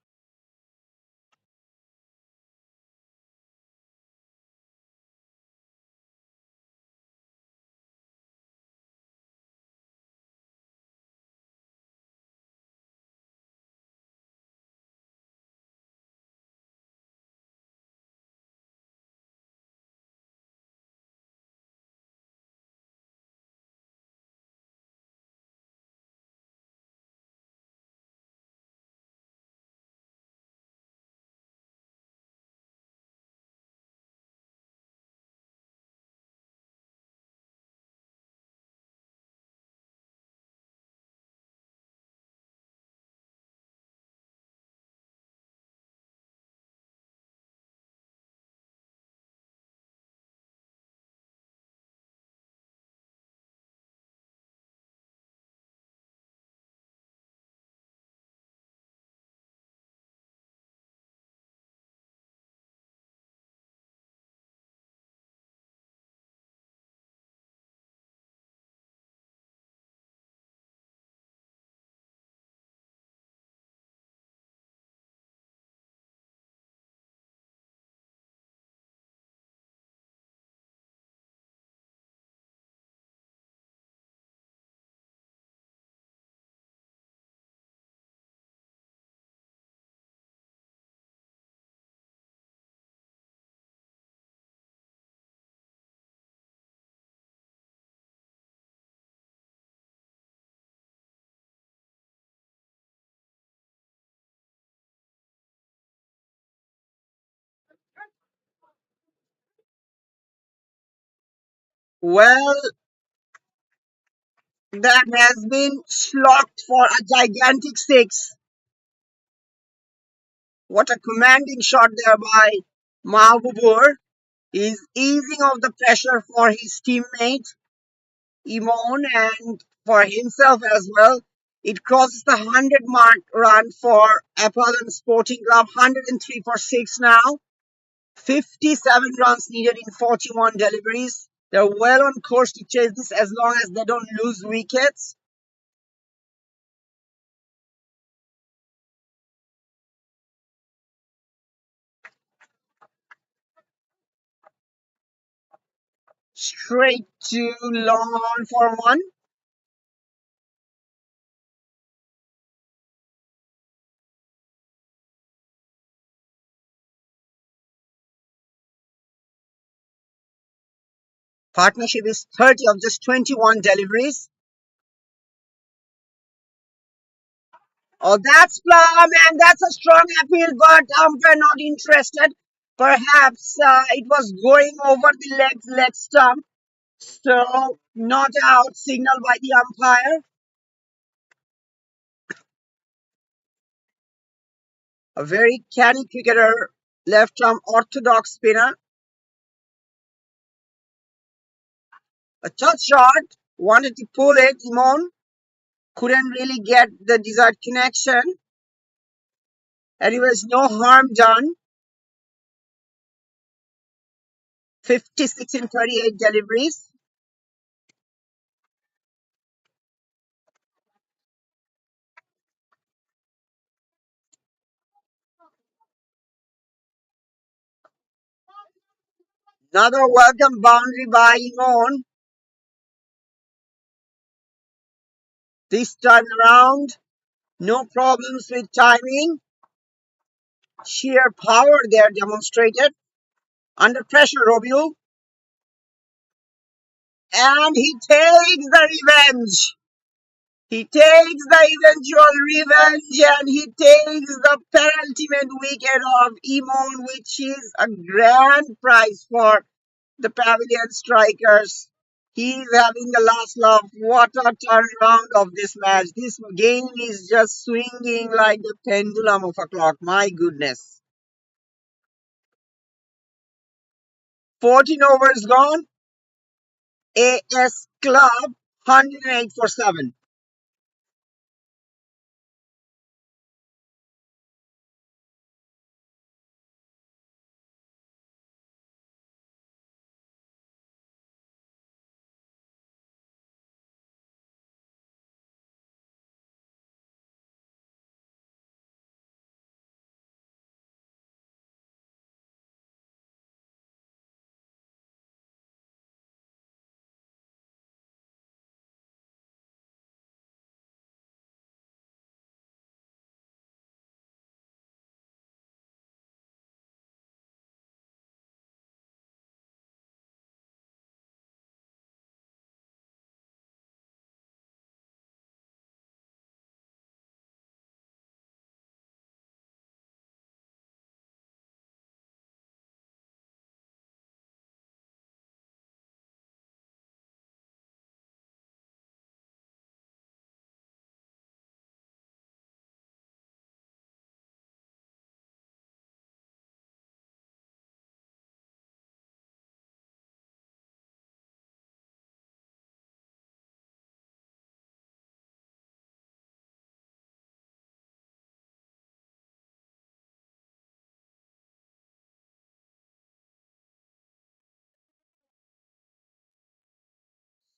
Well, that has been slogged for a gigantic six. What a commanding shot there by Mahbubur. He's easing off the pressure for his teammate Imon and for himself as well. It crosses the 100 mark run for Apollon Sporting Club, 103 for 6 now. 57 runs needed in 41 deliveries. They're well on course to chase this as long as they don't lose wickets. Straight to long on for one. Partnership is 30 of just 21 deliveries. Oh, that's Plum, and that's a strong appeal, but umpire not interested. Perhaps it was going over the leg stump, so not out signal by the umpire. A very canny cricketer, left arm orthodox spinner. A tough shot, wanted to pull it, Imon couldn't really get the desired connection. Anyways, no harm done. 56 in 38 deliveries. Another welcome boundary by Imon. This time around, no problems with timing. Sheer power there demonstrated. Under pressure, Robiu. And he takes the revenge. He takes the eventual revenge and he takes the penultimate wicket of Imon, which is a grand prize for the Pavilion strikers. He's having the last laugh. What a turnaround of this match. This game is just swinging like the pendulum of a clock. My goodness. 14 overs gone. AS Club 108 for 7.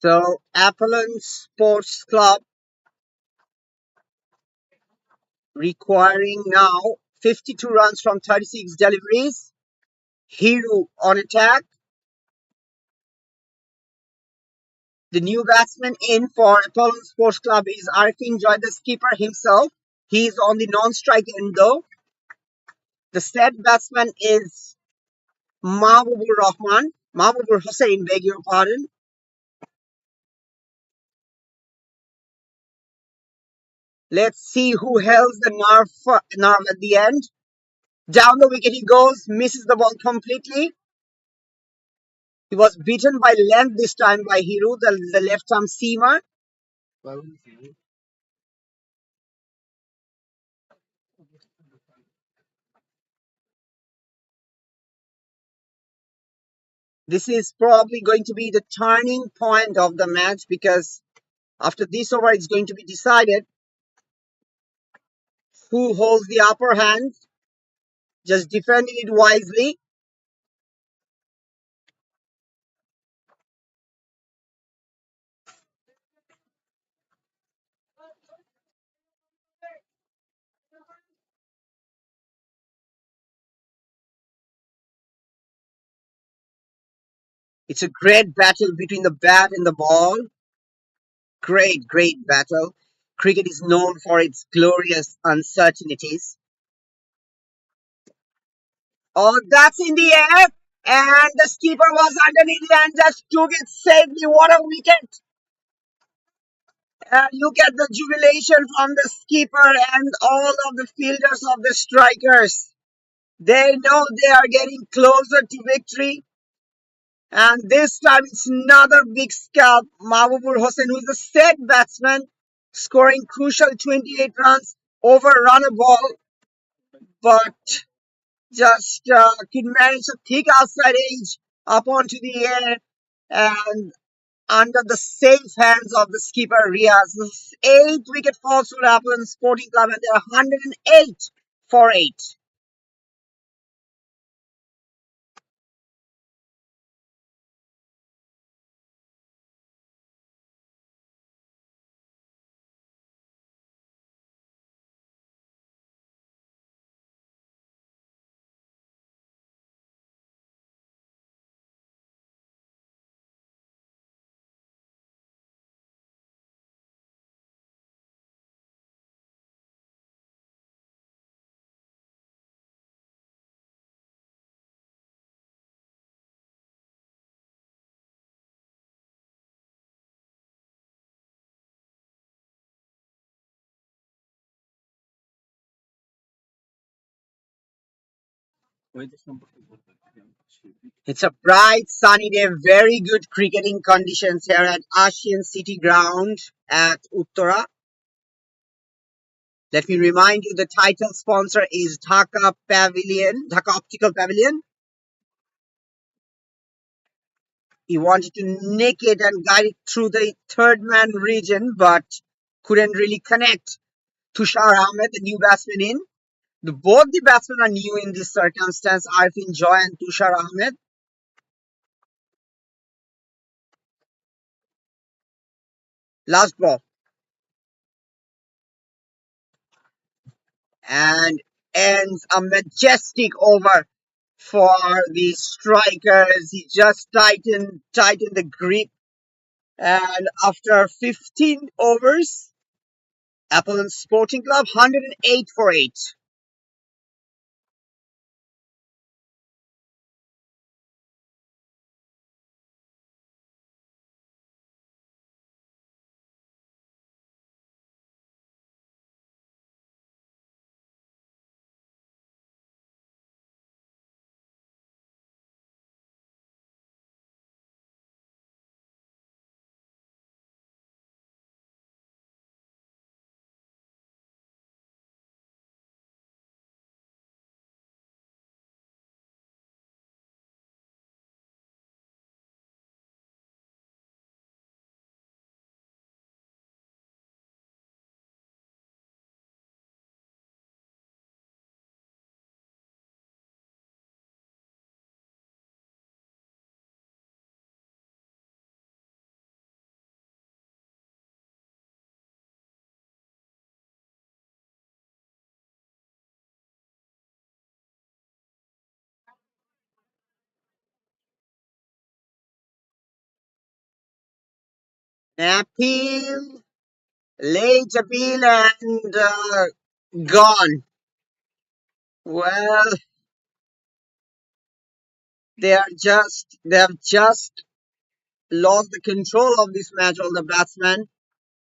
So Apollon Sports Club requiring now 52 runs from 36 deliveries. Hiru on attack. The new batsman in for Apollon Sports Club is Arifin Joy, the skipper himself. He's on the non-strike end though. The set batsman is Mahbubur Hussain, beg your pardon. Let's see who held the nerve at the end. Down the wicket he goes, misses the ball completely. He was beaten by length this time by Hiru, the left arm seamer. This is probably going to be the turning point of the match because after this over, it's going to be decided who holds the upper hand, just defending it wisely. It's a great battle between the bat and the ball. Great, great battle. Cricket is known for its glorious uncertainties. Oh, that's in the air. And the skipper was underneath it and just took it safely. What a wicket. And look at the jubilation from the skipper and all of the fielders of the strikers. They know they are getting closer to victory. And this time it's another big scalp. Mahbubur Hossain, who is a set batsman, scoring crucial 28 runs over run a ball. But just can manage a thick outside edge up onto the air and under the safe hands of the skipper Riaz. 8 wicket falls would happen Sporting Club and they're 108 for 8. It's a bright sunny day, very good cricketing conditions here at Asian City Ground at Uttara. Let me remind you the title sponsor is Dhaka Pavilion, Dhaka Optical Pavilion. He wanted to nick it and guide it through the third man region, but couldn't really connect. Tushar Ahmed, the new batsman in. Both the batsmen are new in this circumstance, Arifin Joy and Tushar Ahmed. Last ball. And ends a majestic over for the strikers. He just tightened the grip. And after 15 overs, Apple and Sporting Club 108 for 8. Appeal, late appeal, and gone. Well, they have just lost the control of this match, all the batsmen,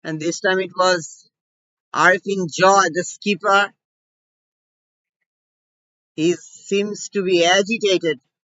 and this time it was Arifin Joy, the skipper. He seems to be agitated.